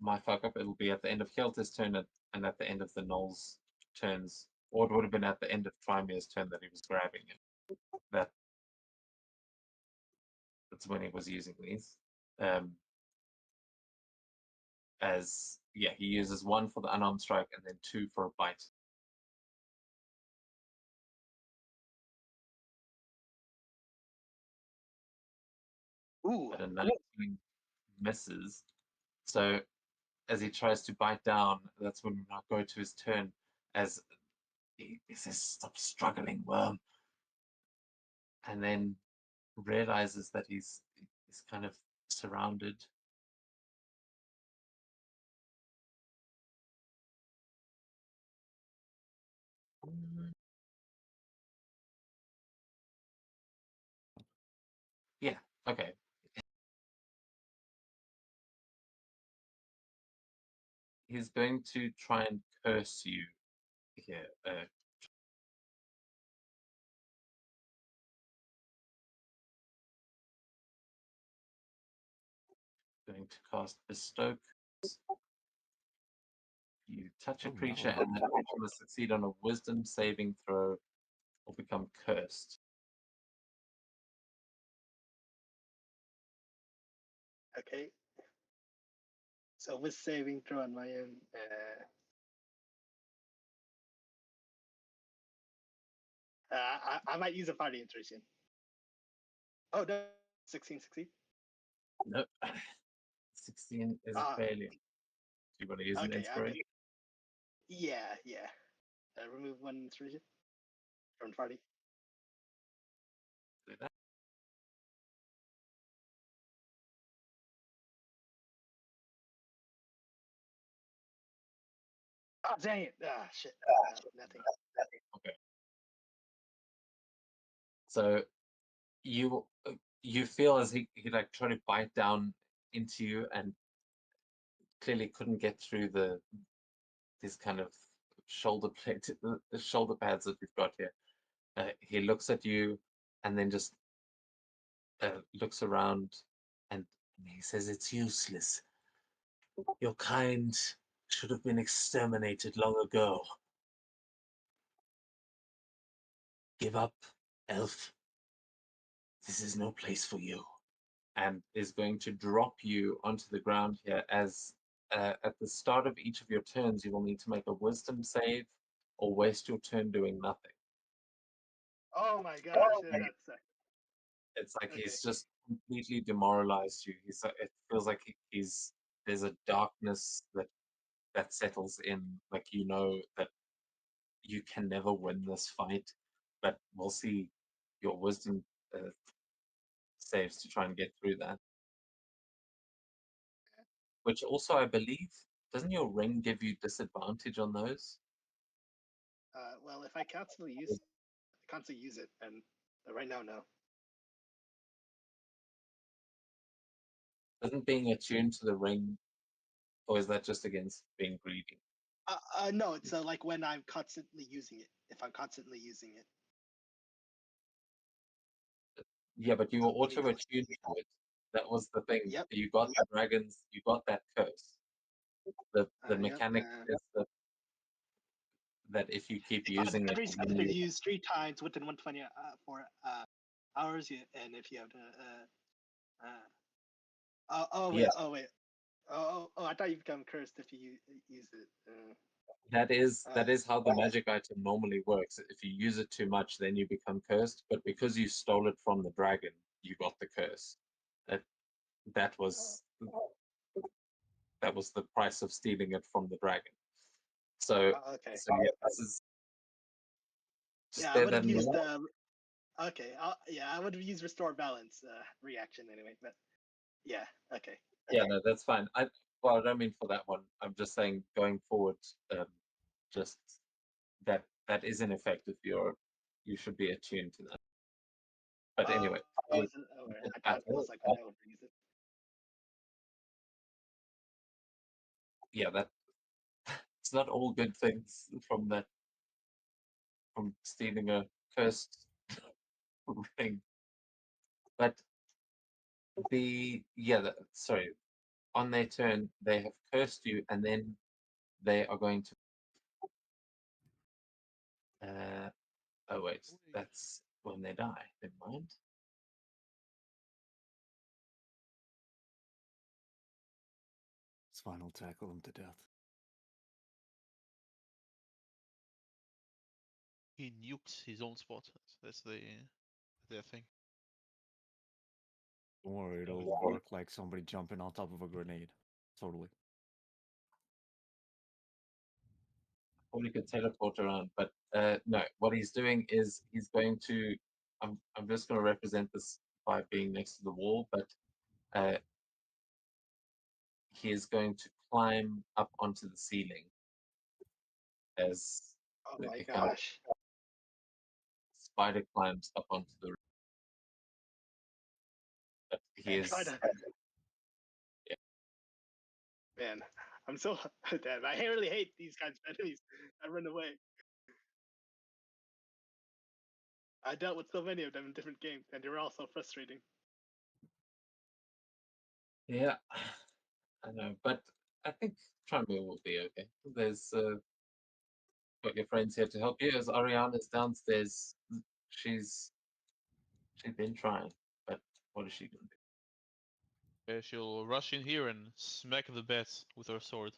my fuck up, it'll be at the end of Kelter's turn and at the end of the Knoll's turns, or it would have been at the end of Trimere's turn that he was grabbing him. That's when he was using these. As yeah, he uses 1 for the unarmed strike and then 2 for a bite. Ooh. But a 19 misses. So as he tries to bite down, that's when we now go to his turn. As he says, "Stop struggling, worm," and then realizes that he's He's kind of surrounded. Yeah, okay. He's going to try and curse you here. Going to cast Bestoke. You touch a Oh, creature, no. and that creature must succeed on a Wisdom saving throw or become cursed. Okay. So with saving throw on my end, I might use a party intrusion. Oh no, 16 succeed. Nope. 16 is a failure. Do you want to use an inspiration? Yeah. Remove one intrusion from party. Do that. Oh dang it! Ah shit. Nothing. Okay. So you feel as he like trying to bite down into you and clearly couldn't get through this kind of shoulder plate, the shoulder pads that you've got here. He looks at you and then just looks around and he says, "It's useless. Your kind should have been exterminated long ago. Give up, elf. This is no place for you." And is going to drop you onto the ground here as at the start of each of your turns, you will need to make a wisdom save or waste your turn doing nothing. Oh my gosh, that sucks. It's like Okay. he's just completely demoralized you. It feels like there's a darkness that settles in, like you know that you can never win this fight, but we'll see your wisdom saves to try and get through that. Which also, I believe, doesn't your ring give you disadvantage on those? Well, if I constantly use it, and right now, no. Isn't being attuned to the ring, or is that just against being greedy? No, it's like when I'm constantly using it. If I'm constantly using it. Yeah, but you were Let me auto attuned to it. That was the thing. Yep. You got the dragons, you got that curse. The Yep, mechanic is that if you keep using it, every then spell you, is used 3 times within 120 for hours, and if you have to. Oh wait, yeah, oh wait, oh, I thought you become cursed if you use it. that is how the magic item normally works. If you use it too much, then you become cursed. But because you stole it from the dragon, you got the curse. That that was that was the price of stealing it from the dragon. So, Okay. so yeah, this is just Yeah, I bear would that have in used mind. Okay, I would have used restore balance reaction anyway, but yeah, okay. Yeah, no, that's fine. Well, I don't mean for that one. I'm just saying going forward, just that is in effect if you should be attuned to that. But anyway, I wasn't aware. I thought it was like when I would use it. yeah, that it's not all good things from stealing a cursed ring. But sorry, on their turn they have cursed you, and then they are going to. Oh wait, that's when they die. Never mind. It's fine, I'll tackle him to death. He nukes his own spot. That's their thing. Don't worry, it'll work like somebody jumping on top of a grenade. Totally. Or you could teleport around, but no. What he's doing is he's going to. I'm just going to represent this by being next to the wall, but he is going to climb up onto the ceiling as Oh the my account gosh. spider climbs up onto the roof. But he And is try to. yeah. Man, I'm so damn. I really hate these kinds of enemies that run away. I dealt with so many of them in different games, and they were all so frustrating. Yeah, I know, but I think Tranmere will be okay. There's got your friends here to help you. As Ariana's downstairs, she's been trying, but what is she gonna do? She'll rush in here and smack the bats with her sword.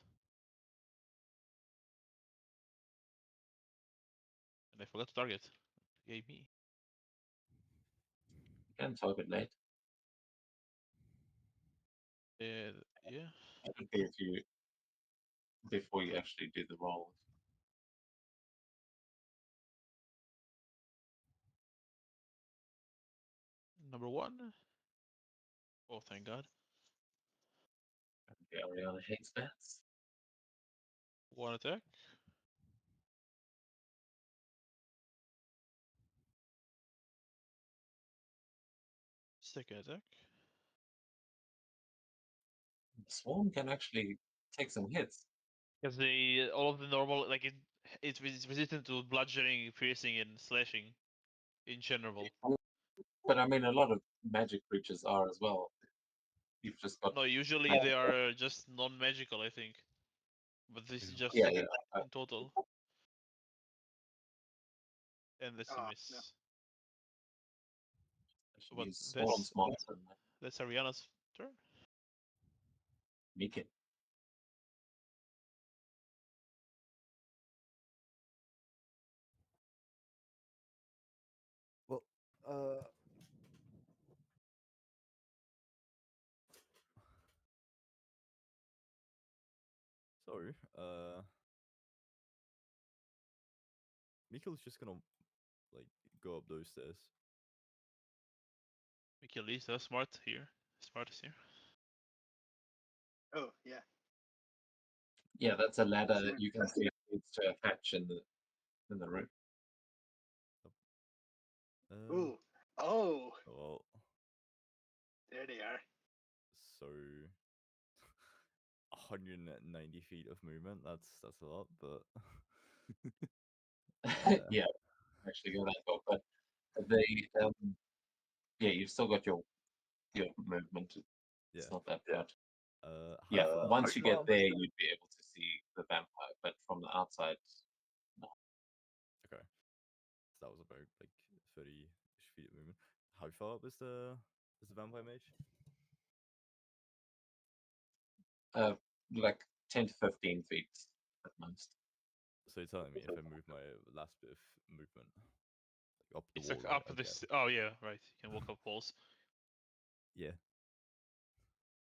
And I forgot to target. Yay me. Can target late. Yeah. Should be if you before you actually do the roll. Number 1. Oh, thank God. The Ariana hates bats. 1 attack. Second attack. The swarm can actually take some hits. Because they all of the normal it's resistant to bludgeoning, piercing, and slashing in general. But I mean, a lot of magic creatures are as well. You've just got No, usually they are just non-magical, I think. But this is just yeah. in total. And that's a Oh, miss. no. But Use swarm smart and that's Ariana's turn. make it. Well, so, Mikkel's just gonna like go up those stairs. Mickey Lisa, smart here. Smartest here. Oh, yeah. Yeah, that's a ladder. Smart. You can see it leads to a hatch in the roof. Ooh. Oh, Well, there they are. so 190 feet of movement. That's a lot, but Yeah, actually go that far. But the yeah, you've still got your movement. It's yeah. not that bad. How Yeah, far? once you get there, you'd be able to see the vampire, but from the outside, no. Okay, so that was about like 30 feet of movement. How far up is the vampire mage? Like 10 to 15 feet at most. So you're telling me if I move my last bit of movement like up the It's wall, like up I this. get... Oh yeah, right. You can walk up walls. Yeah.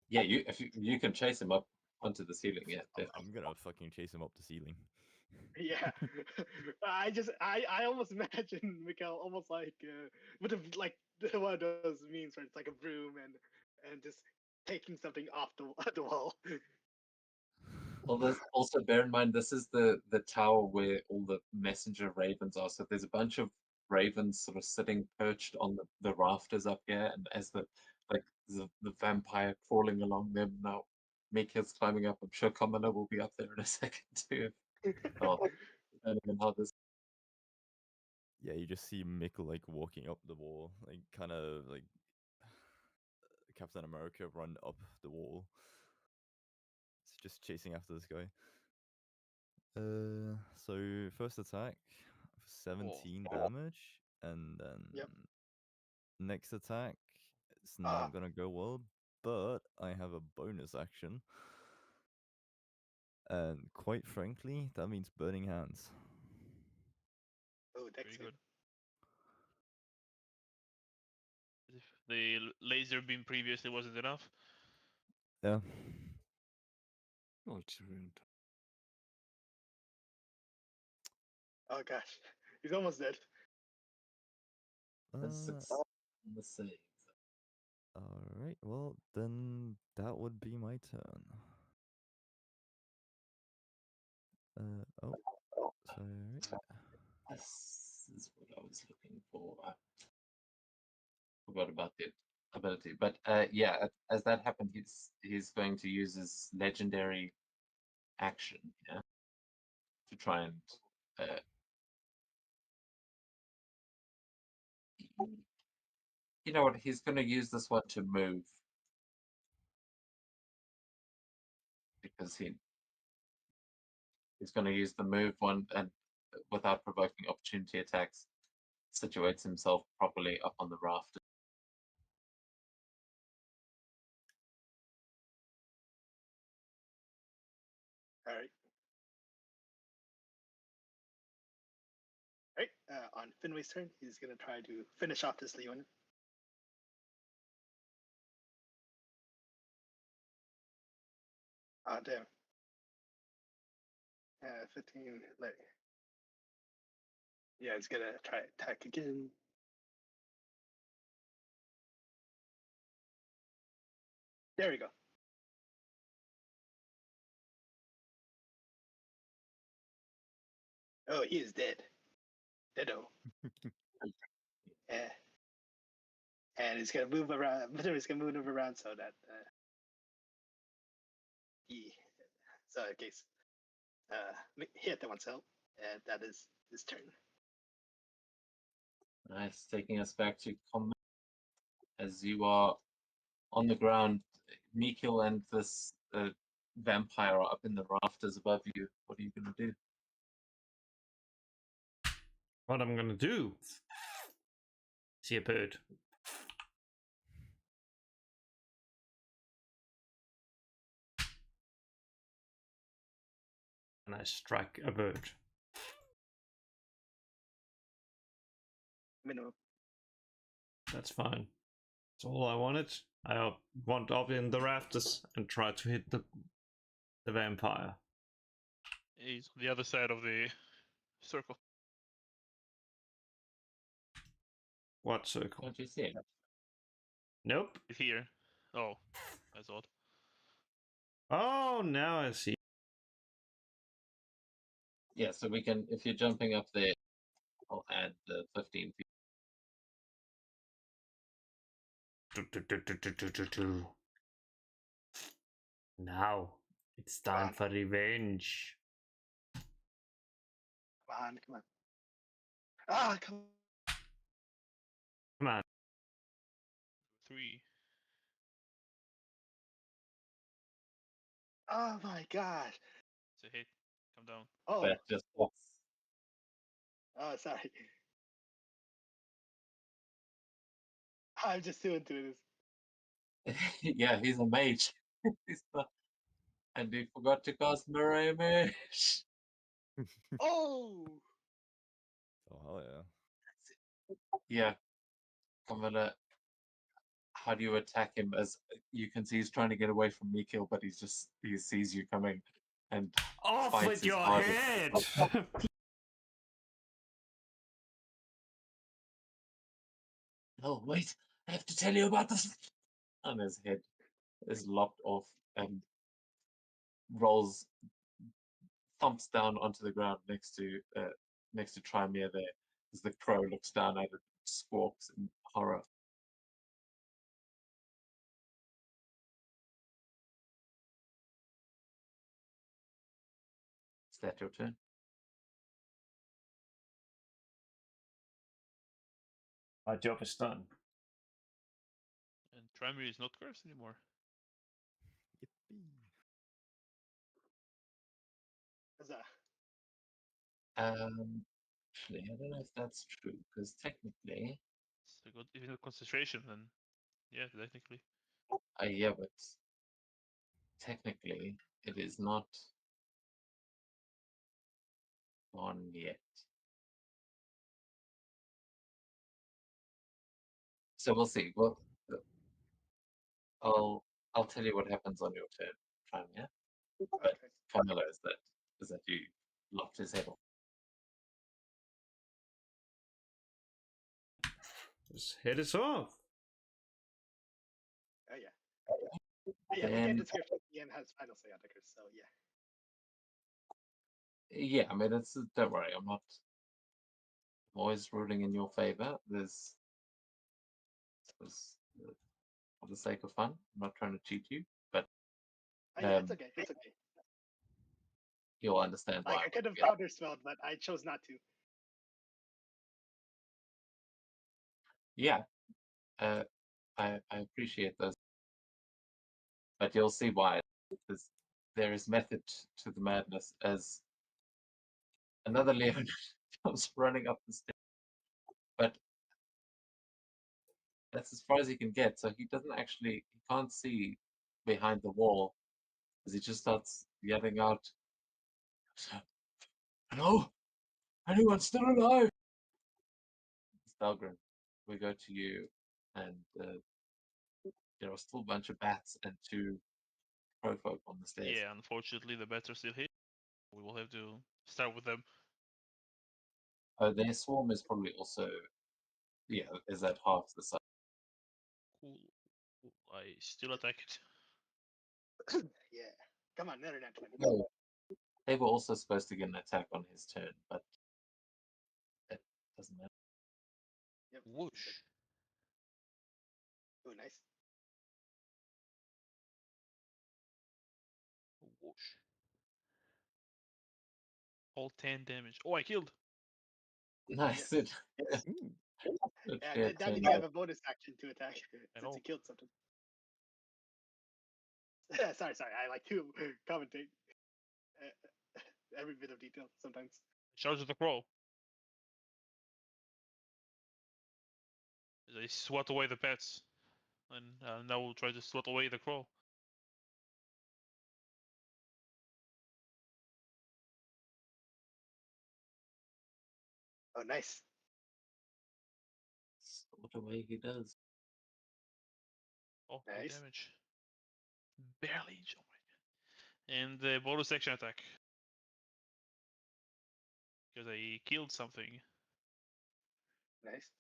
Yeah, if you can chase him up onto the ceiling. Yeah, I'm gonna fucking chase him up the ceiling. Yeah. I almost imagine Mikael almost like would have like one of those memes where it's like a broom and just taking something off the wall. Well, also bear in mind this is the tower where all the messenger ravens are. So there's a bunch of ravens sort of sitting perched on the rafters up here, and as the vampire crawling along them now. Mika's climbing up. I'm sure Commoner will be up there in a second too. Oh, depending on how this. Yeah, you just see Mikkel like walking up the wall, like kind of like Captain America run up the wall. It's just chasing after this guy. So first attack, 17 damage, and then Yep. next attack, it's Ah. not gonna go well, but I have a bonus action. And quite frankly, that means burning hands. Oh, Very Dex good. If the laser beam previously wasn't enough. Yeah. Oh, it's ruined. Oh gosh, he's almost dead. Let's Uh, see. Alright, well, then that would be my turn. Oh, sorry. This is what I was looking for. I forgot about the ability, but yeah, as that happened, he's going to use his legendary action, yeah, to try and you know what? He's going to use this one to move because he's going to use the move one and without provoking opportunity attacks, situates himself properly up on the raft. All right. All right. On Finway's turn, he's gonna try to finish off this Leon. Ah, damn. 15. Like, yeah, he's gonna try attack again. There we go. Oh, he is dead. Deado. Yeah. And he's gonna move around. He's gonna move around so that he, so in case hit that one's help, and that is his turn. Nice, taking us back to combat as you are on the ground. Mikil and this vampire are up in the rafters above you. What are you going to do? What I'm gonna do? See a bird. And I strike a bird. Minimum. That's fine. That's all I wanted. I want up in the rafters and try to hit the vampire. He's on the other side of the circle. What circle? Don't you see it? Nope. He's here. Oh, that's odd. Oh, now I see. Yeah, so we can, if you're jumping up there, I'll add the 15 feet. Now it's time for revenge. Come on. Ah, come on. Come on. 3. Oh my gosh. It's a hit. Come down. Oh, That just oh, sorry. I'm just doing this. yeah, he's a mage. He's not, and he forgot to cast Mirror Image. Oh, Oh, hell yeah. Yeah, I'm gonna. How do you attack him? As you can see, he's trying to get away from Mikil, but he sees you coming, and Off fights with his your hardest. head! Oh wait, I have to tell you about this. And his head is lopped off and rolls, thumps down onto the ground next to Trymere there, as the crow looks down at it, squawks in horror. Is that your turn? My job is done. And Trymere is not cursed anymore. Yippee. huzzah. Actually, I don't know if that's true because technically, So got even with concentration, then yeah, technically. yeah, but technically it is not on yet. So we'll see. Well, I'll tell you what happens on your turn, Trymere. But Okay. Camilla is that you locked his head off. His head is off. Yeah, we Then- get description. DM has final say on Dickers, so yeah. Yeah, I mean, it's don't worry. I'm always rooting in your favor. There's for the sake of fun. I'm not trying to cheat you, but Yeah, it's okay. It's okay. you'll understand why. Like I could have counterspelled, but I chose not to. Yeah, I appreciate those, but you'll see why. Because there is method to the madness as another Leon comes running up the stairs, but that's as far as he can get. So he can't see behind the wall, as he just starts yelling out, "Hello, anyone still alive?" Stalgren, we go to you, and there are still a bunch of bats and 2 crow folk on the stairs. Yeah, unfortunately, the bats are still here. We will have to start with them. Their swarm is probably also, is at half the size. Cool. I still attack it. Yeah. Come on, another nat 20. No, they were also supposed to get an attack on his turn, but it doesn't matter. Yep. Whoosh. Oh, nice. Whoosh. All 10 damage. Oh, I killed. Nice. Yes. Yes. Yeah, that means you have a bonus action to attack since you killed something. sorry. I like to commentate every bit of detail sometimes. Charge of the crow. They swat away the pets, and now we'll try to swat away the crow. Oh, nice. What away he does. Oh, Nice. good damage. Barely. Oh my God. And the bonus action attack. Because I killed something. Nice.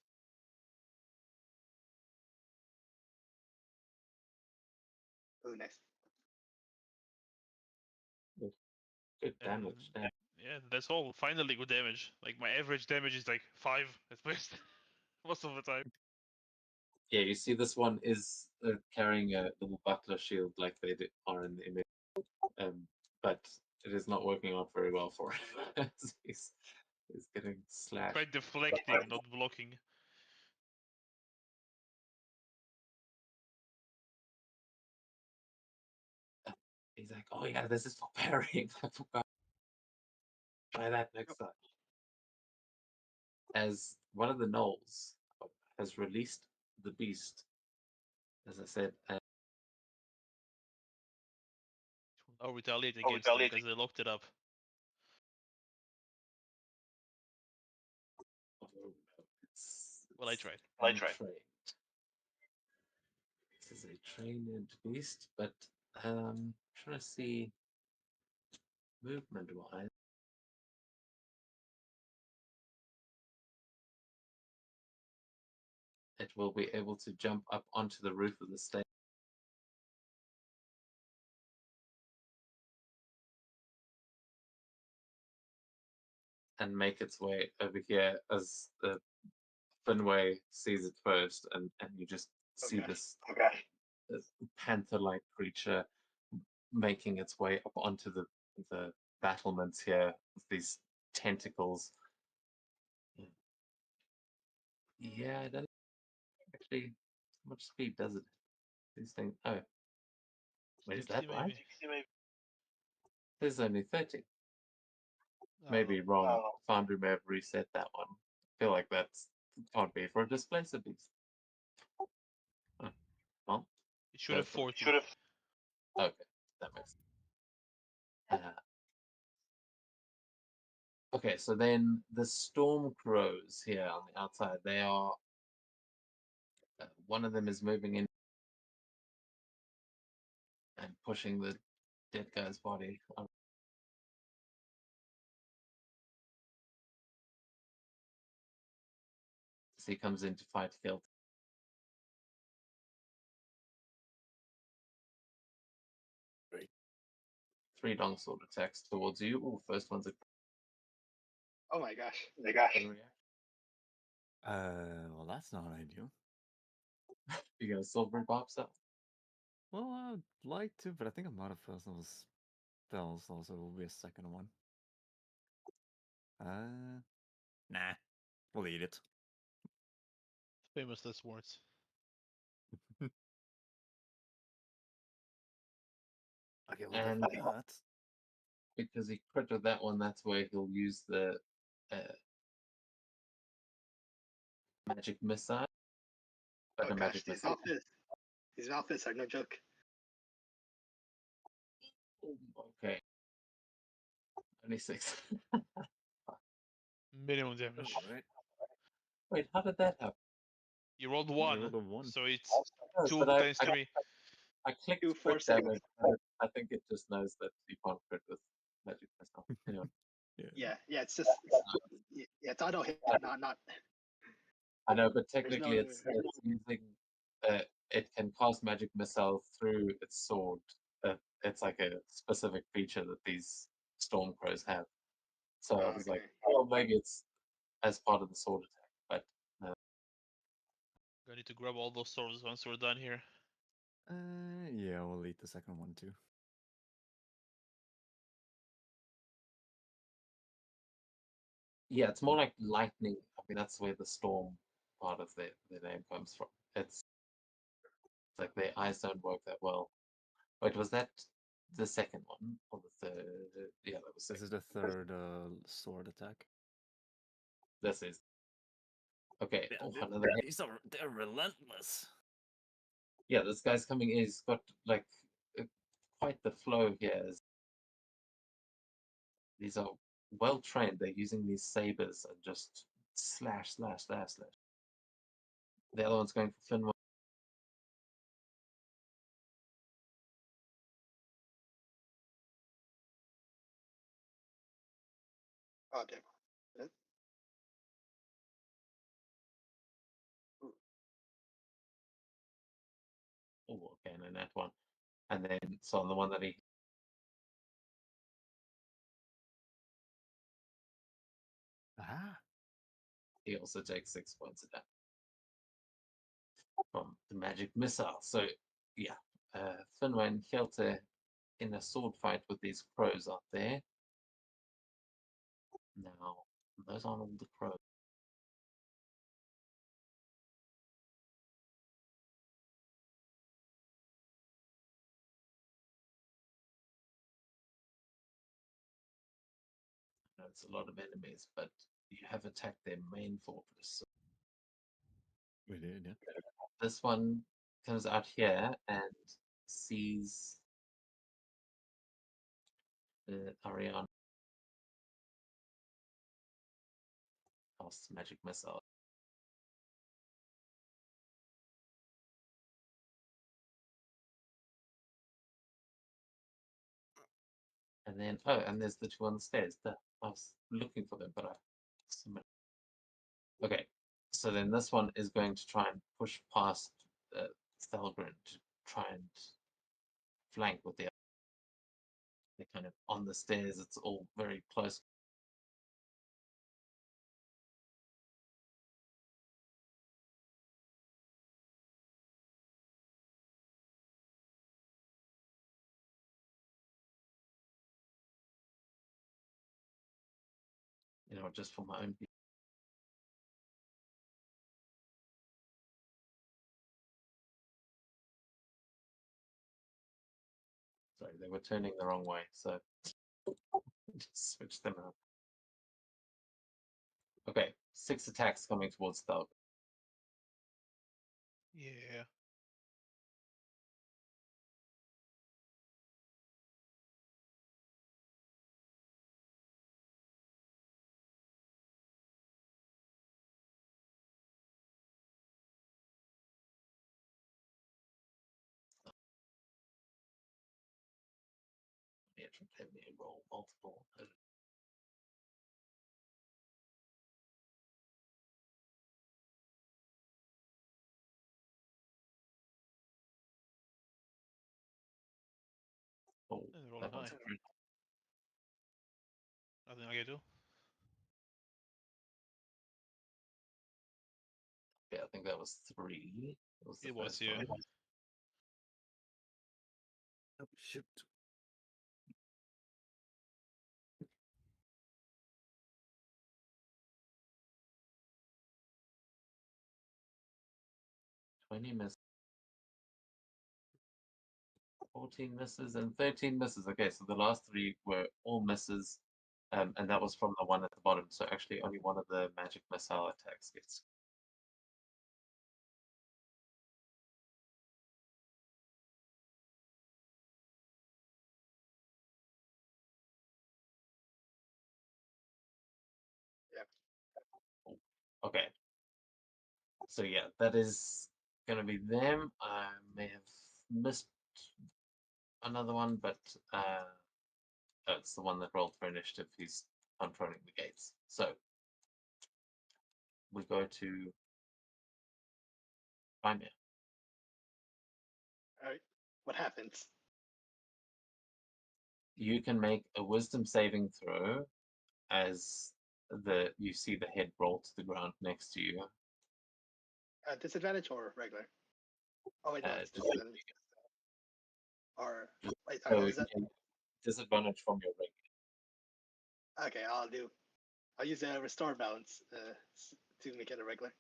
Oh, nice. Good damage. And, yeah, that's all. Finally good damage. Like my average damage is like 5 at best. Most of the time. Yeah, you see this one is carrying a little buckler shield like they are in the image. But it is not working out very well for him. he's getting slashed. Try deflecting, not blocking. He's like, oh yeah, this is for parrying. I forgot. Try that next time. As one of the gnolls has released the beast, as I said, I'll retaliate against them because they locked it up. Well, I tried. This is a trained beast, but trying to see movement wise. It will be able to jump up onto the roof of the stage. And make its way over here as the Finway sees it first, and you just see this panther-like creature making its way up onto the battlements here with these tentacles. Yeah, I don't actually. How much speed does it? These things. Oh, wait, is that 60 right? maybe. There's only 30. I don't Maybe know. wrong. Foundry may have reset that one. I feel like that's can't be for a displacer beast. Well, It should have therefore- 40. Okay, that makes sense. Okay, so then the storm crows here on the outside, they are. One of them is moving in and pushing the dead guy's body. As he comes in to fight Kilt. 3 longsword attacks towards you. Ooh, first one's a Oh my gosh. reaction. Well, that's not ideal. You gonna silver pops up? Well, I'd like to, but I think I'm out of first level spells, also will be a second one. Nah. We'll eat it. Famous last words. Okay, well, And definitely that. because he critted that one, that's where he'll use the magic missile. But Oh the gosh, magic these missile. Malfists are no joke. Okay. Only 6. Minimum damage. Alright. Wait, how did that happen? You rolled You one, rolled a 1. so it's No, 2 but I, times I, 3. I clicked 2, 4, crit 6. damage, and I think it just knows that you can't crit with magic missile. Anyway. Yeah. It's it's auto hit, not. I know, but There's technically no. it's using it can cast magic missile through its sword. It's like a specific feature that these storm crows have. So I was like, Okay. oh, maybe it's as part of the sword attack, but no. I need to grab all those swords once we're done here. Yeah, we'll eat the second one too. Yeah, it's more like lightning. I mean, that's where the storm part of the name comes from. It's like their eyes don't work that well. Wait, was that the second one or the third? Yeah, that was This second. is the third sword attack. This is okay. Yeah, Oh, another hit. they're relentless. Yeah, this guy's coming in. He's got like quite the flow here. These are well trained. They're using these sabers and just slash, slash, slash, slash. The other one's going for Finway. Oh damn. Oh, okay, and then that one. And then so on the one that he also takes 6 points of damage from the magic missile. So yeah, Finway and Hjelte in a sword fight with these crows out there. Now, those aren't all the crows. I know it's a lot of enemies, but you have attacked their main fortress. We did, yeah. This one comes out here and sees Ariana casts magic missile. And then, oh, and there's the 2 on the stairs. I was looking for them, but I. Okay, so then this one is going to try and push past Thelgrin to try and flank with the other. They're kind of on the stairs. It's all very close. You know, just for my own people. Sorry, they were turning the wrong way, so just switch them out. Okay, 6 attacks coming towards Thelgrin. Yeah. Yeah, have me roll multiple. Oh, They're rolling that one's high. a crit. something I can do. Yeah, I think that was 3. That was the It was, first yeah. one. Oh, shoot. Misses, 14 misses, and 13 misses. Okay, so the last 3 were all misses, and that was from the one at the bottom. So actually, only one of the magic missile attacks gets. Okay. So yeah, that is gonna be them. I may have missed another one, but it's the one that rolled for initiative. He's controlling the gates. So we go to Crimea. All right. What happens? You can make a wisdom saving throw as you see the head roll to the ground next to you. Disadvantage or regular? Oh wait, no, it's Just- disadvantage. Or wait, so is that disadvantage from your ring. okay? I'll use a restore balance to make it a regular.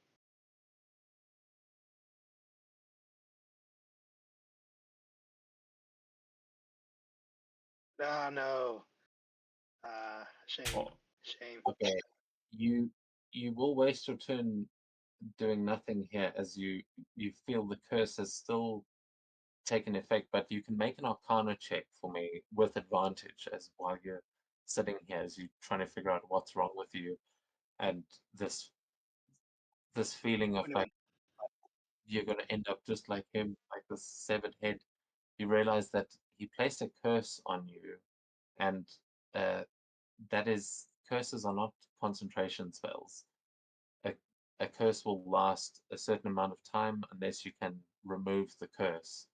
Ah, no. Shame. Oh. Shame. Okay, you will waste your turn doing nothing here, as you feel the curse has still taken effect, but you can make an Arcana check for me with advantage as while you're sitting here, as you're trying to figure out what's wrong with you, and this feeling of like you're going to end up just like him, like this severed head. You realize that he placed a curse on you, and that is, curses are not concentration spells. A curse will last a certain amount of time unless you can remove the curse.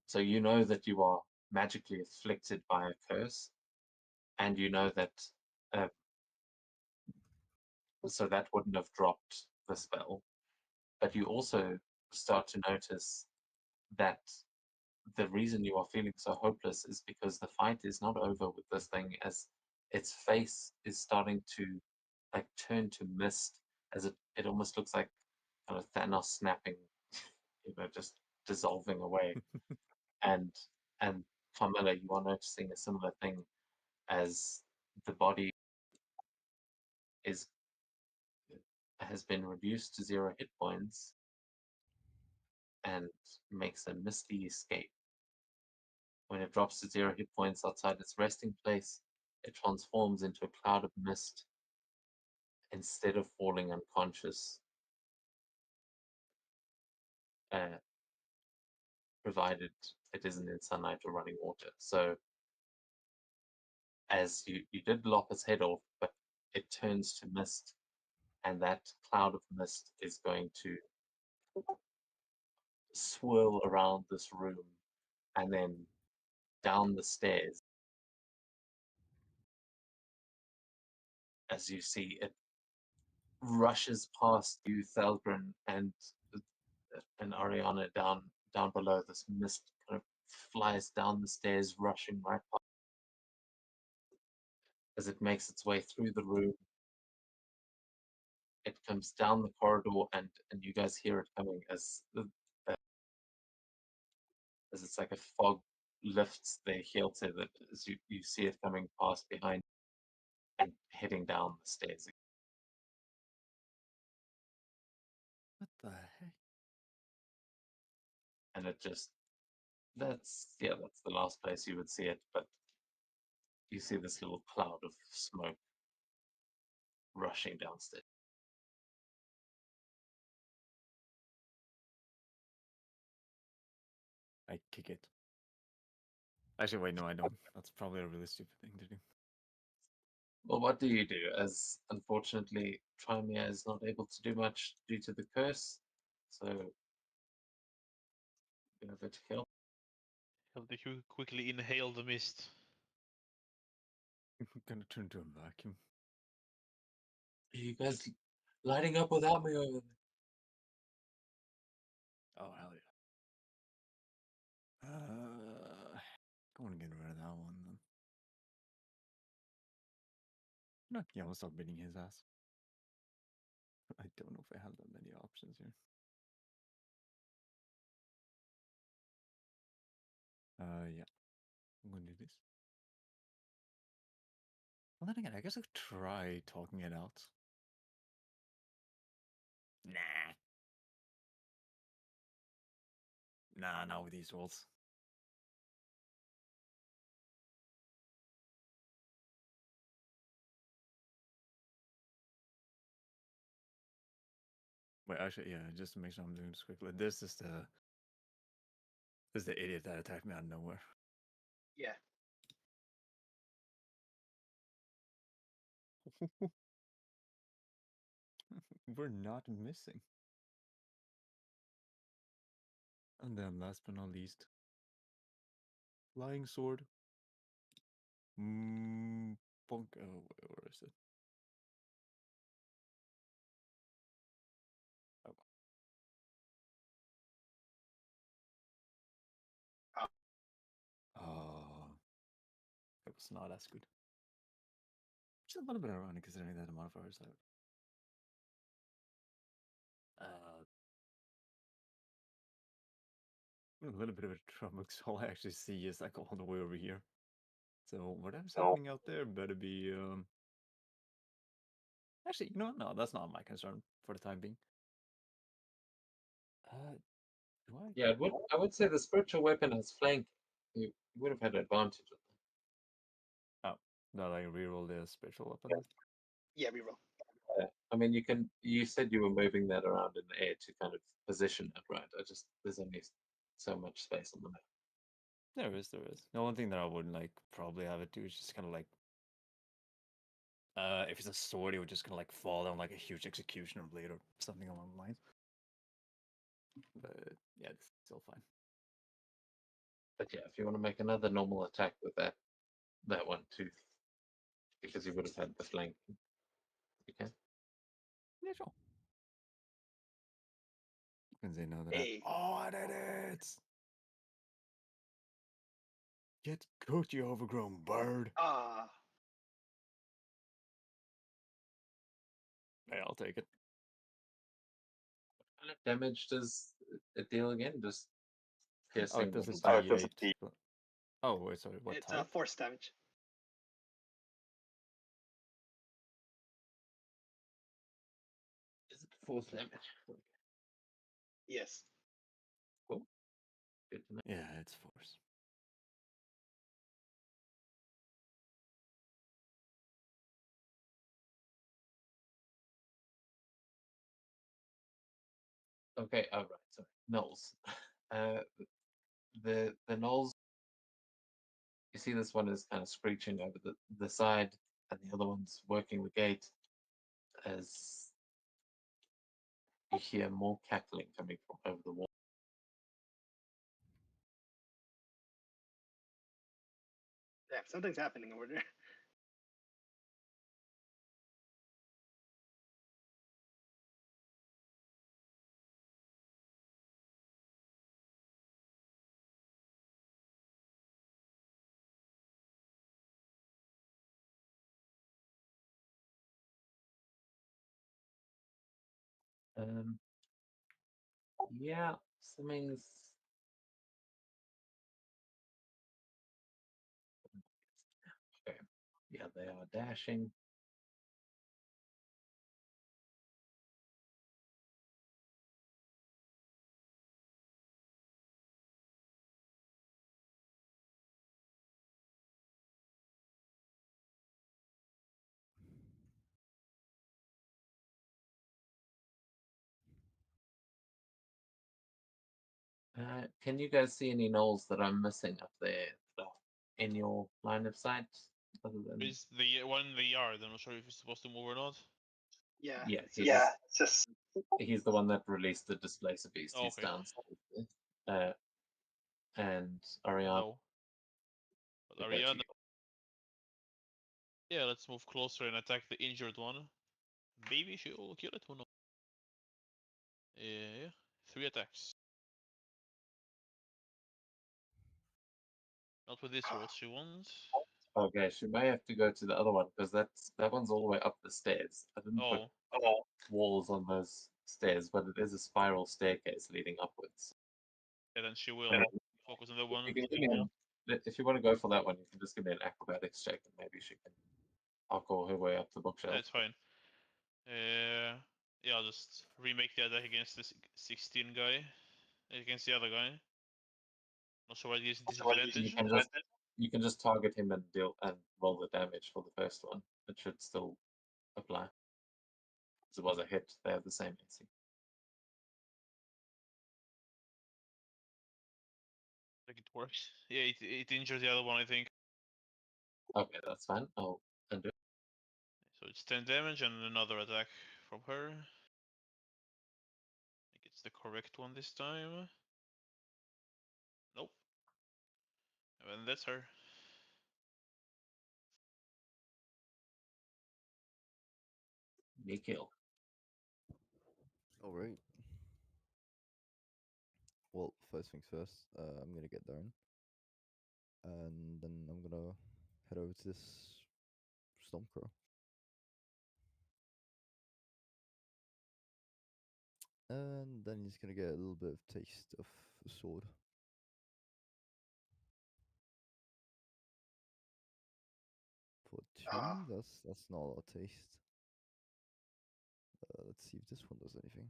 So you know that you are magically afflicted by a curse, and you know that so that wouldn't have dropped the spell. But you also start to notice that the reason you are feeling so hopeless is because the fight is not over with this thing, as its face is starting to like turn to mist, as it almost looks like kind of Thanos snapping, just dissolving away. and and Carmilla, you are noticing a similar thing, as the body is has been reduced to 0 hit points and makes a misty escape. When it drops to 0 hit points outside its resting place, it transforms into a cloud of mist instead of falling unconscious, provided it isn't in sunlight or running water. So as you did lop its head off, but it turns to mist, and that cloud of mist is going to swirl around this room and then down the stairs. As you see, it rushes past you, Thelgrin, and Ariana down below. This mist kind of flies down the stairs, rushing right past. As it makes its way through the room, it comes down the corridor, and you guys hear it coming as it's like a fog lifts their heel to it, as you see it coming past behind and heading down the stairs. What the heck? And it just that's the last place you would see it, but you see this little cloud of smoke rushing downstairs. I kick it. Actually, wait, no, I don't. That's probably a really stupid thing to do. Well, what do you do? As unfortunately, Trimia is not able to do much due to the curse, so you have it to kill. Have to quickly inhale the mist. I'm gonna turn into a vacuum. Are you guys lighting up without me over there? Oh hell yeah. I want to get rid of that one then. No, yeah, we'll start beating his ass. I don't know if I have that many options here. Yeah. I'm gonna do this. Well, then again, I guess I could try talking it out. Nah. Nah, not with these rolls. Wait, actually, yeah, just to make sure I'm doing this quickly. This is the idiot that attacked me out of nowhere. Yeah. We're not missing. And then last but not least, Flying Sword. Bonk. Oh, where is it? Oh. Oh. It was not as good. Which is a little bit ironic considering that the modifiers out. A little bit of a trouble because all I actually see is like all the way over here. So whatever's happening out there better be actually, you know what? No, that's not my concern for the time being. Do I? Yeah, I would say the spiritual weapon has flank. You would have had advantage of that. Oh, that I reroll the special weapon. Yeah, reroll. I mean, you said you were moving that around in the air to kind of position it, right? There's only so much space on the map. There is. The only thing that I would like probably have it do is just kind of like, if it's a sword, it would just kind of like fall down like a huge executioner blade or something along the lines. But yeah, it's still fine. But yeah, if you want to make another normal attack with that one too, because you would have had the flank. Okay. Yeah, sure. Because they know that. Hey. Oh, I did it! Get cooked, you overgrown bird. Ah. Hey, I'll take it. What kind of damage does it deal again? Just piercing. Oh, it does a or- D8. Oh, wait, sorry, what It's type? force damage. Is it force damage? Yes. Cool. Good to know. Yeah, it's force. Okay, oh right, sorry. Knolls. The knolls, you see this one is kind of screeching over the side, and the other one's working the gate as you hear more cackling coming from over the wall. Damn, something's happening over there. Yeah, something's okay. Yeah, they are dashing. Can you guys see any knolls that I'm missing up there that are in your line of sight? Other than Is the one in the yard? I'm not sure if you're supposed to move or not. Yeah. yeah, It's just he's the one that released the displacer beast. Oh, He's okay. downstairs there. And Ariana. No. But we got Ariana, you. Yeah, let's move closer and attack the injured one. Maybe she'll kill it. Who knows? Yeah, 3 attacks. Not with this roll. She won't. Okay, she may have to go to the other one because that one's all the way up the stairs. I didn't put walls on those stairs, but it is a spiral staircase leading upwards. Yeah, then she will focus on the one. If you want to go for that one, you can just give me an acrobatics check and maybe she can parkour her way up the bookshelf. That's fine. Yeah, I'll just remake the attack against this 16 guy. Against the other guy. Not sure why it gives disadvantage. You can just target him and roll the damage for the first one. It should still apply. Because it was a hit, they have the same AC. I think it works. Yeah, it injures the other one, I think. Okay, that's fine. I'll undo it. So it's 10 damage and another attack from her. I think it's the correct one this time. Nope. And that's her. Me kill. Alright. Well, first things first, I'm gonna get down. And then I'm gonna head over to this Stormcrow. And then he's gonna get a little bit of taste of the sword. For 2, that's not a lot of taste. Let's see if this one does anything.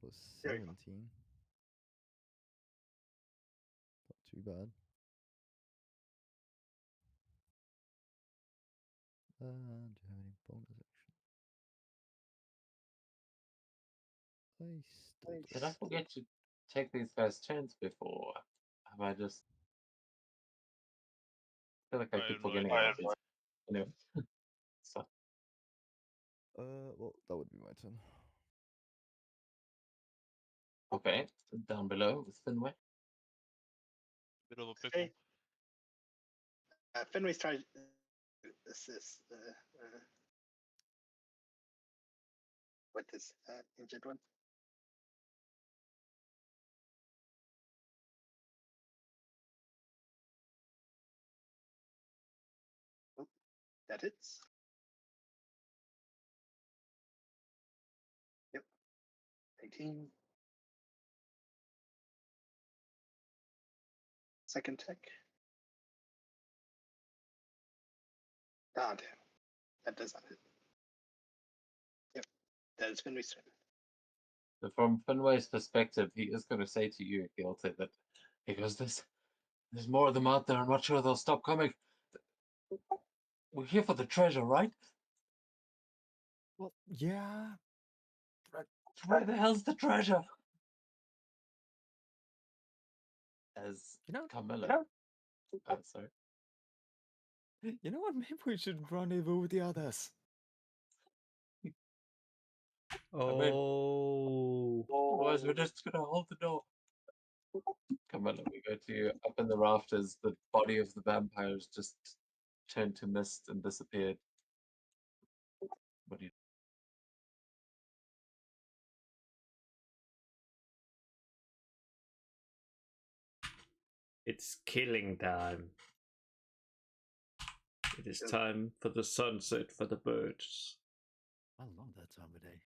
Was 17. Not too bad. Do you have any bonus action? Did I forget to take these guys' turns before? Have I just... I feel like I keep forgetting about these. Anyway. So. Well, that would be my turn. Okay, down below with Finway. Bit of a pickle. Fenway's trying to assist with this injured one. Oh, that hits. Yep. 18. Second tech. Ah, damn. That does not hit. Yep. That is Fenway's turn. So from Finway's perspective, he is going to say to you, he'll say that, because there's more of them out there. I'm not sure they'll stop coming. We're here for the treasure, right? Well, yeah. Where the hell's the treasure? As Carmilla. Oh, sorry. You know what? Maybe we should rendezvous with the others. Oh. Otherwise, we're just gonna hold the door. Carmilla, we go to up in the rafters. The body of the vampires just turned to mist and disappeared. What do you? It's killing time. It is time for the sunset for the birds. I love that time of day.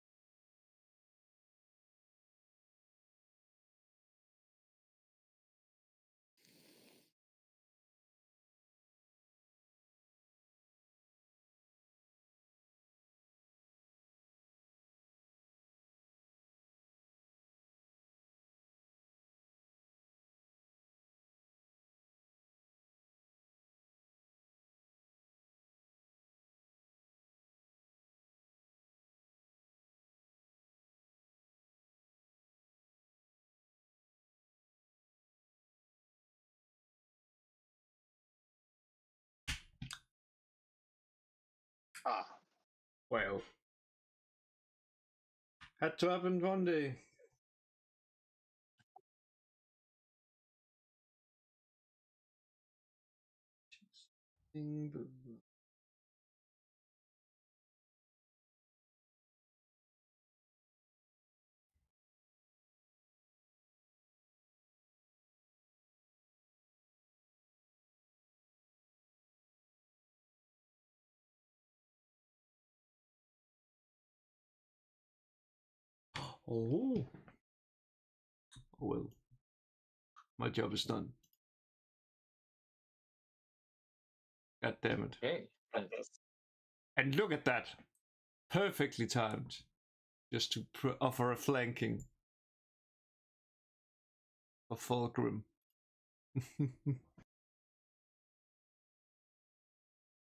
Ah. Well, had to happen one day. Oh. Oh well. My job is done. God damn it. Okay. And look at that. Perfectly timed. Just to offer a flanking of Fulgrim.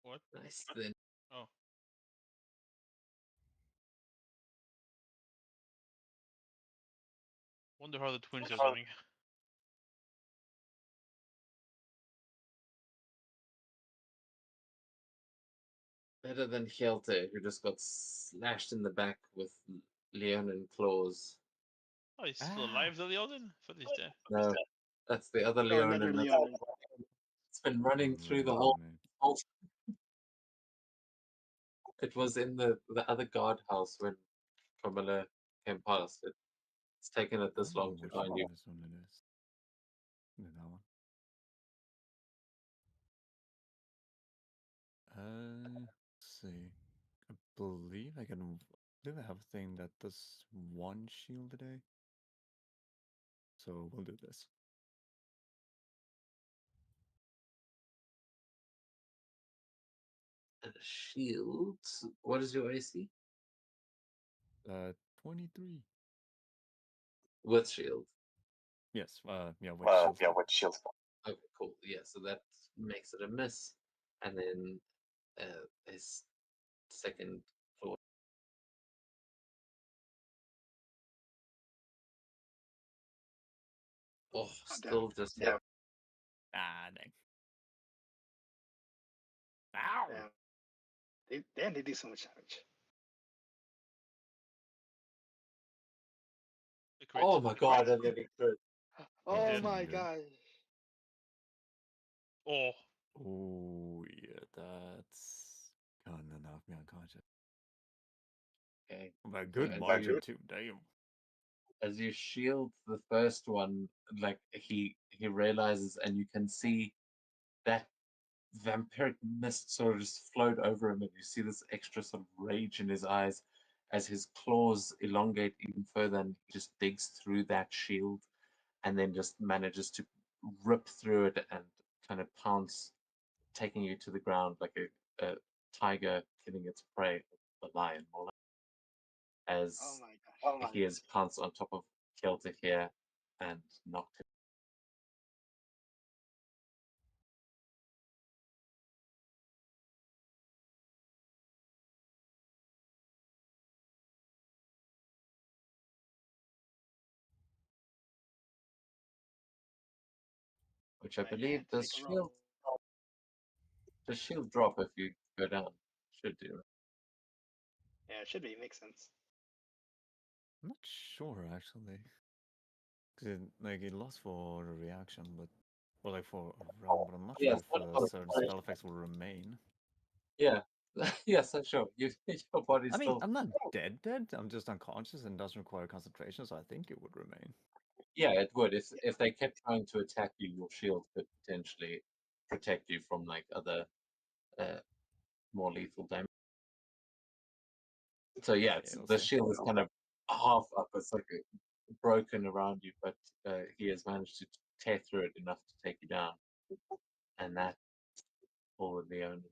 What? Nice then. Oh. Wonder how the twins are doing. Better than Hjelte, who just got slashed in the back with Leonin claws. Oh, he's still alive, the Leonin? I thought he's dead. No, that's the other No, another Leonin. Leonin. It's been running through the whole. It was in the other guardhouse when Camilla came past. It's taken it this long to Which find one you. this one it is? Maybe that one. Let's see. I believe I can. I believe I have a thing that does one shield a day. So we'll do this. And a shield. What is your AC? 23. With shield. Yes. Yeah. With shield. With shield. Okay, cool. Yeah, so that makes it a miss, and then his second claw. Oh, still just hit. Ah, dang. Ow! Damn. They do so much damage. The crit. Oh my god, and then he crit. Oh Yeah. my Good. god. Oh. Oh yeah, that's gonna knock me unconscious. Okay. By a good as margin you- too. Damn. As you shield the first one, like he realizes, and you can see that vampiric mist sort of just float over him, and you see this extra sort of rage in his eyes as his claws elongate even further, and he just digs through that shield, and then just manages to rip through it and kind of pounce, taking you to the ground like a tiger killing its prey, a lion, more like, as Oh my gosh. he has pounced on top of Kelter here and knocked him. Which I Yeah, believe take a roll. the shield drop if you go down. Should do. Yeah, it should be. Makes sense. I'm not sure actually. Cause it lost for a reaction, but or like for a round, but I'm not Yeah, sure if certain spell effects will remain. yeah. Yes, I'm sure. Your body's I mean, still. I'm not dead. I'm just unconscious and doesn't require concentration, so I think it would remain. Yeah, it would. If they kept trying to attack you, your shield could potentially protect you from like other more lethal damage. So yeah, Yeah, we'll the see. shield is kind of half up. It's like broken around you, but he has managed to tear through it enough to take you down, and that all with Leon.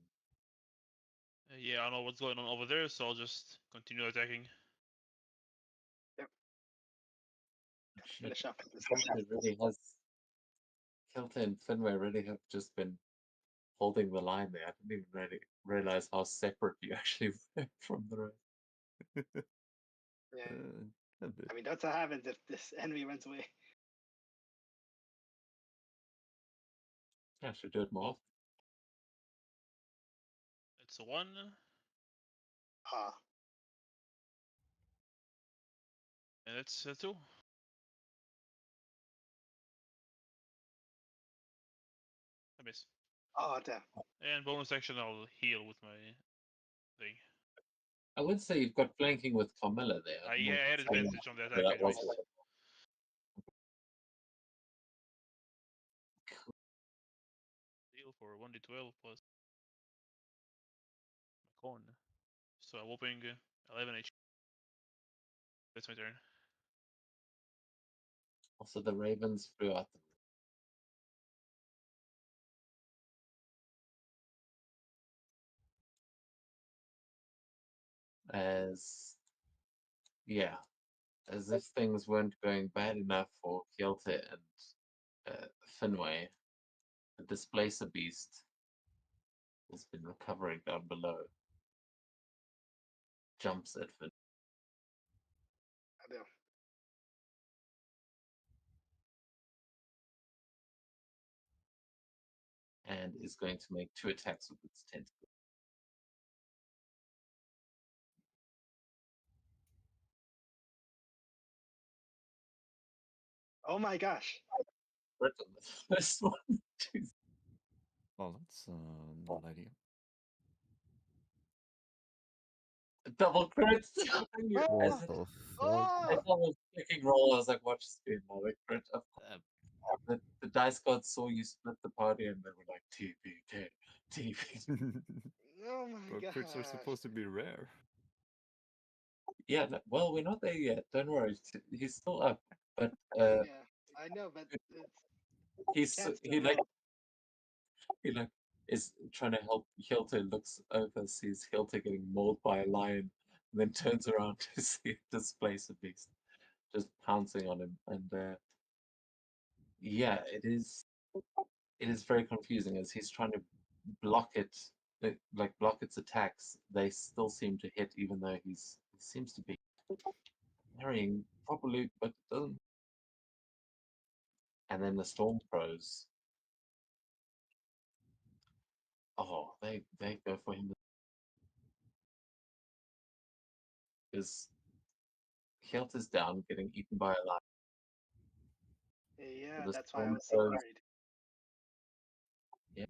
Yeah, I don't know what's going on over there, so I'll just continue attacking. Finish up this Kelter really has. Kelter and Finway really have just been holding the line there. I didn't even really realize how separate you actually were from the rest. Yeah. A bit. I mean, that's what happens if this enemy runs away. I should do it more. It's a 1. Ah, And it's a 2. I miss. oh damn. And bonus action, I'll heal with my thing. I would say you've got flanking with Carmilla there. I had advantage on the attack that anyways. was Heal for 1d12 plus my con. So I'm whopping 11 HP. That's my turn. Also, the ravens flew out the as as if things weren't going bad enough for Kyoto and Finway. The displacer beast has been recovering down below. Jumps at Finn. And is going to make 2 attacks with its tentacle. Oh my gosh. Crit on the first one. Jeez. Well, that's not ideal. Double crits! Oh, As What the oh! I was clicking roll, I was like, watch this be another crit. Of course. The dice gods saw you split the party and they were like, TPK, TPK. Oh my But gosh. crits are supposed to be rare. Yeah, well, we're not there yet. Don't worry. He's still up. But Yeah, I know, but it's he is trying to help Hilton, looks over, sees Hilton getting mauled by a lion, and then turns around to see a displacer beast just pouncing on him. And yeah, it is very confusing as he's trying to block it, like block its attacks. They still seem to hit, even though he seems to be parrying properly, but it doesn't. And then the storm crows. Oh, they go for him because Hilt is down, getting eaten by a lion. yeah, The that's why I storm was so crows. worried. Yeah.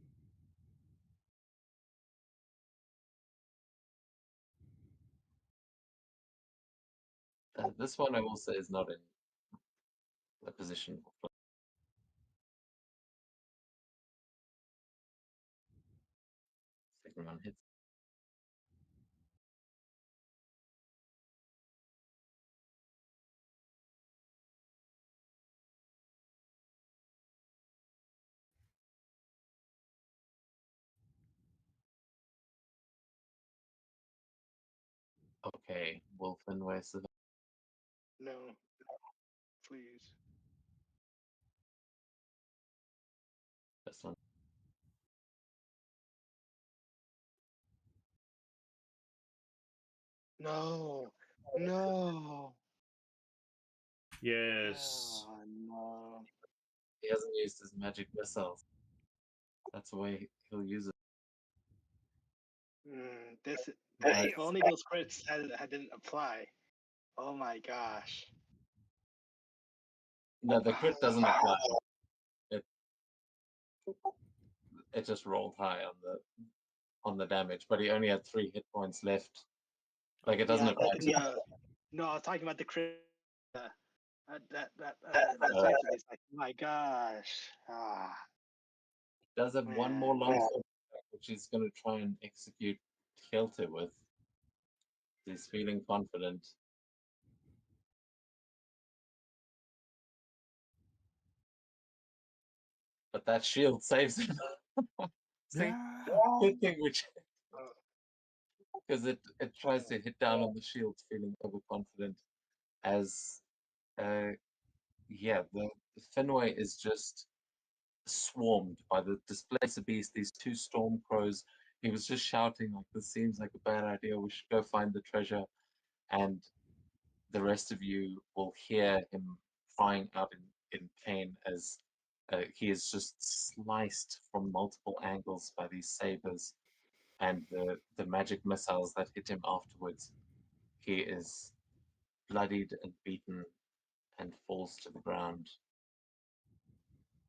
This one I will say is not in a position for second one hits. Okay, Wolf and West of No, please. this one. No, no. Yes. Oh, no. He hasn't used his magic missiles. That's the way he'll use it. This But if only those crits didn't apply. Oh my gosh. no, the crit doesn't apply. It just rolled high on the damage, but he only had 3 hit points left. Like it doesn't Yeah, apply but to no, I was talking about the crit. That's actually like, my gosh. Ah, does have one man. more longsword attack, which he's going to try and execute Kilter with. He's feeling confident. But that shield saves him. See, Yeah. good thing which Oh, because it tries to hit down on the shield, feeling overconfident. As the Fenway is just swarmed by the displacer beast. These 2 storm crows. He was just shouting like, "This seems like a bad idea. We should go find the treasure." And the rest of you will hear him crying out in pain as he is just sliced from multiple angles by these sabers and the magic missiles that hit him afterwards. He is bloodied and beaten and falls to the ground.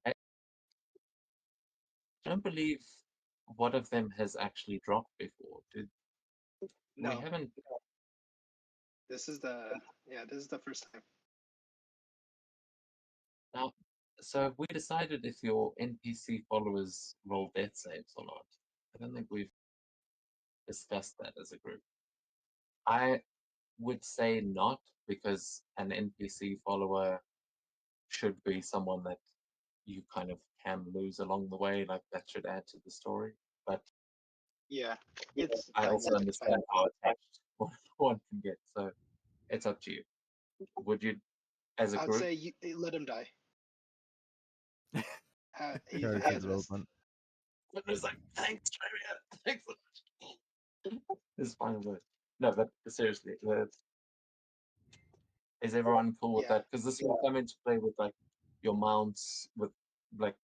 I don't believe one of them has actually dropped before. We no, haven't. this is the first time. Now, so have we decided if your NPC followers roll death saves or not? I don't think we've discussed that as a group. I would say not, because an NPC follower should be someone that you kind of can lose along the way. Like that should add to the story. But Yeah, it's I fine, also it's fine. understand how attached one can get. So it's up to you. Would you, as a I'd group? say you let him die. He Character has rest. development. It was like, thanks, Trivia. Thanks so much. It's fine with it. No, but seriously, is everyone cool with Yeah. that? Because this will come into play with like your mounts, with like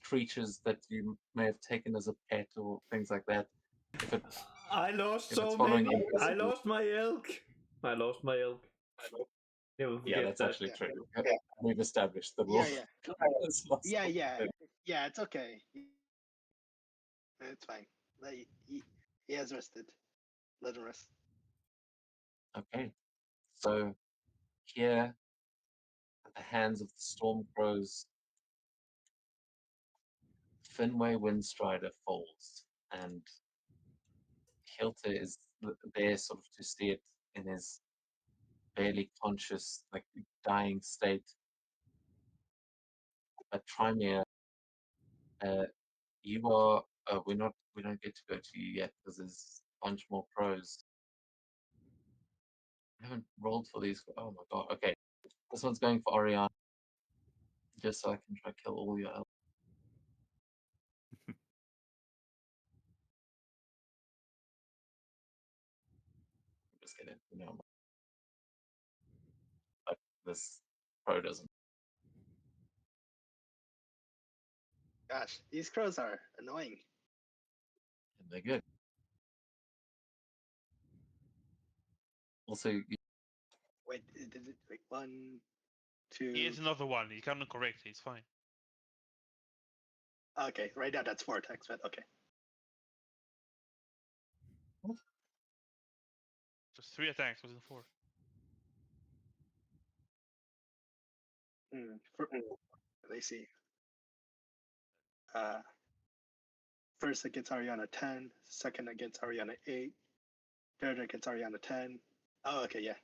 creatures that you may have taken as a pet or things like that. If it, I lost if it's so following many. any I lost my elk. I lost my elk. Never yeah, forget that's that. actually Yeah. true. We've established the Yeah, rule. yeah. Yeah, it's okay. It's fine. He has rested. Let him rest. Okay, so here, at the hands of the storm crows, Finway Windstrider falls, and Hilter is there sort of to see it in his barely conscious, like dying state. But Trymere, you are. We don't get to go to you yet because there's a bunch more pros. I haven't rolled for these. Oh my god. Okay, this one's going for Oriana, just so I can try to kill all your. Just kidding. No, like this pro doesn't. Gosh, these crows are annoying. And they're good. Also, Wait, wait, 1, 2. He has another one. He cannot correct. He's fine. Okay, right now that's 4 attacks, but okay. Just 3 attacks, wasn't 4. Let me see. First against Ariana 10, second against Ariana 8, third against Ariana 10. Oh, okay, yeah.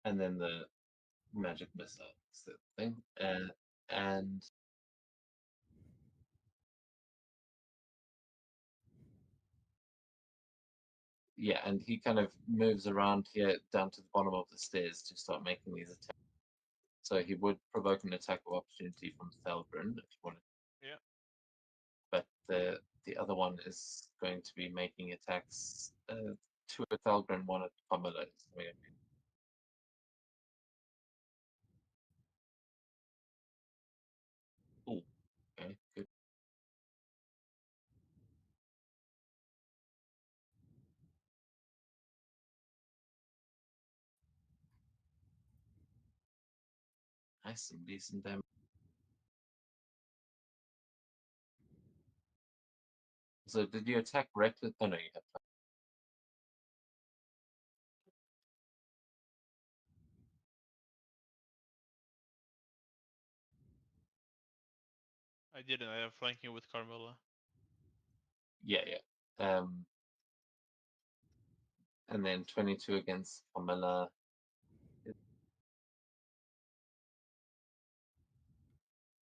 and then the magic missile is the thing, and yeah, and he kind of moves around here down to the bottom of the stairs to start making these attacks. So he would provoke an attack of opportunity from Thalgren if you wanted. Yeah. But the other one is going to be making attacks, 2 at Thalgren, 1 at Pomelo. Ooh, okay, good. Nice and decent damage. So did you attack reckless? Oh no, you have. I didn't. I have flanking with Carmilla. Yeah, yeah. And then 22 against Pamela.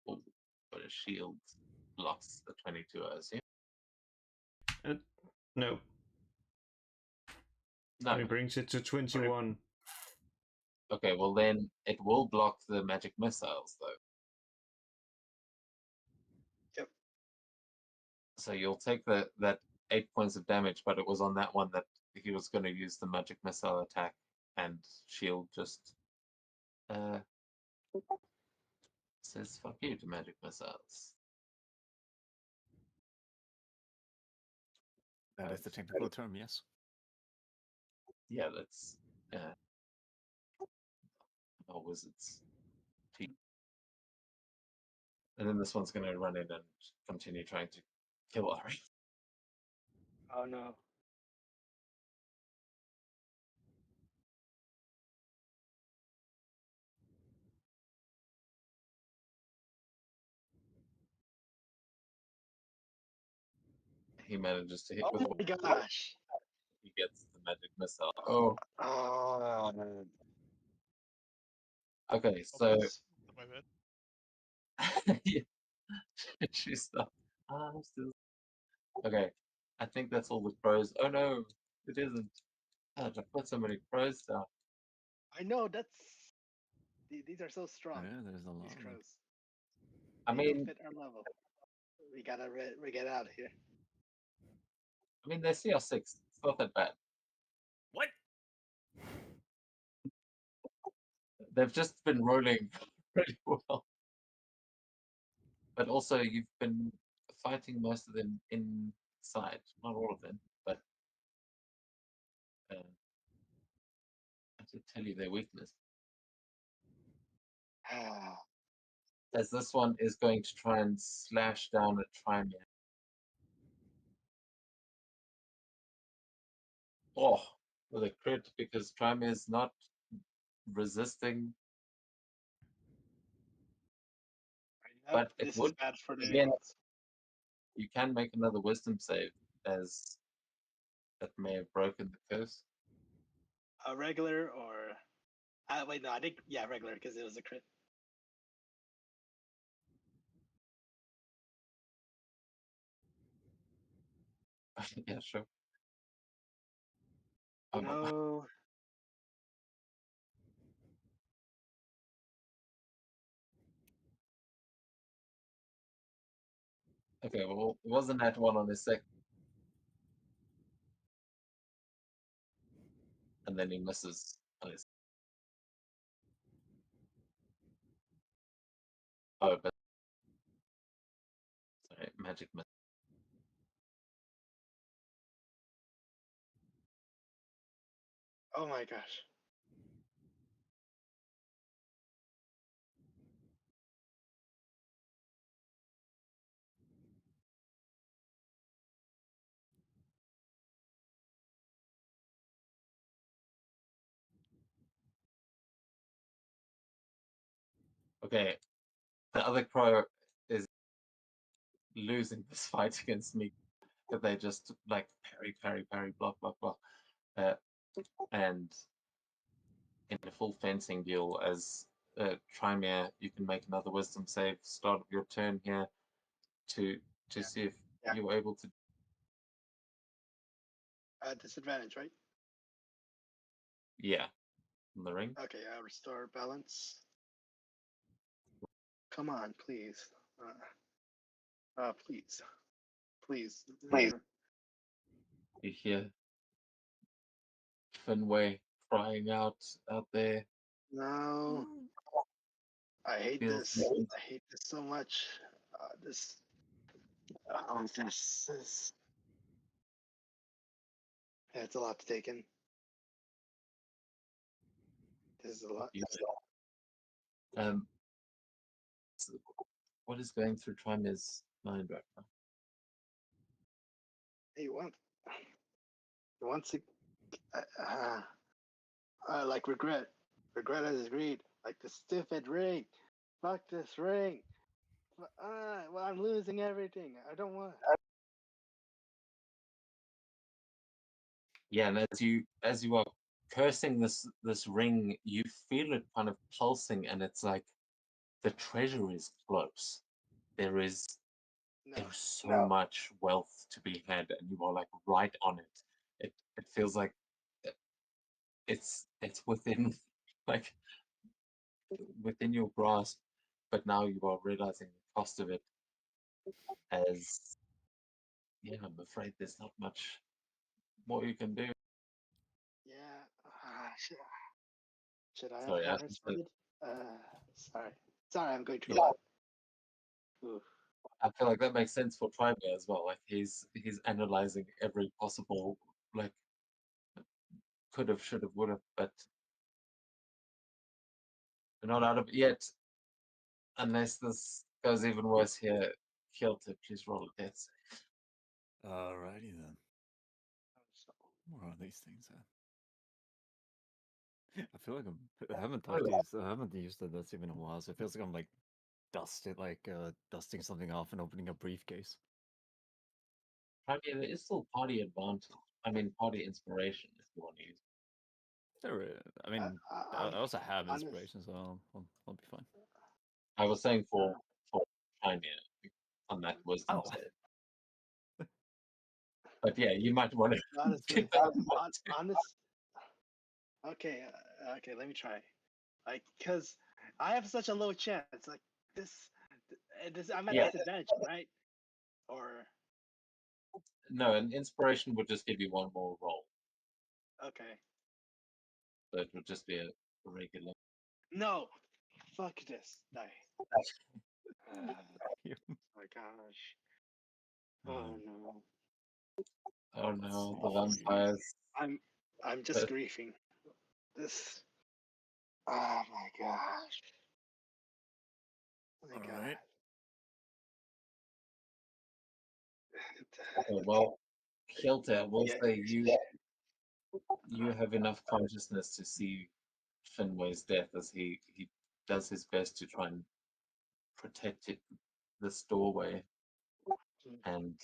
Oh, but a shield blocks the 22, I assume. No. No. It brings it to 21. Okay, well then it will block the magic missiles, though. Yep. So you'll take that 8 points of damage, but it was on that one that he was going to use the magic missile attack, and shield just says fuck you to magic missiles. That is the technical term, yes. Yeah, that's our wizards. And then this one's going to run in and continue trying to kill Ari. Oh no. He manages to hit Oh with my gosh. he gets the magic missile. Oh, Oh, man. okay. Oh, So my bad. yeah, she's stuck. I'm still okay. I think that's all the crows. Oh no, it isn't. God, I put so many crows down. I know that's these are so strong. Yeah, there's a lot These of them. crows. I They don't mean, fit our level. We gotta get out of here. they see our 6. It's not that bad. What? They've just been rolling pretty well. But also, you've been fighting most of them inside. Not all of them, but I have to tell you their weakness. As this one is going to try and slash down a Trimier. Oh, with a crit, because Trimier is not resisting, but it This is would, bad for the again, bots. you can make another wisdom save, as that may have broken the curse. A regular or wait, no, I think regular because it was a crit. Yeah, sure. Oh, no. No. Okay, well, it wasn't that one on his second. And then he misses on his. Oh, but. Sorry, magic miss. Oh my gosh. Okay, the other crow is losing this fight against me. That they just like parry, block, block, block. And in a full fencing deal as Trimier, you can make another wisdom save, start of your turn here to see if you're able to. Disadvantage, right? Yeah, in the ring. Okay, restore balance. Come on, please. Please. Please. You hear Finway crying out there. No. I hate Feels this. I hate this so much. This. This. Yeah, it's a lot to take in. This is a lot. So what is going through Trimier's mind right now? He wants to. Like regret. Regret has agreed. Like the stupid ring. Fuck this ring. Well, I'm losing everything. I don't want. Yeah, and as you are cursing this ring, you feel it kind of pulsing, and it's like the treasure is close. There's so much wealth to be had, and you are like right on it. It feels like it's within like within your grasp, but now you are realizing the cost of it. As yeah, I'm afraid there's not much more you can do. Yeah. Should I Sorry, have I responded? Sorry. Sorry, I'm going through Yeah. a lot. Oof. I feel like that makes sense for Tribia as well. Like he's analyzing every possible like could have, should have, would have, but we're not out of it yet. Unless this goes even worse here, Kilter, please roll a death save. Alrighty then. Where are these things at? I feel like I haven't touched these. I haven't used the death save in a while, so it feels like I'm like dusting something off and opening a briefcase. I mean, there is still party advantage. I mean, party inspiration if you want to use. I mean, I also have honest- inspiration, so I'll be fine. I was saying for China on that wisdom Oh. save. But yeah, you might want to honestly, keep that in mind too. honest. Okay, okay, let me try. Like, cause I have such a low chance. Like this I'm at Yeah. disadvantage, right? Or No, an inspiration would just give you one more roll. okay, So it would just be a regular. no, fuck this, die. Yeah. My gosh. Oh no. Oh Let's no, see the here. vampires. I'm just griefing. This. Oh my gosh. My God. Alright. Okay, well, Hilda, we'll Yeah. say you have enough consciousness to see Finway's death as he does his best to try and protect this doorway. And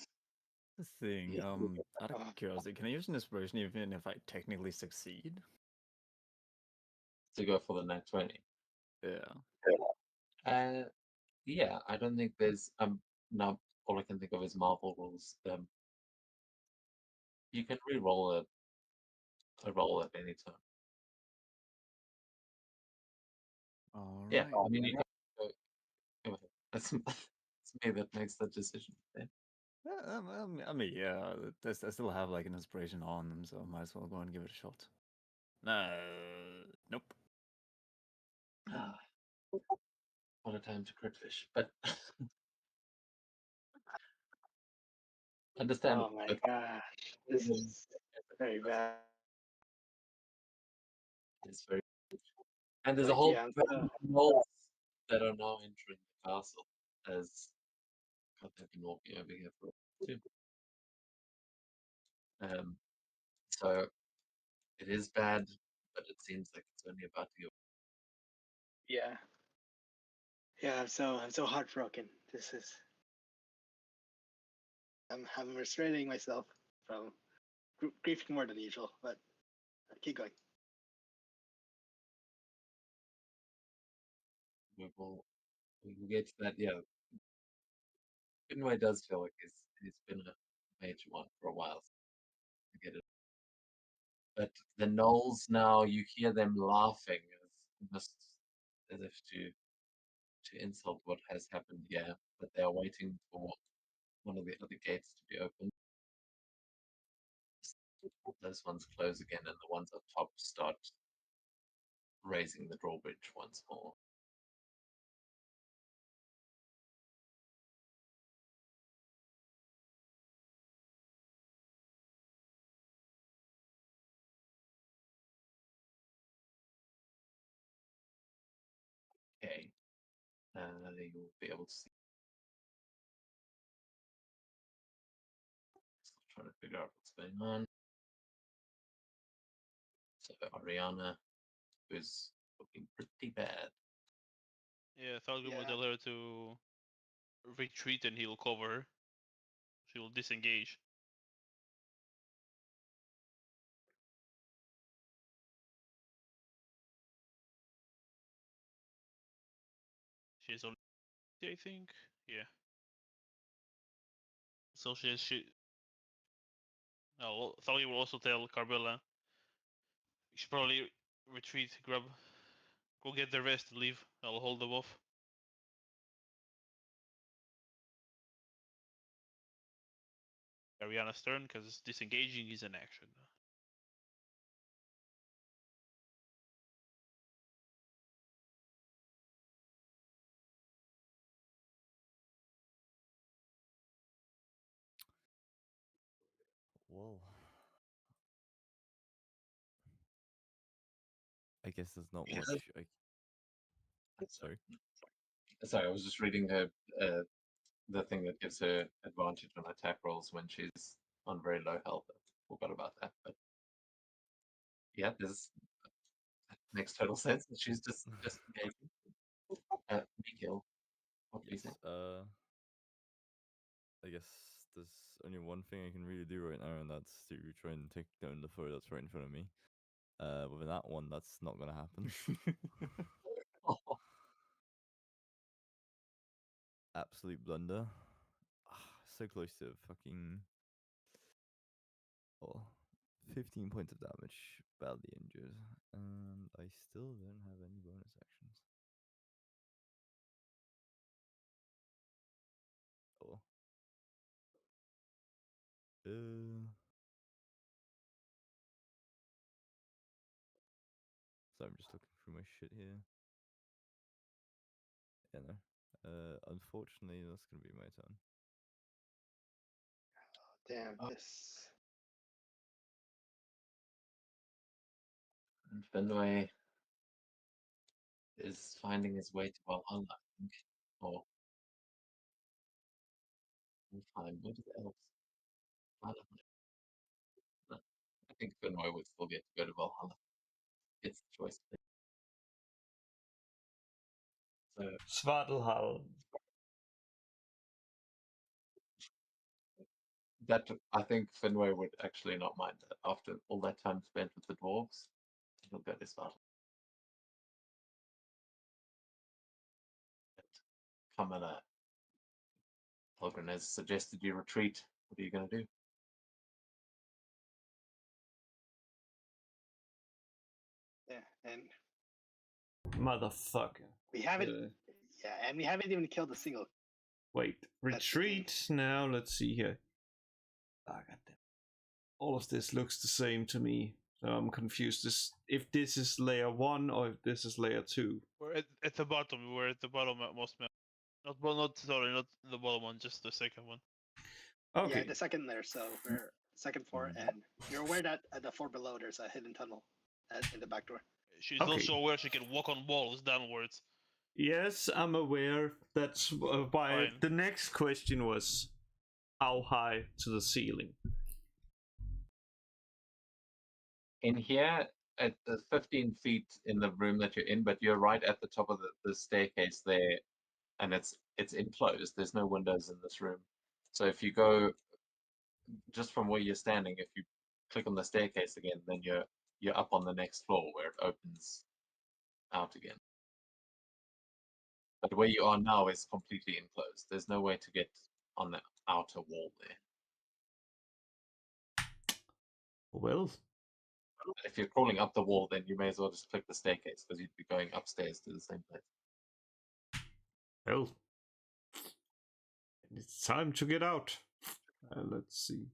The thing, Yeah. out of curiosity, can I use an inspiration even if I technically succeed? to go for the nat 20. Yeah. Yeah, I don't think there's now all I can think of is Marvel rules. You can re-roll a roll at any time. Alright. Yeah, I mean you can go ahead. It's me that makes that decision. Yeah. I mean, yeah, I still have like an inspiration on them, so I might as well go and give it a shot. Nope. What a time to crit fish, but understand. Oh my gosh. This is very bad. It's very and there's a Like, whole yeah, bunch of gnolls that are now entering the castle as God, they've been walking over here for a while too. So it is bad, but it seems like it's only about to go. yeah. Yeah, I'm so heartbroken. This is I'm restraining myself from grieving more than usual, but keep going. We will get to that. Yeah, Finway does feel like he's been a major one for a while. I get it. But the gnolls now, you hear them laughing almost as if to insult what has happened here. But they are waiting for one of the other gates to be opened. Those ones close again, and the ones up top start raising the drawbridge once more. Okay, you'll be able to see. Still trying to figure out what's going on. So Ariana, who's looking pretty bad. Yeah, Thalgrim will Yeah. tell her to retreat and he'll cover her. She will disengage. She's on, I think. Yeah. So she. Oh, Thalgrim will also tell Carbella. You should probably retreat, go get the rest, and leave. I'll hold them off. Ariana's turn, because disengaging is an action. Well, I guess there's not Yeah. much. Sorry. Sorry, I was just reading her the thing that gives her advantage on attack rolls when she's on very low health. I forgot about that, but yeah, that makes total sense. That she's just engaging. Mikhail, what do you Yes. think? I guess there's only one thing I can really do right now, and that's to try and take down the foe that's right in front of me. With that one, that's not gonna happen. Absolute blunder. So close to fucking. Oh, 15 points of damage, badly injured, and I still don't have any bonus actions. Oh. So I'm just looking through my shit here. Yeah, no. Unfortunately, that's gonna be my turn. Damn this. And Fenway is finding his way to Valhalla, I think. Or we'll find where the elves. Valhalla. No, I think Fenway would still get to go to Valhalla. It's the choice. So Svartalhall. that I think Fenway would actually not mind that after all that time spent with the dwarves. He'll go to Svartalhall. Kamala Pilgrim has suggested you retreat. What are you going to do? Yeah, and Motherfucker. we haven't. Yeah, and we haven't even killed a single. Wait, That's the thing. retreat now. Let's see here. Ah, goddamn. All of this looks the same to me. So I'm confused if this is layer 1 or if this is layer 2. We're at the bottom. We're at the bottom most map. Not sorry, not the bottom one, just the second one. Okay. Yeah, the second layer. So we're second floor, and you're aware that at the floor below there's a hidden tunnel in the back door. She's Okay. also aware she can walk on walls downwards. Yes, I'm aware. That's why Fine. the next question was how high to the ceiling? In here, at the 15 feet in the room that you're in, but you're right at the top of the staircase there, and it's enclosed. There's no windows in this room. So if you go just from where you're standing, if you click on the staircase again, then you're up on the next floor where it opens out again. But where you are now is completely enclosed. There's no way to get on the outer wall there. Well, If you're crawling up the wall, then you may as well just click the staircase because you'd be going upstairs to the same place. well, it's time to get out. Let's see.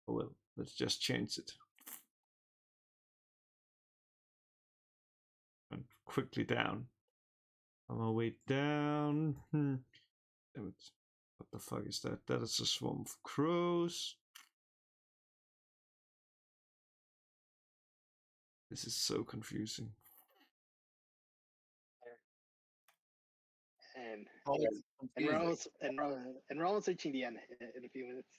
Oh, well, let's just change it. And quickly down. On my way down. Damn it. What the fuck is that? That is a swarm of crows. This is so confusing. And Oh, it's and we're confusing. almost and we're almost reaching the end in a few minutes.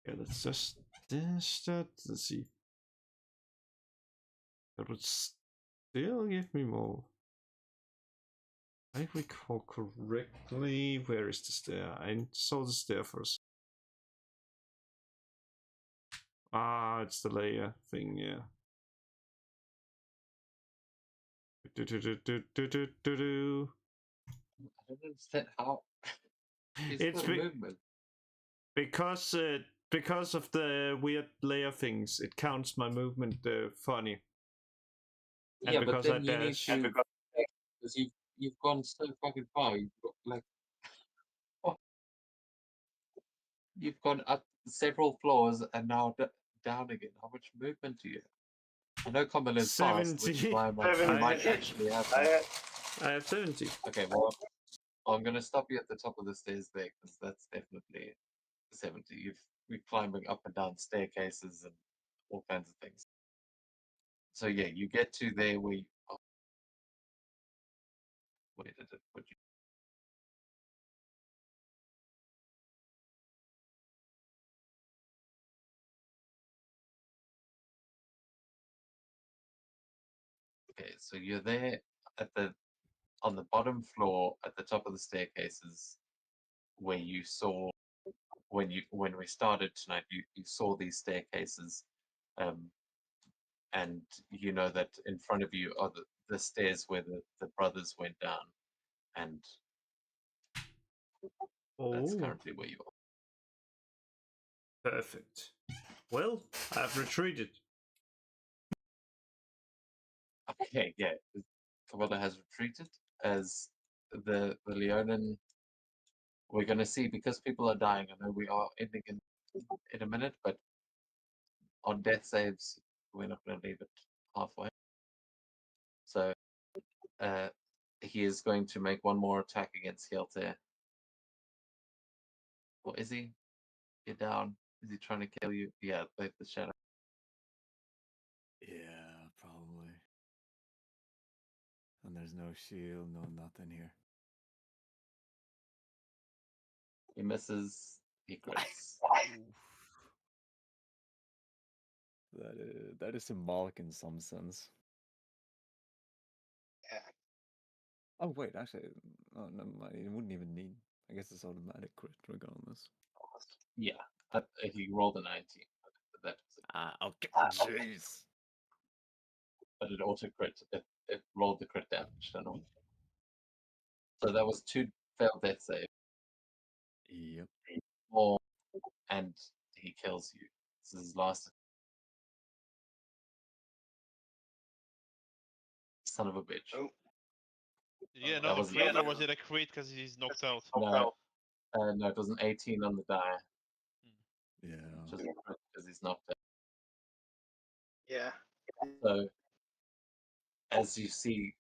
Yeah, let's just that. Let's see. That would still give me more. I recall correctly. Where is the stair? I saw the stair first. Ah, it's the layer thing, yeah. I don't understand how. It's movement. because of the weird layer things. It counts my movement funny. And Yeah, but because then I you need dash, to because you've gone so fucking far. You've got, like you've gone up several floors and now down again. How much movement do you have? I know Kamal is fast, which is 70. why you might actually have that. I have 70. Okay, well, I'm going to stop you at the top of the stairs there because that's definitely 70. You're climbing up and down staircases and all kinds of things. So yeah, you get to there where you, oh, where did it put you? Okay, so you're there at the on the bottom floor at the top of the staircases, where you saw when we started tonight, you saw these staircases, and you know that in front of you are the stairs where the brothers went down, and that's Oh, currently where you are. perfect. Well, I've retreated. Okay, yeah. Camilla has retreated as the Leonin. We're going to see, because people are dying. I know we are ending in a minute, but on death saves, we're not going to leave it halfway. So he is going to make one more attack against Hielte. Or is he? You're down. Is he trying to kill you? Yeah, the shadow. Yeah, probably. And there's no shield, no nothing here. He misses. He crits. That is symbolic in some sense. Yeah. Oh wait, actually, oh, never mind. It wouldn't even need. I guess it's automatic crit regardless. Yeah, he rolled a 19. But that was Okay. Jeez. but it auto crit. It rolled the crit damage. Don't know. So that was 2 failed death save. Yep. More, and he kills you. This is his last. Son of a bitch. Oh. Yeah, That not a was crit, or was it a crit because he's knocked out? No, no, it was an 18 on the die. Yeah. Just because he's knocked out. Yeah. So, as you see,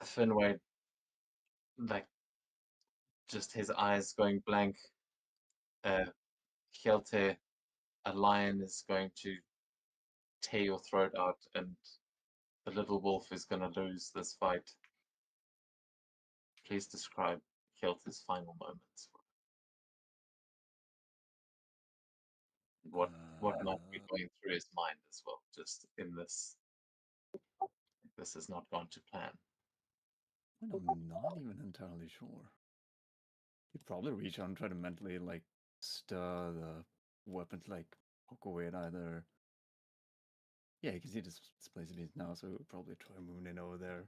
Finway, like, just his eyes going blank. Hielte, a lion is going to tear your throat out, and the little wolf is going to lose this fight. Please describe Hjelte's final moments. What might be going through his mind as well, just in this. This has not gone to plan. I'm not even entirely sure. He'd probably reach out and try to mentally like stir the weapon to like poke away at either. Yeah, you can see this place it is now, so he'll probably try moving it over there.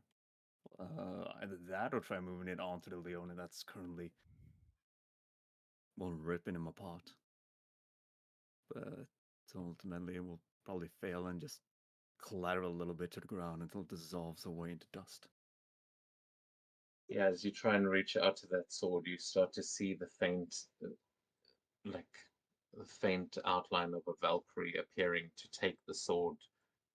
Either that or try moving it onto the Leona that's currently, well, ripping him apart. But ultimately it will probably fail and just clatter a little bit to the ground until it dissolves away into dust. Yeah, as you try and reach out to that sword, you start to see the faint, outline of a Valkyrie appearing to take the sword,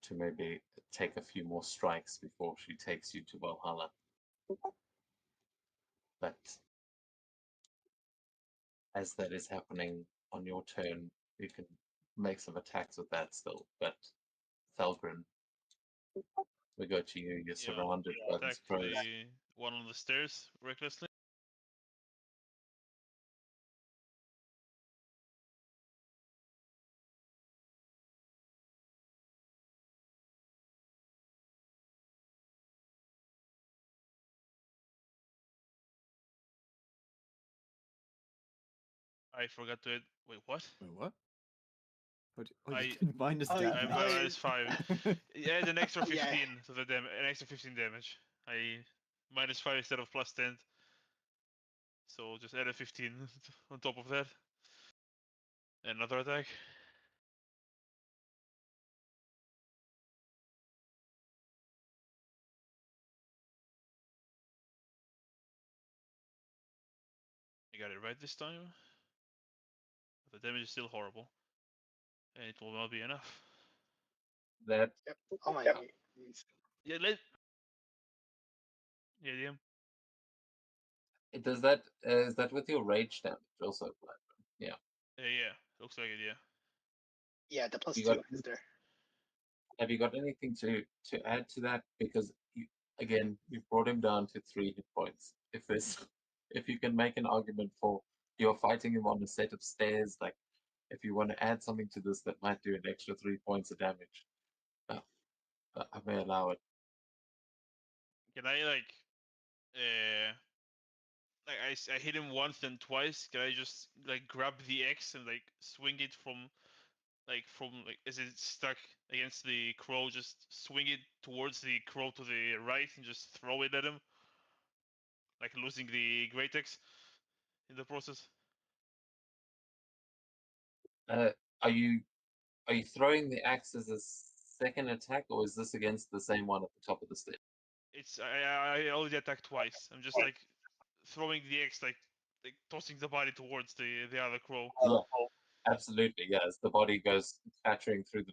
to maybe take a few more strikes before she takes you to Valhalla. But as that is happening on your turn, you can make some attacks with that still. But Thalgrim, we go to you. You're surrounded by Attack these crows. the one on the stairs recklessly. I forgot to. Wait, what? Wait, what? Oh, I- you did minus Oh, damage. I'm minus 5. Yeah, an extra 15 Yeah. to the an extra 15 damage. I minus 5 instead of plus 10. So just add a 15 on top of that. Another attack. I got it right this time. But the damage is still horrible. And it will not be enough. That Yep. Oh my. Geez. Yeah, yeah, DM. does that is that with your rage damage also applied? Yeah. Yeah, looks like it. Yeah. Yeah, the plus You 2 got- is there. Have you got anything to add to that? Because again, you've brought him down to 3 hit points. If you can make an argument for you're fighting him on a set of stairs, like if you want to add something to this that might do an extra 3 points of damage, I may allow it. Can I like like I hit him once and twice. Can I just like grab the X and like swing it from is it stuck against the crow? Just swing it towards the crow to the right and just throw it at him, like losing the Great X in the process. Are you throwing the axe as a second attack, or is this against the same one at the top of the stairs? It's I already attacked twice. I'm just like throwing the X, like tossing the body towards the other crow. Yeah, absolutely. Yeah, as the body goes clattering through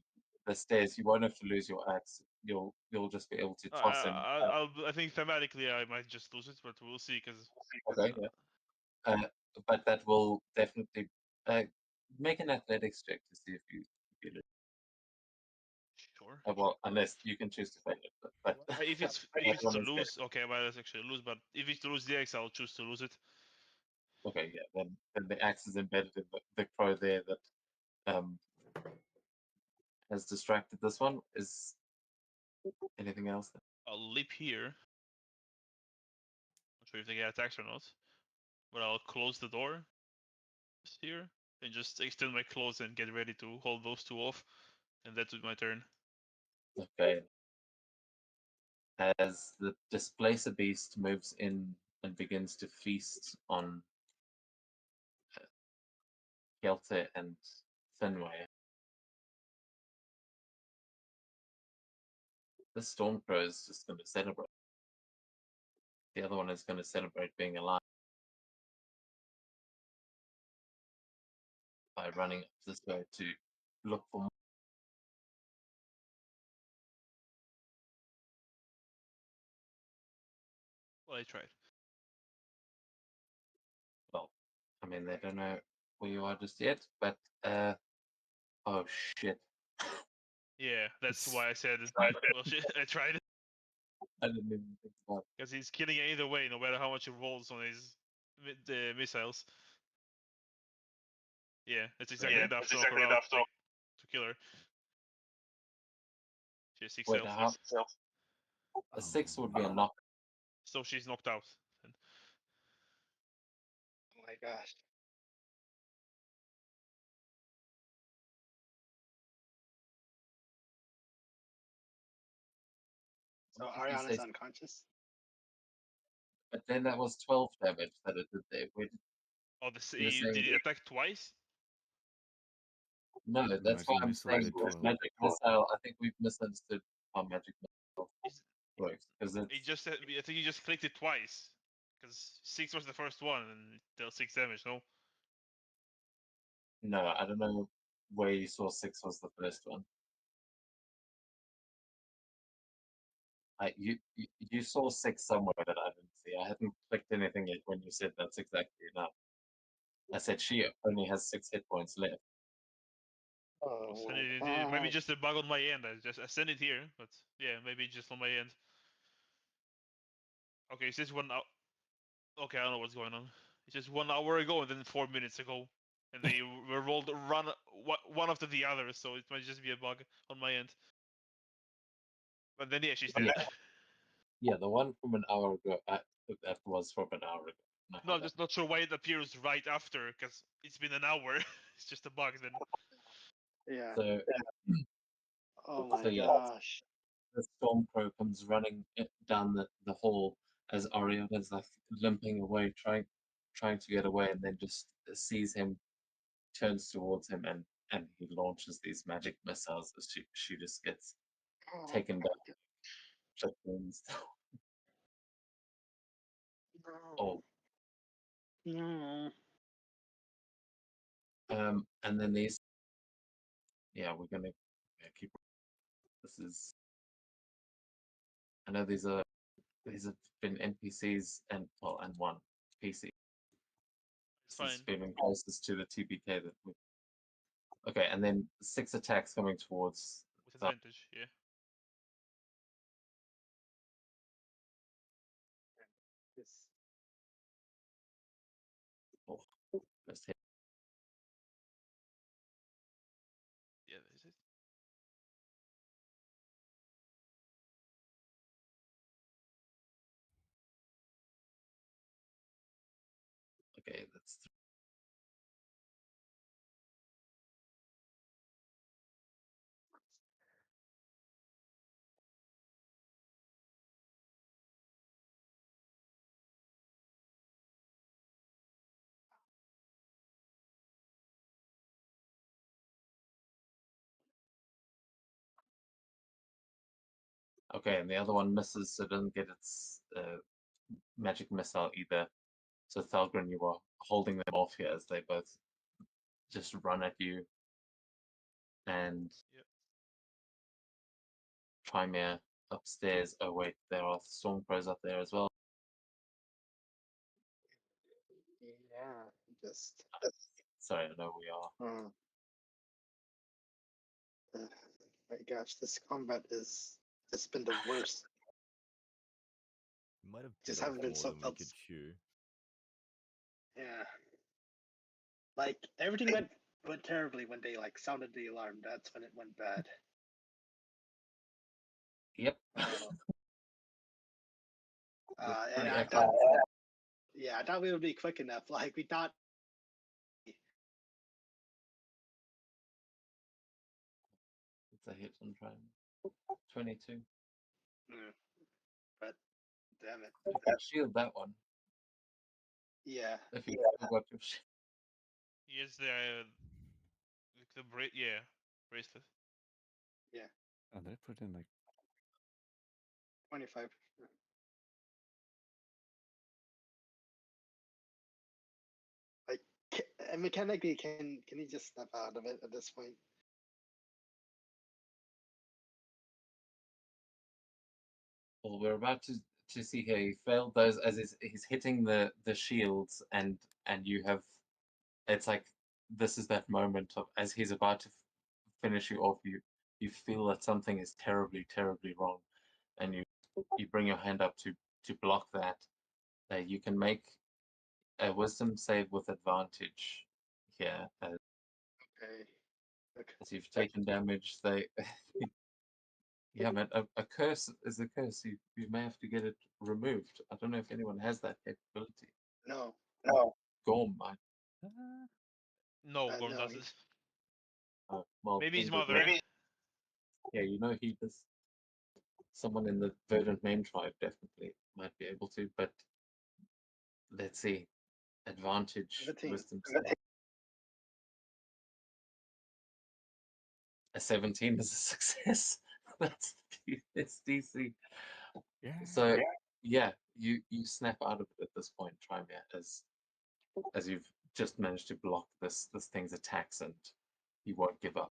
the stairs, you won't have to lose your axe. You'll just be able to toss him. I think thematically I might just lose it, but we'll see. Cause Okay, yeah. But that will definitely make an athletics check to see if you lose. Sure. Well, unless you can choose to fail it. But If it's to lose, okay, well that's actually lose. But if it's to lose the X, I'll choose to lose it. Okay, yeah. Then the axe is embedded in the crow there that has distracted this one. Is anything else? I'll leap here. Not sure if they get attacks or not, but I'll close the door just here and just extend my claws and get ready to hold those two off, and that's my turn. Okay. As the displacer beast moves in and begins to feast on Kelter and Finway, the Stormcrow is just going to celebrate. The other one is going to celebrate being alive by running up this way to look for more. Well, I tried. Well, I mean, they don't know where you are just yet, but oh shit. Yeah, that's why I said, well, shit, I tried. I didn't even think about it. Because he's killing it either way, no matter how much he rolls on his missiles. Yeah, that's exactly enough to knock her out, like, to kill her. She has 6 Wait, health. a 6 would be a knock. So she's knocked out. Then. Oh my gosh. So What did you Ariana's say? unconscious. But then that was 12 damage that it did there. Where did Oh, you were saying did it attack twice? No, that's why Magic I'm missile saying did 12. magic missile. I think we've misunderstood how magic missile It's, works because it just, I think you just clicked it twice. Because 6 was the first one and it dealt 6 damage, no? no, I don't know where you saw 6 was the first one. You saw 6 somewhere that I didn't see. I hadn't clicked anything yet when you said that's exactly enough. I said she only has 6 hit points left. Oh Maybe just a bug on my end. I send it here, but yeah, maybe just on my end. Okay, it's just 1 hour. Okay, I don't know what's going on. It's just 1 hour ago and then 4 minutes ago, and they were rolled one after the other. So it might just be a bug on my end. But then yeah, she's dead. Yeah, the one from an hour ago. That was from an hour ago. No, I'm just not sure why it appears right after, because it's been an hour. It's just a bug then. Yeah. So, Oh my so yeah, gosh. the Stormcrow comes running down the hall as Oriona's like limping away, trying to get away, and then just sees him, turns towards him, and he launches these magic missiles as she just gets taken down. Shotguns. Oh, No. and then these. Yeah, we're gonna keep. This is. I know these have been NPCs and one PC. It's This is fine. feeling closest to the TPK that we. Okay, and then 6 attacks coming towards. With advantage, yeah. This Oh, first hit. Yeah, is it? Okay, that's okay, and the other one misses, so it doesn't get its magic missile either. So Thalgren, you are holding them off here as they both just run at you. And Yep. Trymere upstairs. Oh wait, there are Stormcrows up there as well. Yeah, just. Sorry, I know we are. My gosh, this combat is it's been the worst. We might have Just bit off haven't been more so than we felt. could chew. Yeah. Like everything went terribly when they like sounded the alarm. That's when it went bad. Yep. And I Pretty thought, yeah, I thought we would be quick enough. Like we thought. It's a hit on Trymere. 22. But damn it. You can shield that one. Yeah. If you still got your shield. Yes, the bracelet. Yeah. Oh, they put in like 25. Like mechanically, can he just snap out of it at this point? Well, we're about to see here. He failed those as he's hitting the shields, and you have. It's like this is that moment of as he's about to finish you off. You feel that something is terribly wrong, and you bring your hand up to block that. You can make a wisdom save with advantage here. Okay. As you've taken damage, they. Yeah, man, a curse is a curse. You may have to get it removed. I don't know if anyone has that capability. No. Gorm might. No, Gorm no, doesn't. Well, Maybe his then mother. yeah, you know he does. Someone in the Verdant Main tribe definitely might be able to, but let's see. Advantage, 17. wisdom save. A 17 is a success. That's DC. yeah. So yeah, you snap out of it at this point, Trymere, as you've just managed to block this thing's attacks, and you won't give up.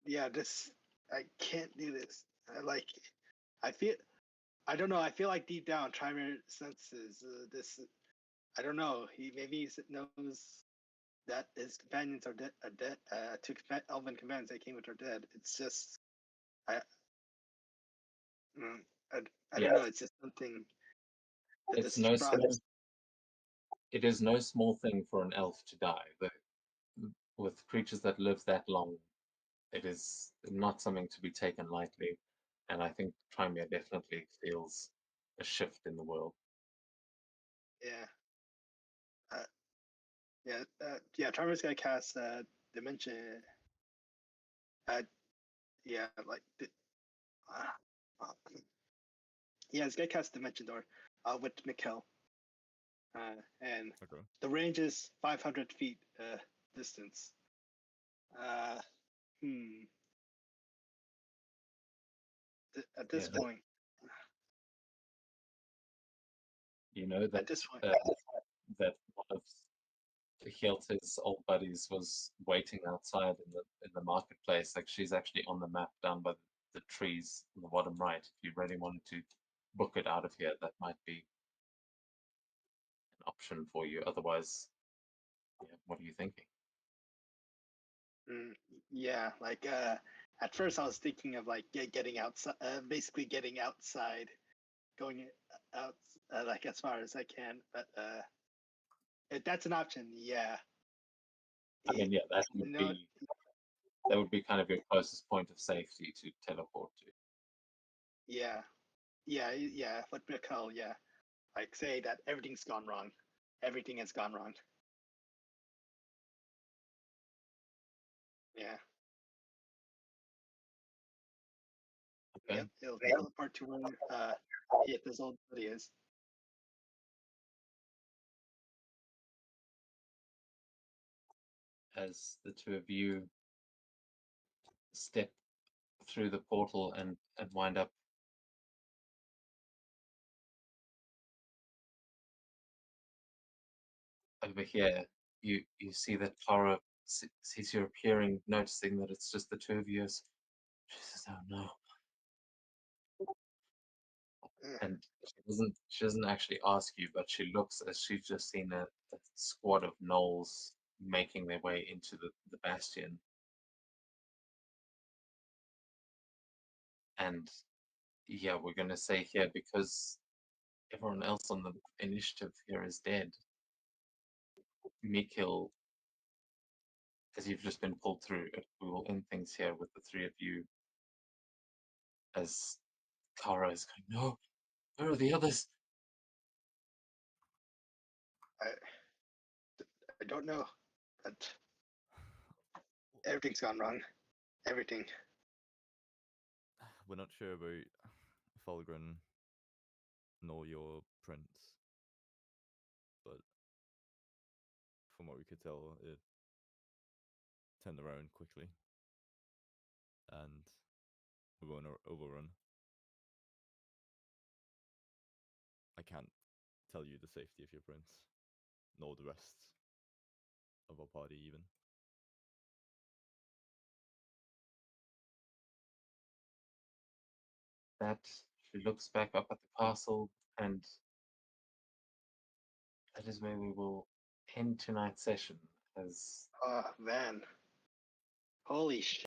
Yeah, I can't do this. I don't know. I feel like deep down, Trimer senses this. I don't know. Maybe knows that his companions are dead. Two elven companions that came with are dead. It's just, I don't know. It's just something. It's no small. It is no small thing for an elf to die. With creatures that live that long, it is not something to be taken lightly. And I think Trymere definitely feels a shift in the world. Yeah. Trimer's gonna cast Dimension. Yeah, like yeah, he's gonna cast Dimension Door with Mikkel. And Okay. the range is 500 feet distance. At this point, you know that at this point, that one of Hjelte's old buddies was waiting outside in the marketplace. Like she's actually on the map down by the trees on the bottom right. If you really wanted to book it out of here, that might be an option for you. Otherwise, yeah, what are you thinking? yeah, like at first I was thinking of like getting outside, basically getting outside, going out like as far as I can. But if that's an option, yeah. I mean, yeah, that would be that would be kind of your closest point of safety to teleport to. Yeah, yeah. What we call, yeah, like say that everything's gone wrong. Everything has gone wrong. Yeah. Okay. Yep. It'll teleport to where his old buddy is. As the two of you step through the portal and wind up over here, you see that Clara sees you appearing, noticing that it's just the two of you. She says, "Oh no!" And she doesn't actually ask you, but she looks as she's just seen a squad of gnolls making their way into the bastion. And yeah, we're gonna say here, because everyone else on the initiative here is dead, Mikil, as you've just been pulled through, we will end things here with the three of you, as Kara is going, "No, where are the others?" I don't know, but everything's gone wrong. Everything. We're not sure about Fulgrim nor your prince, but from what we could tell, it turned around quickly and we're going to overrun. I can't tell you the safety of your prince, nor the rest of our party even. That she looks back up at the castle, and that is where we will end tonight's session. As Oh man. Holy shit.